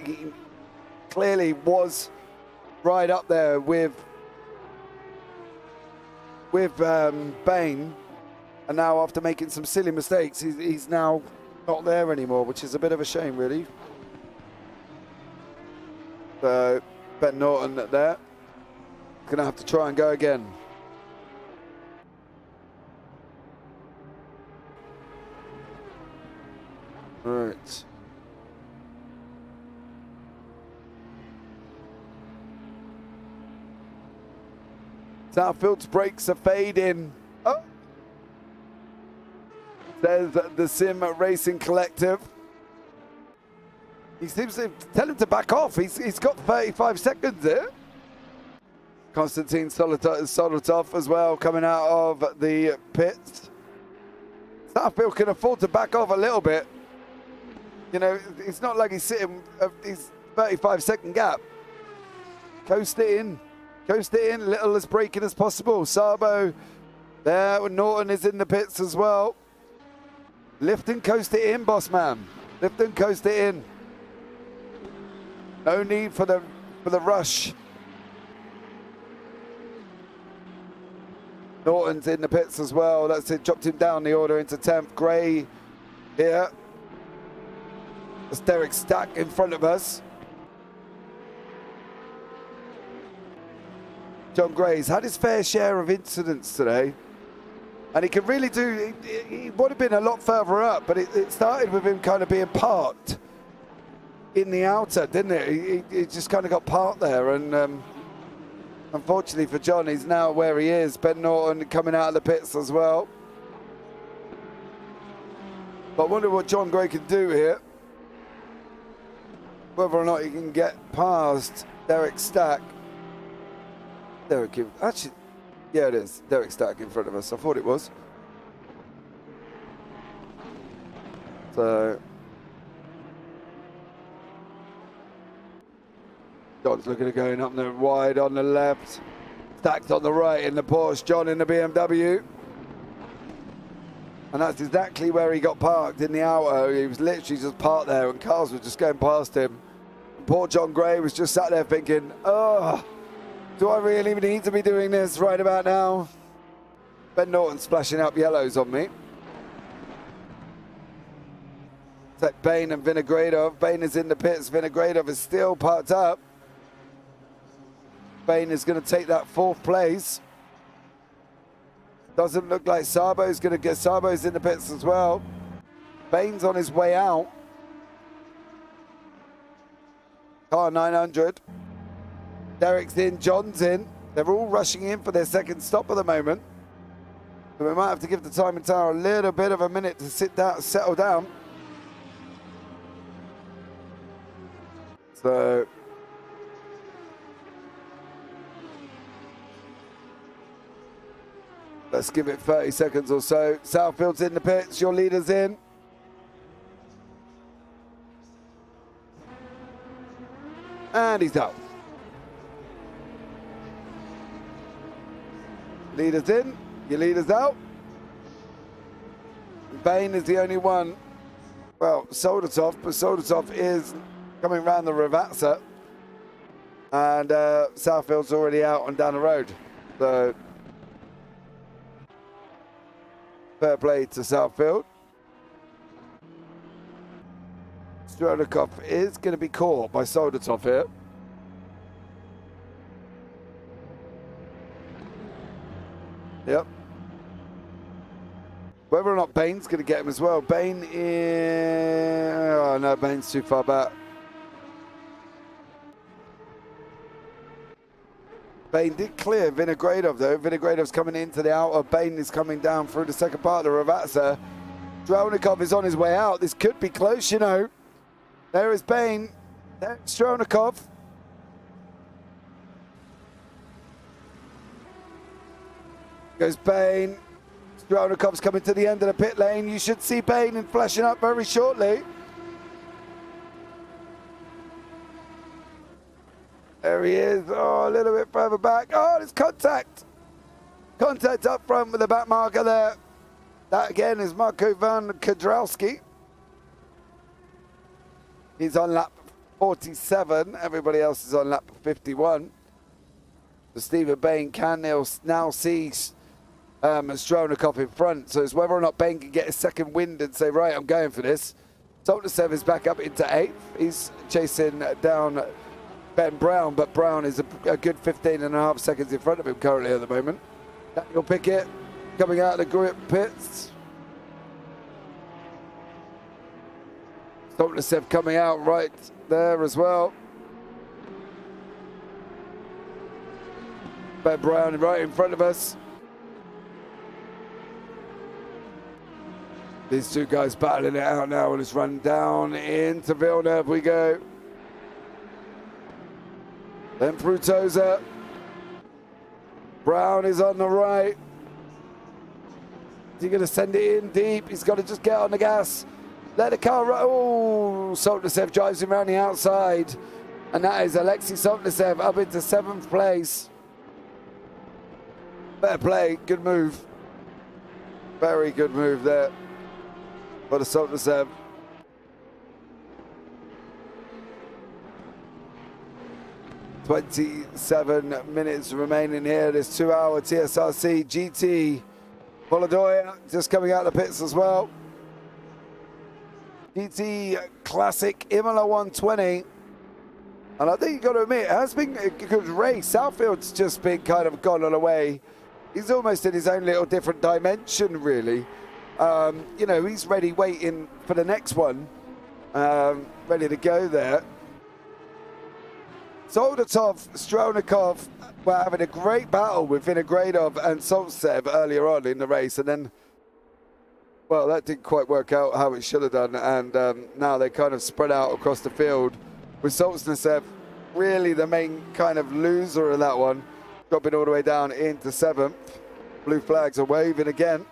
clearly was right up there with Bain, and now after making some silly mistakes, he's now not there anymore, which is a bit of a shame, really. So, Ben Norton there, gonna have to try and go again. Right. Southfield's brakes are fading. Oh, says the Sim Racing Collective. He seems to tell him to back off. He's got 35 seconds there. Konstantin Solotov as well coming out of the pits. Southfield can afford to back off a little bit. You know, it's not like he's sitting his 35-second gap. Coast it in, little as braking as possible. Sabo there, Norton is in the pits as well. Lift and coast it in, boss man. Lift and coast it in. No need for the rush. Norton's in the pits as well. That's it, dropped him down the order into 10th. Gray here. That's Derek Stack in front of us. John Gray's had his fair share of incidents today. And he could really do, he would have been a lot further up, but it started with him kind of being parked in the outer, didn't it? He just kind of got parked there, and unfortunately for John, he's now where he is. Ben Norton coming out of the pits as well. But I wonder what John Gray can do here. Whether or not he can get past Derek Stack. Actually, yeah, it is. Derek Stack in front of us. I thought it was. So John's looking at going up the wide on the left. Stacked on the right in the Porsche. John in the BMW. And that's exactly where he got parked, in the outer. He was literally just parked there and cars were just going past him. And poor John Gray was just sat there thinking, oh, do I really need to be doing this right about now? Ben Norton splashing up yellows on me. It's like Bain and Vinogradov. Bain is in the pits. Vinogradov is still parked up. Bain is going to take that 4th place. Doesn't look like Sabo's going to get. Sabo's in the pits as well. Bain's on his way out. Car 900. Derek's in, John's in. They're all rushing in for their second stop at the moment. So we might have to give the timing tower a little bit of a minute to sit down, settle down. So let's give it 30 seconds or so. Southfield's in the pits, your leader's in. And he's out. Leader's in, your leader's out. Bain is the only one. Well, Soldatov, but Soldatov is coming round the Ravazza. And Southfield's already out and down the road. So fair play to Southfield. Strolikov is going to be caught by Soldatov here. Yep. Whether or not Bain's going to get him as well. Bain is... Oh, no, Bain's too far back. Bain did clear Vinogradov, though. Vinogradov's coming into the outer. Bain is coming down through the second part of the Ravazza. Strolikov is on his way out. This could be close, you know. There is Bain. There's Strolikov. Goes Bain. Stronikov's coming to the end of the pit lane. You should see Bain in flashing up very shortly. There he is. Oh, a little bit further back. Oh, there's contact. Contact up front with the back marker there. That again is Marco van Kudrowski. He's on lap 47. Everybody else is on lap 51. So Stephen Bain can now see Stronikov in front. So it's whether or not Bain can get a second wind and say, right, I'm going for this. Soltasev is back up into 8th. He's chasing down Ben Brown, but Brown is a good 15.5 seconds in front of him currently at the moment. Daniel Pickett coming out of the grip pits. Soltasev coming out right there as well. Ben Brown right in front of us. These two guys battling it out now, and it's run down into Villeneuve we go. Then Frutosa. Brown is on the right. Is he going to send it in deep? He's got to just get on the gas. Let the car run. Oh, Soltasev drives him around the outside. And that is Alexei Soltasev up into 7th place. Fair play, good move. Very good move there for the Soltasev. "27 minutes remaining here. This 2-hour TSRC GT Volodoya just coming out of the pits as well. GT Classic Imola 120. And I think you've got to admit, it has been a good race. Southfield's just been kind of gone on away He's almost in his own little different dimension, really. You know, he's ready, waiting for the next one. Ready to go there. Soldatov, Strelnikov were having a great battle with Vinogradov and Soltsev earlier on in the race, and then, well, that didn't quite work out how it should have done, and now they kind of spread out across the field, with Soltsev really the main kind of loser in that one, dropping all the way down into 7th. Blue flags are waving again.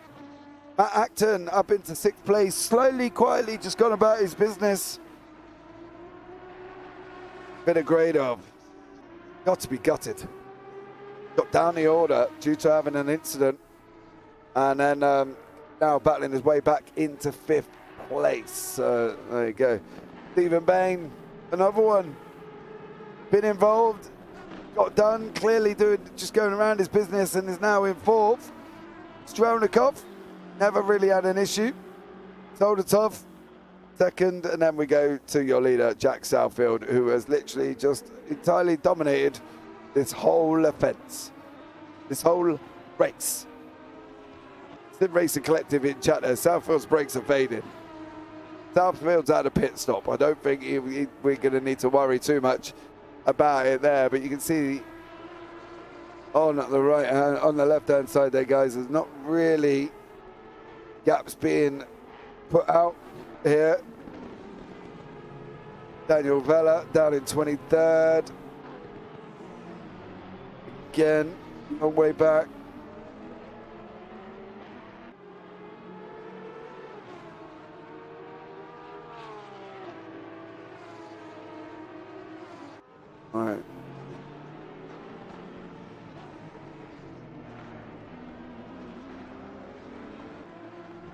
Matt Acton up into 6th place, slowly, quietly, just gone about his business. Vinogradov, got to be gutted. Got down the order due to having an incident, and then now battling his way back into 5th place. There you go. Stephen Bain, another one. Been involved, got done, clearly just going around his business, and is now in 4th. Strelnikov, never really had an issue. Soldatov, 2nd, and then we go to your leader, Jack Southfield, who has literally just entirely dominated this whole offence, this whole race. Sim Racing Collective in chat there. Southfield's brakes are fading. Southfield's had a pit stop. I don't think we're going to need to worry too much about it there, but you can see on the right hand, on the left hand side there, guys, there's not really gaps being put out here. Daniel Vella down in 23rd. Again, long way back. All right.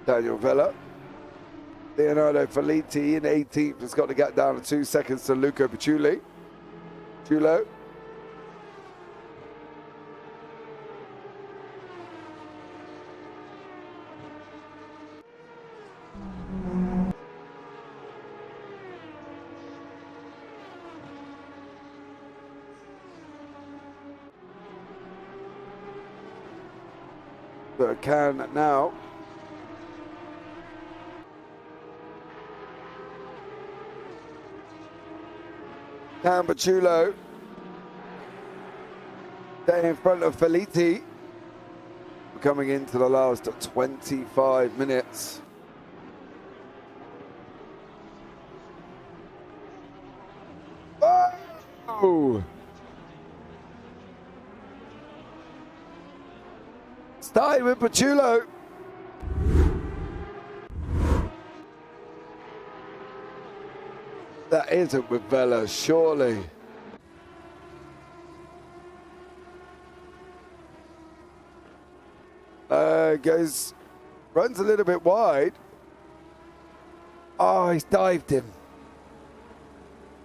Daniel Vella. Leonardo Felitti in 18th has got to get down to 2 seconds to Luca Picciulli. Chulo. So can now. Cambachulo staying in front of Felitti, coming into the last 25 minutes. Oh! Starting with Pachulo. That isn't with Vella, surely. Runs a little bit wide. Oh, he's dived him.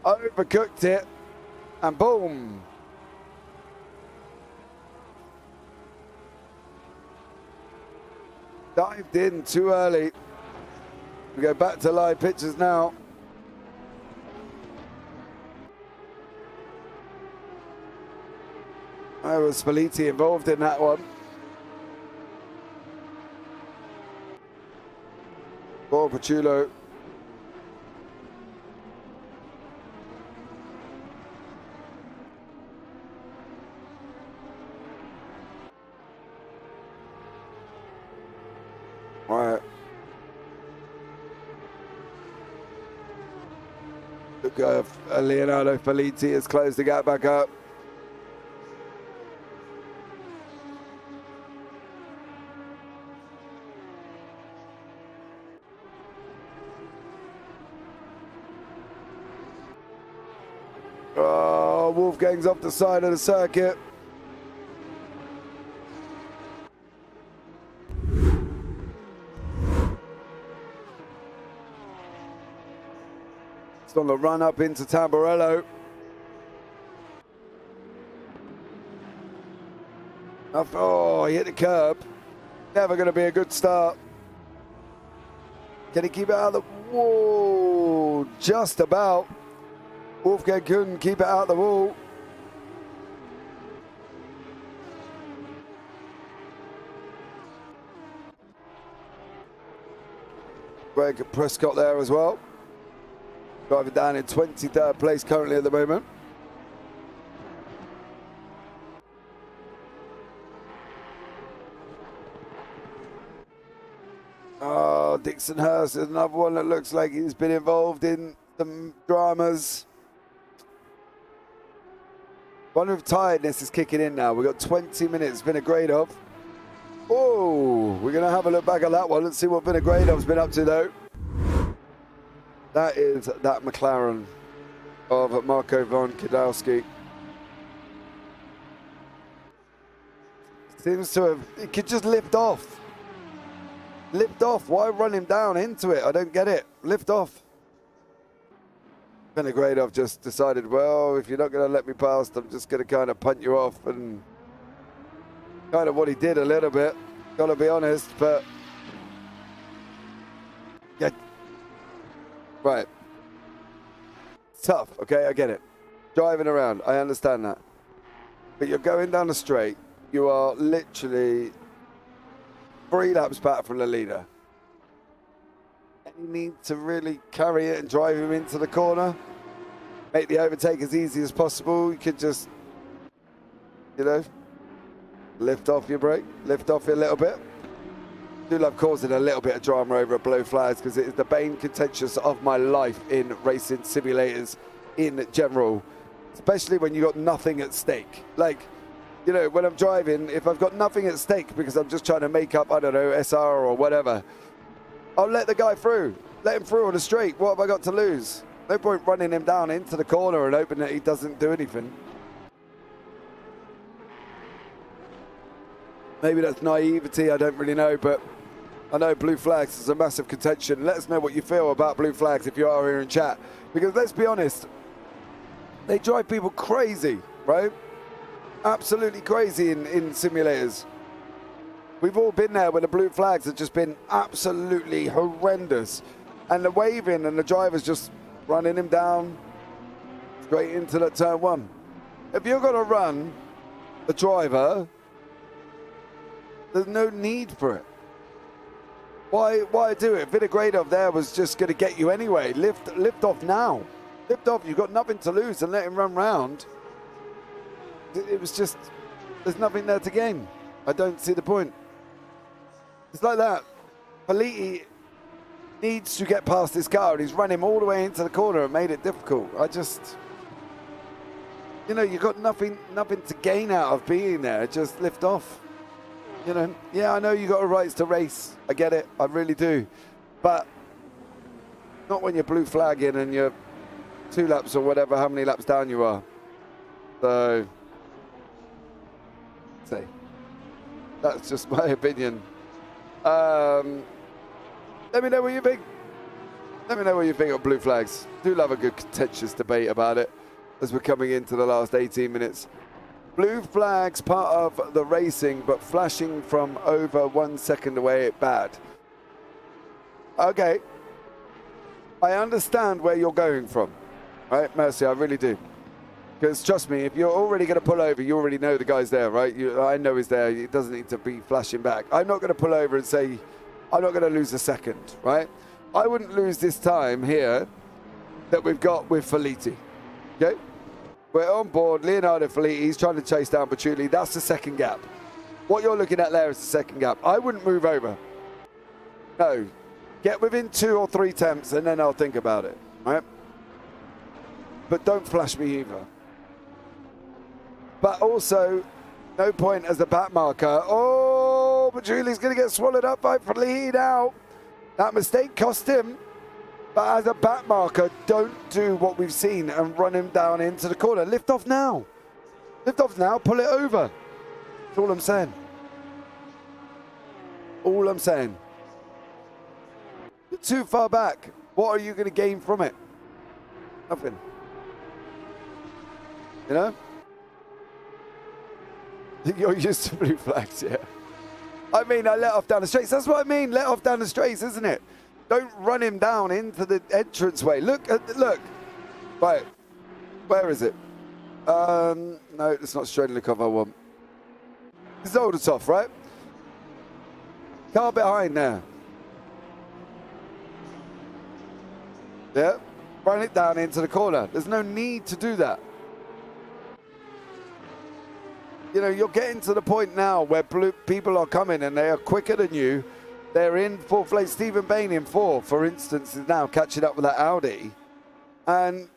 Overcooked it, and boom. Dived in too early. We go back to live pictures now. There was Felitti involved in that one. For Pachulo. Right. Look, Leonardo Felitti has closed the gap back up. Oh, Wolfgang's off the side of the circuit. It's on the run up into Tamburello. Oh, he hit the curb. Never going to be a good start. Can he keep it out of the wall? Just about. Wolfgang couldn't keep it out of the wall. Greg Prescott there as well. Driving down in 23rd place currently at the moment. Oh, Dixon Hurst is another one that looks like he's been involved in some dramas. Wonder if tiredness is kicking in now. We've got 20 minutes Vinogradov. Oh, we're going to have a look back at that one. Let's see what Vinogradov's been up to, though. That is that McLaren of Marco von Kidowski. Seems to have... It could just lift off. Lift off. Why run him down into it? I don't get it. Lift off. Vinogradov just decided, well, if you're not going to let me past, I'm just going to kind of punt you off, and kind of what he did a little bit, got to be honest, but yeah, right. It's tough, okay, I get it. Driving around, I understand that. But you're going down the straight, you are literally 3 laps back from the leader. You need to really carry it and drive him into the corner. Make the overtake as easy as possible. You could just, you know, lift off your brake, lift off it a little bit. Do love causing a little bit of drama over at blue flags because it is the bane contentious of my life in racing simulators in general, especially when you got nothing at stake. Like, you know, when I'm driving, if I've got nothing at stake because I'm just trying to make up, I don't know, SR or whatever, I'll let the guy through. Let him through on the straight. What have I got to lose? No point running him down into the corner and hoping that he doesn't do anything. Maybe that's naivety, I don't really know, but I know blue flags is a massive contention. Let us know what you feel about blue flags if you are here in chat. Because let's be honest, they drive people crazy, right? Absolutely crazy in simulators. We've all been there where the blue flags have just been absolutely horrendous. And the waving and the driver's just running him down straight into that turn 1. If you're going to run the driver, there's no need for it. Why do it? Vinogradov there was just going to get you anyway. Lift off now. Lift off. You've got nothing to lose and let him run round. It was just, there's nothing there to gain. I don't see the point. It's like that. Politi needs to get past this car and he's run him all the way into the corner and made it difficult. I just, you know, you've got nothing to gain out of being there. Just lift off. You know, yeah, I know you got a rights to race. I get it. I really do. But not when you're blue flagging and you're 2 laps or whatever, how many laps down you are. So, say, that's just my opinion. Let me know what you think. Let me know what you think of blue flags. Do love a good contentious debate about it as we're coming into the last 18 minutes. Blue flags part of the racing, but flashing from over 1 second away, bad. Okay. I understand where you're going from. Right, Mercy, I really do. Because trust me, if you're already going to pull over, you already know the guy's there, right? I know he's there. It doesn't need to be flashing back. I'm not going to pull over and say, I'm not going to lose a second, right? I wouldn't lose this time here that we've got with Politi, okay? We're on board, Leonardo Politi, he's trying to chase down Patchouli. That's the second gap. What you're looking at there is the second gap. I wouldn't move over. No. Get within 2 or 3 attempts and then I'll think about it, right? But don't flash me either. But also, no point as a back marker. Oh, Patchouli's going to get swallowed up by Politi now. That mistake cost him. But as a back marker, don't do what we've seen and run him down into the corner. Lift off now. Lift off now, pull it over. That's all I'm saying. All I'm saying. You're too far back. What are you going to gain from it? Nothing. You know? You're used to blue flags, yeah. I mean, I let off down the straights. That's what I mean, let off down the straights, isn't it? Don't run him down into the entranceway. Look. Right. Where is it? No, it's not straight look off I want. It's hold it off, right? Car behind there. Yeah, run it down into the corner. There's no need to do that. You know, you're getting to the point now where people are coming and they are quicker than you. They're in fourth place. Stephen Bain in fourth, for instance, is now catching up with that Audi. And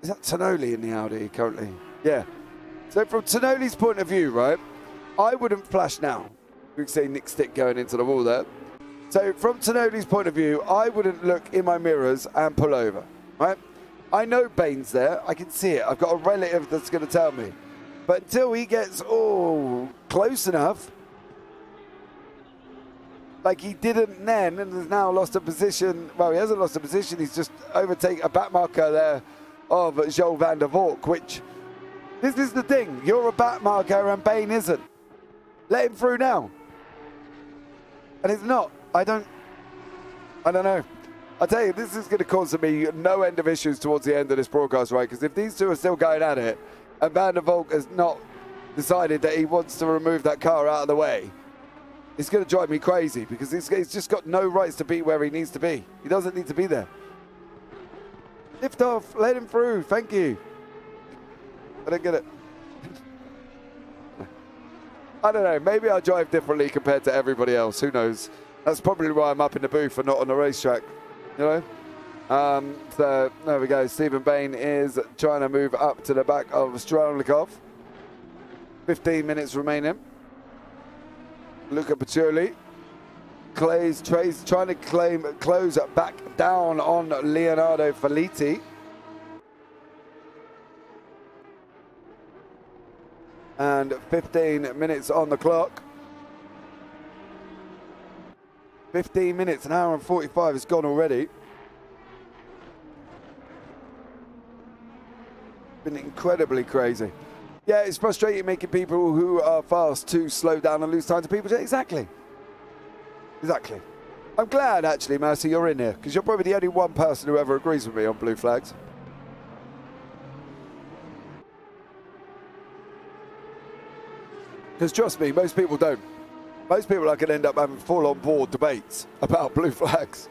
is that Tonoli in the Audi currently? Yeah. So from Tonoli's point of view, right, I wouldn't flash now. We could say Nick Stick going into the wall there. So from Tonoli's point of view, I wouldn't look in my mirrors and pull over, right? I know Bain's there. I can see it. I've got a relative that's going to tell me. But until he gets, close enough, like he didn't then, and has now lost a position. Well, he hasn't lost a position. He's just overtaken a back marker there of Joel van der Valk, which, this is the thing. You're a back marker and Bain isn't. Let him through now. And it's not. I don't know. I tell you, this is going to cause me no end of issues towards the end of this broadcast, right? Because if these two are still going at it, and Van der Valk has not decided that he wants to remove that car out of the way, it's going to drive me crazy, because he's just got no rights to be where he needs to be. He doesn't need to be there. Lift off. Let him through. Thank you. I don't get it. I don't know. Maybe I drive differently compared to everybody else. Who knows? That's probably why I'm up in the booth and not on the racetrack. You know? So there we go. Stephen Bain is trying to move up to the back of Strelnikov. 15 minutes remaining. Luca Pacioli. Clay's trying to close back down on Leonardo Filiti. And 15 minutes on the clock. 15 minutes, an hour and 45 has gone already. Been incredibly crazy. Yeah, it's frustrating making people who are fast to slow down and lose time to people. Exactly. Exactly. I'm glad, actually, Mercy, you're in here, because you're probably the only one person who ever agrees with me on blue flags. Because trust me, most people don't. Most people are going to end up having full-on board debates about blue flags.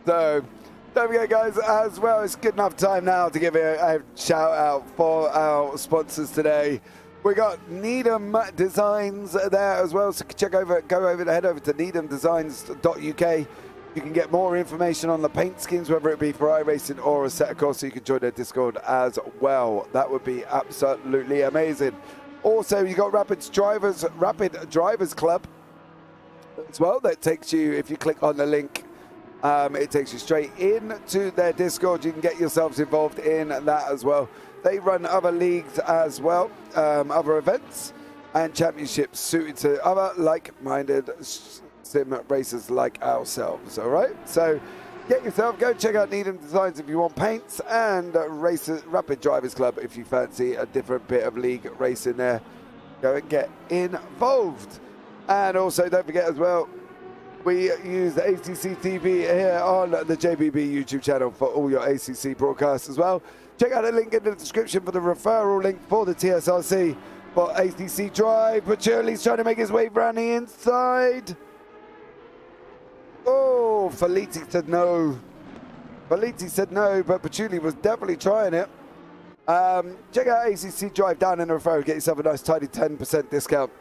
So, don't forget, guys, as well, it's good enough time now to give a shout-out for our sponsors today. We got Needham Designs there as well, so head over to needhamdesigns.uk. You can get more information on the paint schemes, whether it be for iRacing or Assetto Corsa. You can join their Discord as well. That would be absolutely amazing. Also, you got Rapid Drivers Club as well. That takes you, if you click on the link, it takes you straight into their Discord. You can get yourselves involved in that as well. They run other leagues as well, other events and championships suited to other like-minded sim racers like ourselves. All right, so get yourself, go check out Needham Designs if you want paints, and Rapid Drivers Club if you fancy a different bit of league racing there. Go and get involved. And also, don't forget as well, we use the ACC TV here on the JBB YouTube channel for all your ACC broadcasts as well. Check out the link in the description for the referral link for the TSRC for ACC Drive. But Shirley's trying to make his way around the inside. Oh, Filiti said no. Filiti said no, but Pacioli was definitely trying it. Check out ACC Drive down in the referral. Get yourself a nice tidy 10% discount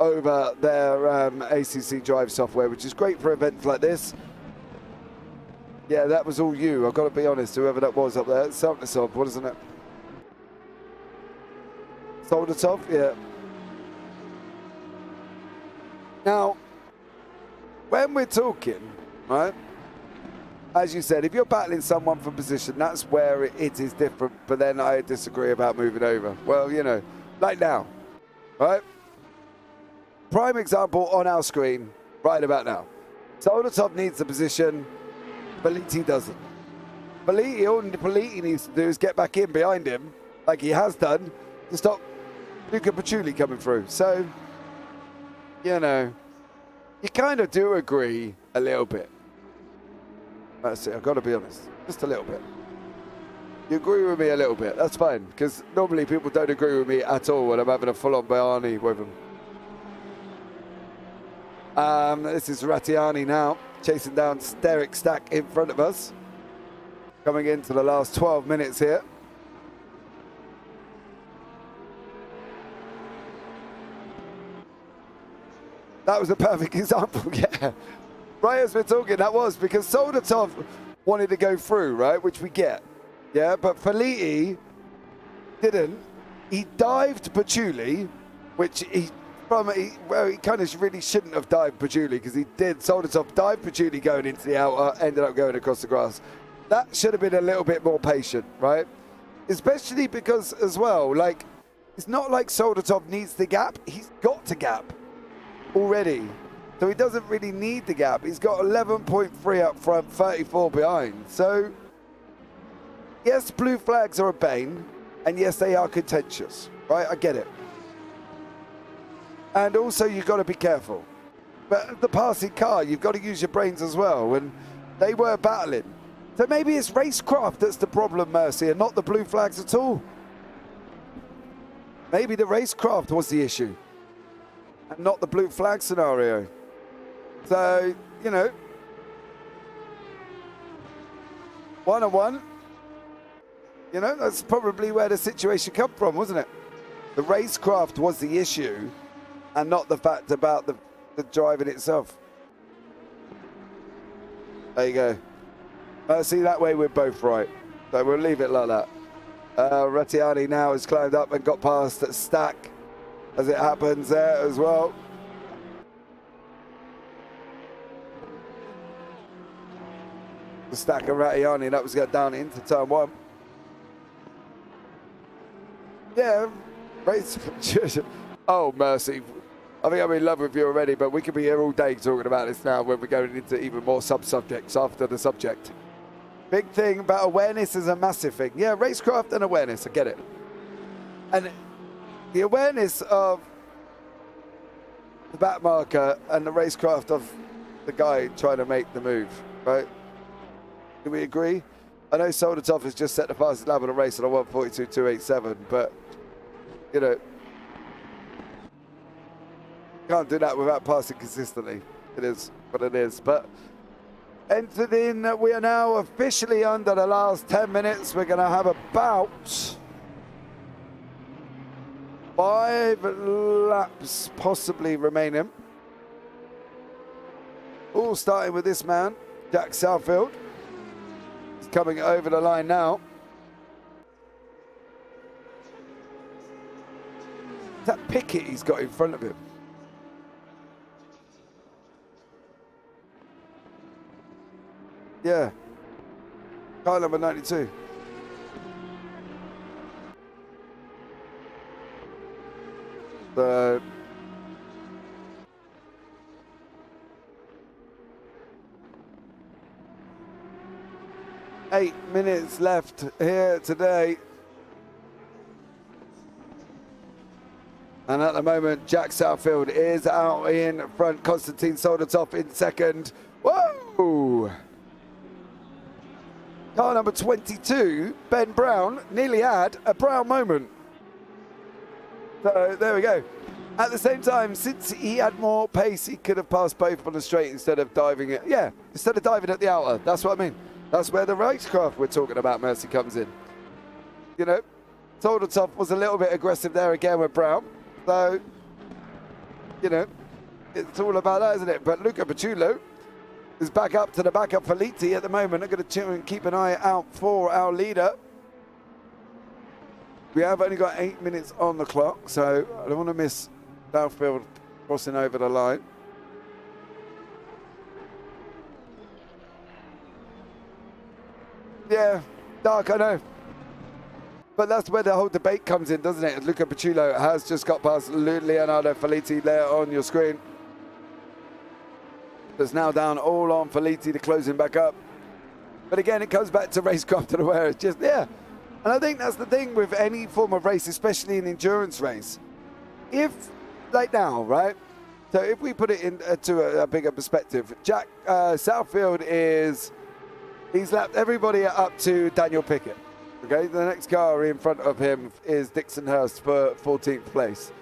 over their ACC Drive software, which is great for events like this. Yeah, that was all you. I've got to be honest, whoever that was up there. Soldatov, what isn't it? Soldatov, yeah. Now, when we're talking, right, as you said, if you're battling someone for position, that's where it is different. But then I disagree about moving over. Well, you know, like now, right? Prime example on our screen right about now. Soldatov needs the position. Filiti doesn't. All Filiti needs to do is get back in behind him, like he has done, to stop Luca Pacioli coming through. So, you know, you kind of do agree a little bit. That's it, I've got to be honest. Just a little bit. You agree with me a little bit, that's fine, because normally people don't agree with me at all when I'm having a full-on Bayani with them. This is Rattiani now. chasing down Derek Stack in front of us. Coming into the last 12 minutes here. That was a perfect example, yeah. Right as we're talking, that was because Soldatov wanted to go through, right, which we get. Yeah, but Filiti didn't. He dived Patchouli, which he kind of really shouldn't have dived Patchouli because he did. Soldatov dived Patchouli going into the outer, ended up going across the grass. That should have been a little bit more patient, right? Especially because, as well, like, it's not like Soldatov needs the gap. He's got to gap already. So he doesn't really need the gap. He's got 11.3 up front, 34 behind. So, yes, blue flags are a bane. And yes, they are contentious, right? I get it. And also, you've got to be careful. But the passing car, you've got to use your brains as well. And they were battling. So maybe it's racecraft that's the problem, Mercy, and not the blue flags at all. Maybe the racecraft was the issue and not the blue flag scenario. So, you know, 1-1. You know, that's probably where the situation come from, wasn't it? The racecraft was the issue and not the fact about the driving itself. There you go. See, that way we're both right. So we'll leave it like that. Rattiani now has climbed up and got past that Stack as it happens there as well. The Stack and Rattiani, that was going down into turn one. Yeah, race. Oh, Mercy. I think I'm in love with you already, but we could be here all day talking about this now when we're going into even more sub-subjects after the subject. Big thing about awareness is a massive thing. Yeah, racecraft and awareness, I get it. And the awareness of the back marker and the racecraft of the guy trying to make the move, right? Do we agree? I know Soldatov has just set the fastest lap of the race on a 1:42.287, but, you know, can't do that without passing consistently. It is what it is. But entered in, we are now officially under the last 10 minutes. We're going to have about 5 laps possibly remaining. All starting with this man, Jack Southfield. He's coming over the line now. That Pickett he's got in front of him. Yeah, car number 92. So, eight minutes left here today. And at the moment, Jack Southfield is out in front. Konstantin Soldatov in second. Whoa! Car number 22, Ben Brown, nearly had a Brown moment. So there we go. At the same time, since he had more pace, he could have passed both on the straight instead of diving it. Yeah, instead of diving at the outer. That's what I mean. That's where the racecraft we're talking about, Mercy, comes in. You know, Soldatov was a little bit aggressive there again with Brown. So, you know, it's all about that, isn't it? But Luca Paciullo is back up to the backup Filiti at the moment. I'm going to keep an eye out for our leader. We have only got 8 minutes on the clock, so I don't want to miss Southfield crossing over the line. Yeah, dark, I know. But that's where the whole debate comes in, doesn't it? Luca Paciullo has just got past Leonardo Filiti there on your screen. It's now down all on Filiti to close him back up. But again, it comes back to racecraft and aware. It's just, yeah. And I think that's the thing with any form of race, especially an endurance race. If, like now, right? So if we put it into a bigger perspective, Jack Southfield he's lapped everybody up to Daniel Pickett. Okay, the next car in front of him is Dixon Hurst for 14th place.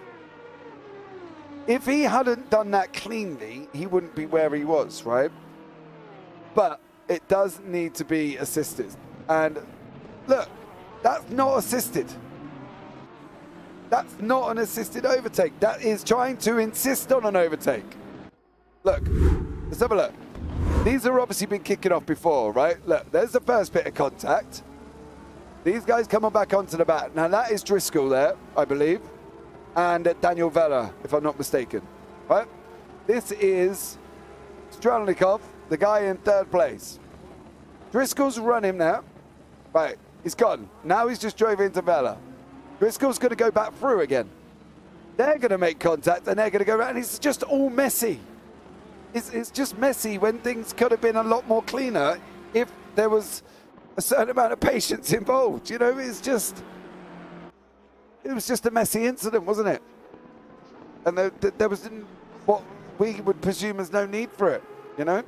If he hadn't done that cleanly, he wouldn't be where he was, right? but it does need to be assisted. And look, that's not assisted. That's not an assisted overtake. That is trying to insist on an overtake. Look, let's have a look. These have obviously been kicking off before, right? Look, there's the first bit of contact. These guys coming back onto the back. Now that is Driscoll there, I believe, and Daniel Vella, if I'm not mistaken, right? This is Strelnikov, the guy in third place. Driscoll's run him now. Right, he's gone. Now he's just drove into Vella. Driscoll's going to go back through again. They're going to make contact and they're going to go around. It's just all messy. It's just messy when things could have been a lot more cleaner if there was a certain amount of patience involved. You know, it was just a messy incident, wasn't it? And there was what we would presume is no need for it, you know?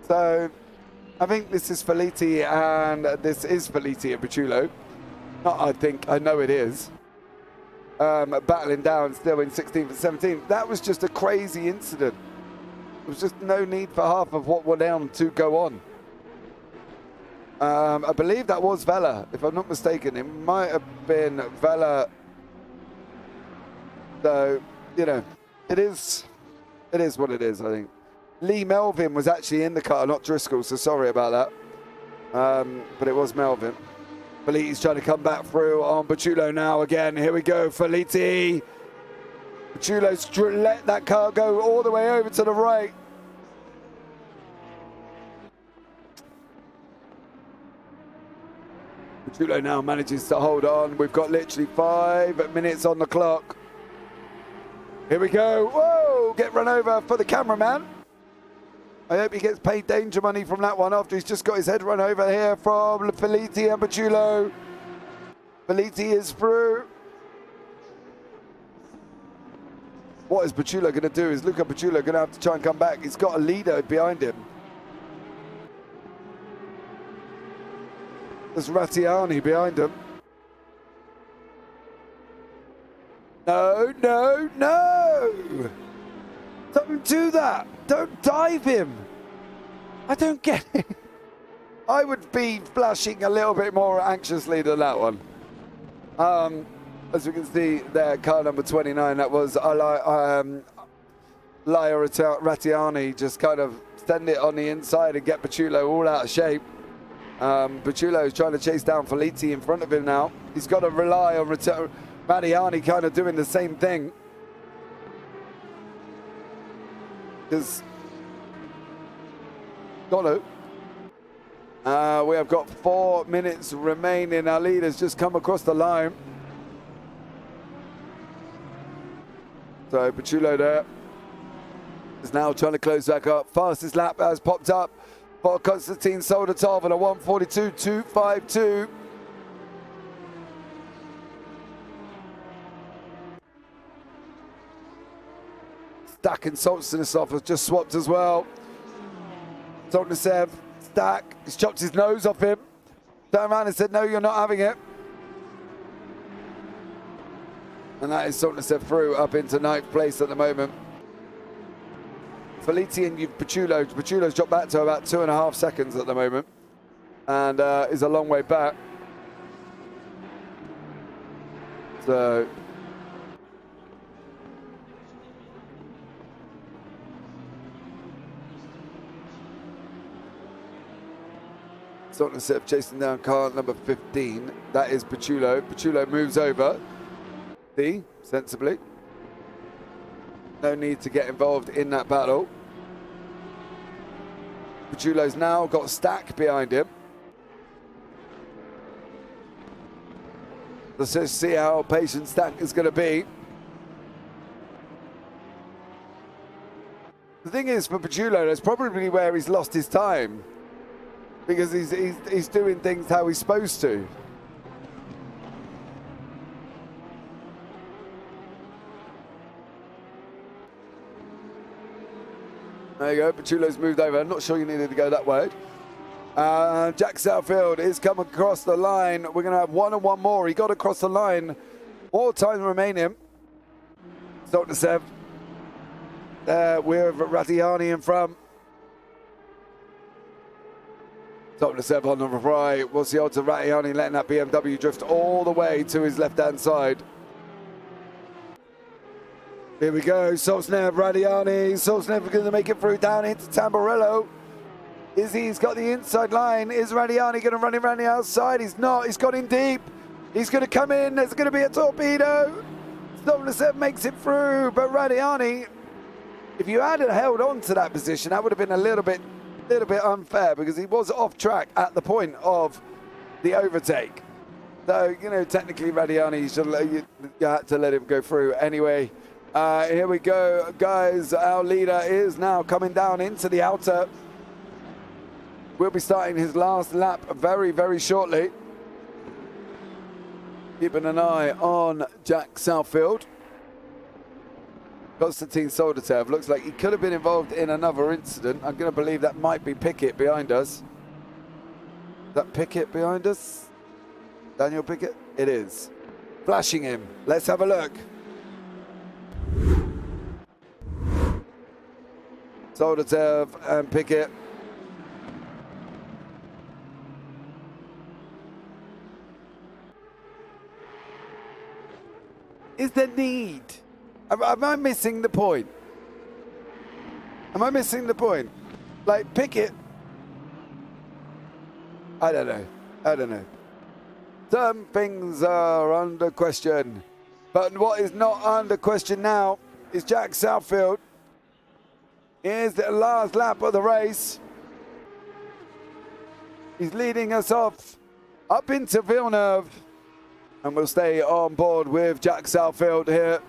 So I think this is Felitti, and this is Felitti and Paciullo. Not I think, I know it is. Battling down still in 16th and 17th. That was just a crazy incident. There was just no need for half of what went down to go on. I believe that was Vella, if I'm not mistaken. It might have been Vella. So, you know, it is what it is, I think. Lee Melvin was actually in the car, not Driscoll, so sorry about that. But it was Melvin. Felitti's trying to come back through on Paciullo now again. Here we go, Felitti. Paciullo's let that car go all the way over to the right. Paciullo now manages to hold on. We've got literally 5 minutes on the clock. Here we go. Whoa, get run over for the cameraman. I hope he gets paid danger money from that one after he's just got his head run over here from Felitti and Paciullo. Felitti is through. What is Paciullo going to do? Is Luca Paciullo going to have to try and come back? He's got a leader behind him. There's Rattiani behind him. No, no, no! Don't do that! Don't dive him! I don't get it. I would be flashing a little bit more anxiously than that one. As we can see there, car number 29, that was Laia Rattiani, just kind of send it on the inside and get Paciullo all out of shape. Paciullo is trying to chase down Felitti in front of him now. He's got to rely on Rattiani kind of doing the same thing. Because we have got 4 minutes remaining. Our lead has just come across the line. So Paciullo there is now trying to close back up. Fastest lap has popped up for Konstantin Soldatov at a 1:42.252. Stack and Soldatov has just swapped as well. Soldatov, Stack, he's chopped his nose off him. Turned around and said, no, you're not having it. And that is Soldatov through up into 9th place at the moment. Felitti and Paciullo. Paciullo's dropped back to about 2.5 seconds at the moment. And is a long way back. So Soldatov chasing down car number 15. That is Paciullo. Paciullo moves over. Sensibly. No need to get involved in that battle. Paciullo's now got Stack behind him. Let's just see how patient Stack is going to be. The thing is, for Paciullo, that's probably where he's lost his time. Because he's doing things how he's supposed to. There you go, Paciullo's moved over. I'm not sure you needed to go that way. Jack Southfield is coming across the line. We're going to have one and one more. He got across the line. More time remaining. Soldatov. There, we're Rattiani in front. Top to Seb on the right. What's the odds of Rattiani letting that BMW drift all the way to his left-hand side? Here we go. Solznev, Rattiani. Solznev going to make it through down into Tamburello. He's got the inside line. Is Rattiani going to run him around the outside? He's not. He's got in deep. He's going to come in. There's going to be a torpedo. Solznev makes it through, but Rattiani, if you had held on to that position, that would have been a little bit unfair because he was off track at the point of the overtake. So, you know, technically Rattiani, you had to let him go through. Anyway, here we go, guys. Our leader is now coming down into the outer. We'll be starting his last lap very, very shortly. Keeping an eye on Jack Southfield. Konstantin Soldatev looks like he could have been involved in another incident. I'm going to believe that might be Pickett behind us. Is that Pickett behind us? Daniel Pickett? It is. Flashing him. Let's have a look. Soldatev and Pickett. Is there need? Am I missing the point? Am I missing the point? Like Pickett? I don't know. I don't know. Some things are under question. But what is not under question now is Jack Southfield. Here's the last lap of the race. He's leading us off up into Villeneuve. And we'll stay on board with Jack Southfield here.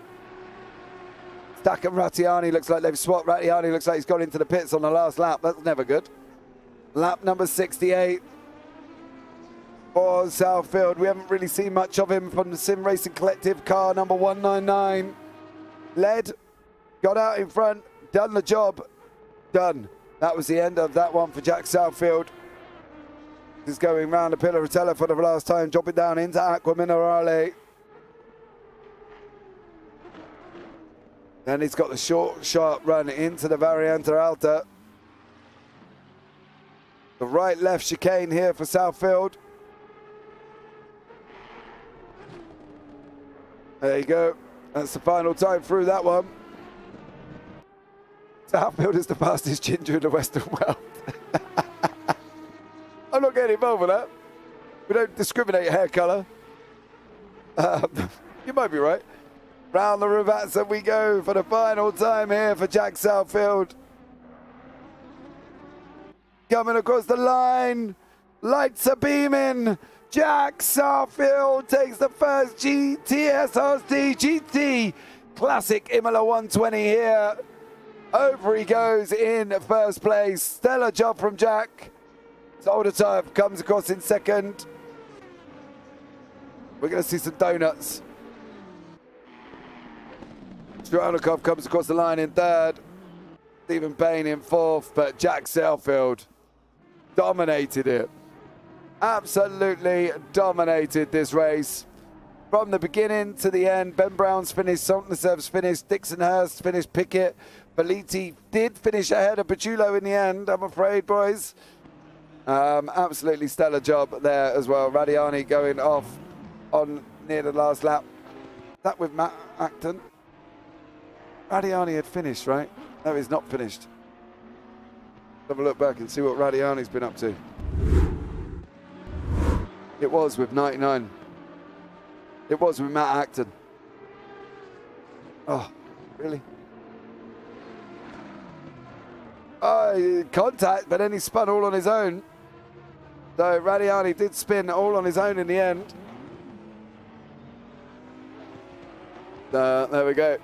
Stack and Rattiani looks like they've swapped. Rattiani looks like he's gone into the pits on the last lap. That's never good. Lap number 68 for Southfield. We haven't really seen much of him from the Sim Racing Collective car number 199. Led, got out in front, done the job, done. That was the end of that one for Jack Southfield. He's going round the Pillar Rotella for the last time, dropping down into Aqua Minerale. Then he's got the short, sharp run into the Variante Alta. The right-left chicane here for Southfield. There you go. That's the final time through that one. Southfield is the fastest ginger in the Western world. I'm not getting involved with that. We don't discriminate hair colour. You might be right. Round the Ravazza we go for the final time here for Jack Southfield. Coming across the line. Lights are beaming. Jack Southfield takes the first TSRC GT Classic Imola 120 here. Over he goes in first place. Stellar job from Jack. Soldatev comes across in second. We're going to see some donuts. Stranikov comes across the line in third. Stephen Payne in fourth, but Jack Southfield dominated it. Absolutely dominated this race. From the beginning to the end, Ben Brown's finished, Soltnasev's finished, Dixon Hurst finished, Pickett. Beliti did finish ahead of Pachulo in the end, I'm afraid, boys. Absolutely stellar job there as well. Rattiani going off on near the last lap. That with Matt Acton. Rattiani had finished, right? No, he's not finished. Have a look back and see what Rattiani's been up to. It was with 99. It was with Matt Acton. Oh, really? Contact, but then he spun all on his own. So Rattiani did spin all on his own in the end. There we go.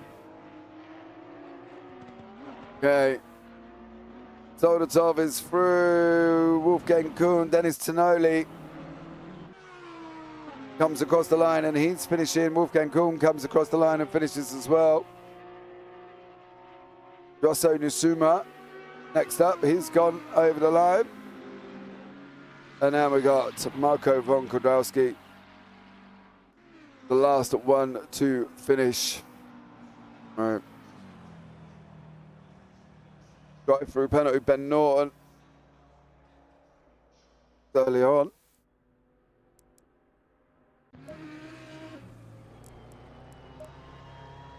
Okay. Soldatov is through. Wolfgang Kuhn, Dennis Tonoli comes across the line and he's finishing. Wolfgang Kuhn comes across the line and finishes as well. Rosso Nusuma next up. He's gone over the line. And now we got Marco von Kodowski, the last one to finish. All right. Got it through penalty, Ben Norton. early on.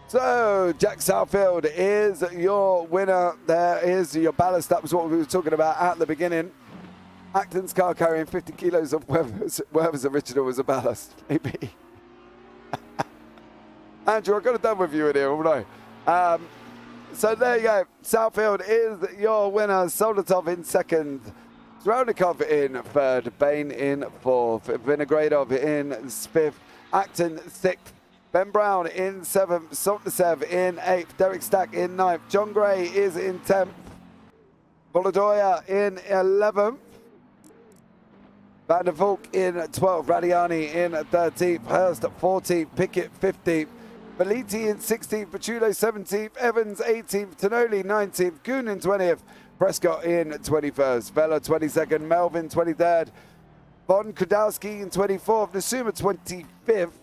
So, Jack Southfield is your winner. There is your ballast. That was what we were talking about at the beginning. Acton's car carrying 50 kilos of whoever's original was a ballast, maybe. Andrew, I could have done with you in here, wouldn't I? So there you go. Southfield is your winner. Solotov in second. Zrovnikov in third. Bain in fourth. Vinogradov in fifth. Acton sixth. Ben Brown in seventh. Soltnesev in eighth. Derek Stack in ninth. John Gray is in 10th. Volodoya in 11th. Van der Valk in 12th. Radiani in 13th. Hurst 14th. Pickett 15th. Beliti in 16th, Pachulo 17th, Evans 18th, Tonoli 19th, Kuhn in 20th, Prescott in 21st, Vela 22nd, Melvin 23rd, Von Kudowski in 24th, Nasuma 25th,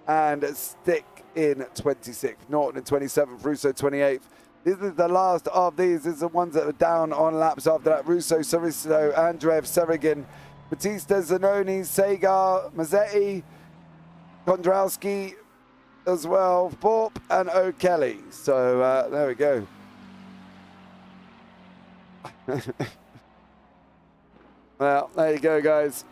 and Stick in 26th, Norton in 27th, Russo 28th. This is the last of these. These are the ones that are down on laps after that. Russo, Soriso, Andreev, Serigin, Batista, Zanoni, Sagar, Mazzetti, Kondrowski, as well, Thorpe and O'Kelly. So there we go. Well, there you go, guys.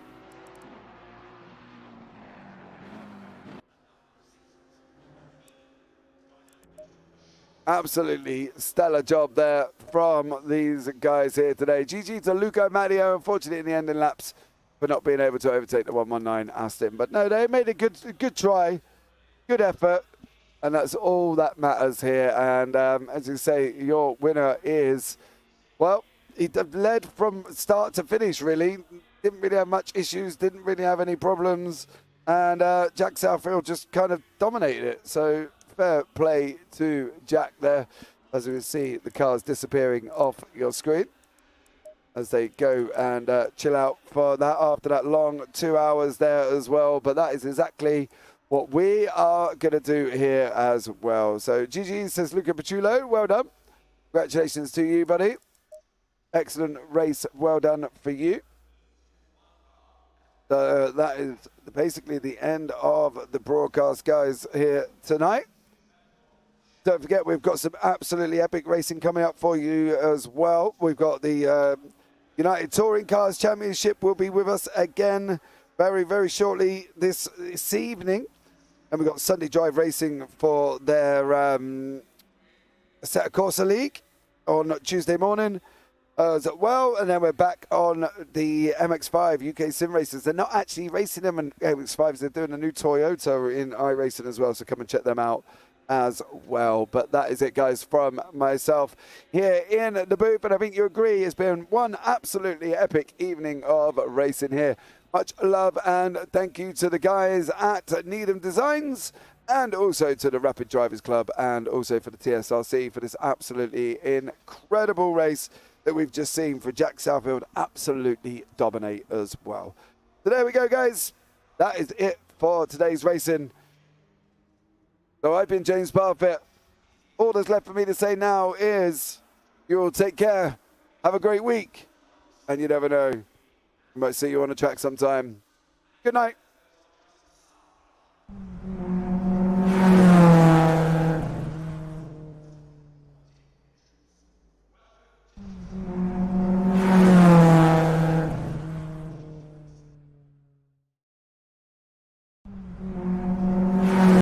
Absolutely stellar job there from these guys here today. GG to Luca Matteo, unfortunately in the ending laps for not being able to overtake the 119 Aston. But no, they made a good try. Good effort, and that's all that matters here. And as you say, your winner is, well, he led from start to finish, really. Didn't really have much issues, didn't really have any problems. And Jack Southfield just kind of dominated it. So fair play to Jack there. As we see the cars disappearing off your screen as they go and chill out for that after that long 2 hours there as well. But that is exactly what we are going to do here as well. So GG, says Luca Pachulo. Well done. Congratulations to you, buddy. Excellent race. Well done for you. So that is basically the end of the broadcast, guys, here tonight. Don't forget, we've got some absolutely epic racing coming up for you as well. We've got the United Touring Cars Championship will be with us again very, very shortly this evening. And we've got Sunday Drive Racing for their Assetto Corsa League on Tuesday morning as well. And then we're back on the MX-5 UK Sim Racers. They're not actually racing them in MX-5s. They're doing a new Toyota in iRacing as well. So come and check them out as well. But that is it, guys, from myself here in the booth. And I think you agree, it's been one absolutely epic evening of racing here. Much love and thank you to the guys at Needham Designs and also to the Rapid Drivers Club and also for the TSRC for this absolutely incredible race that we've just seen for Jack Southfield absolutely dominate as well. So there we go, guys. That is it for today's racing. So I've been James Parfitt. All that's left for me to say now is you all take care. Have a great week. And you never know. We might see you on the track sometime. Good night.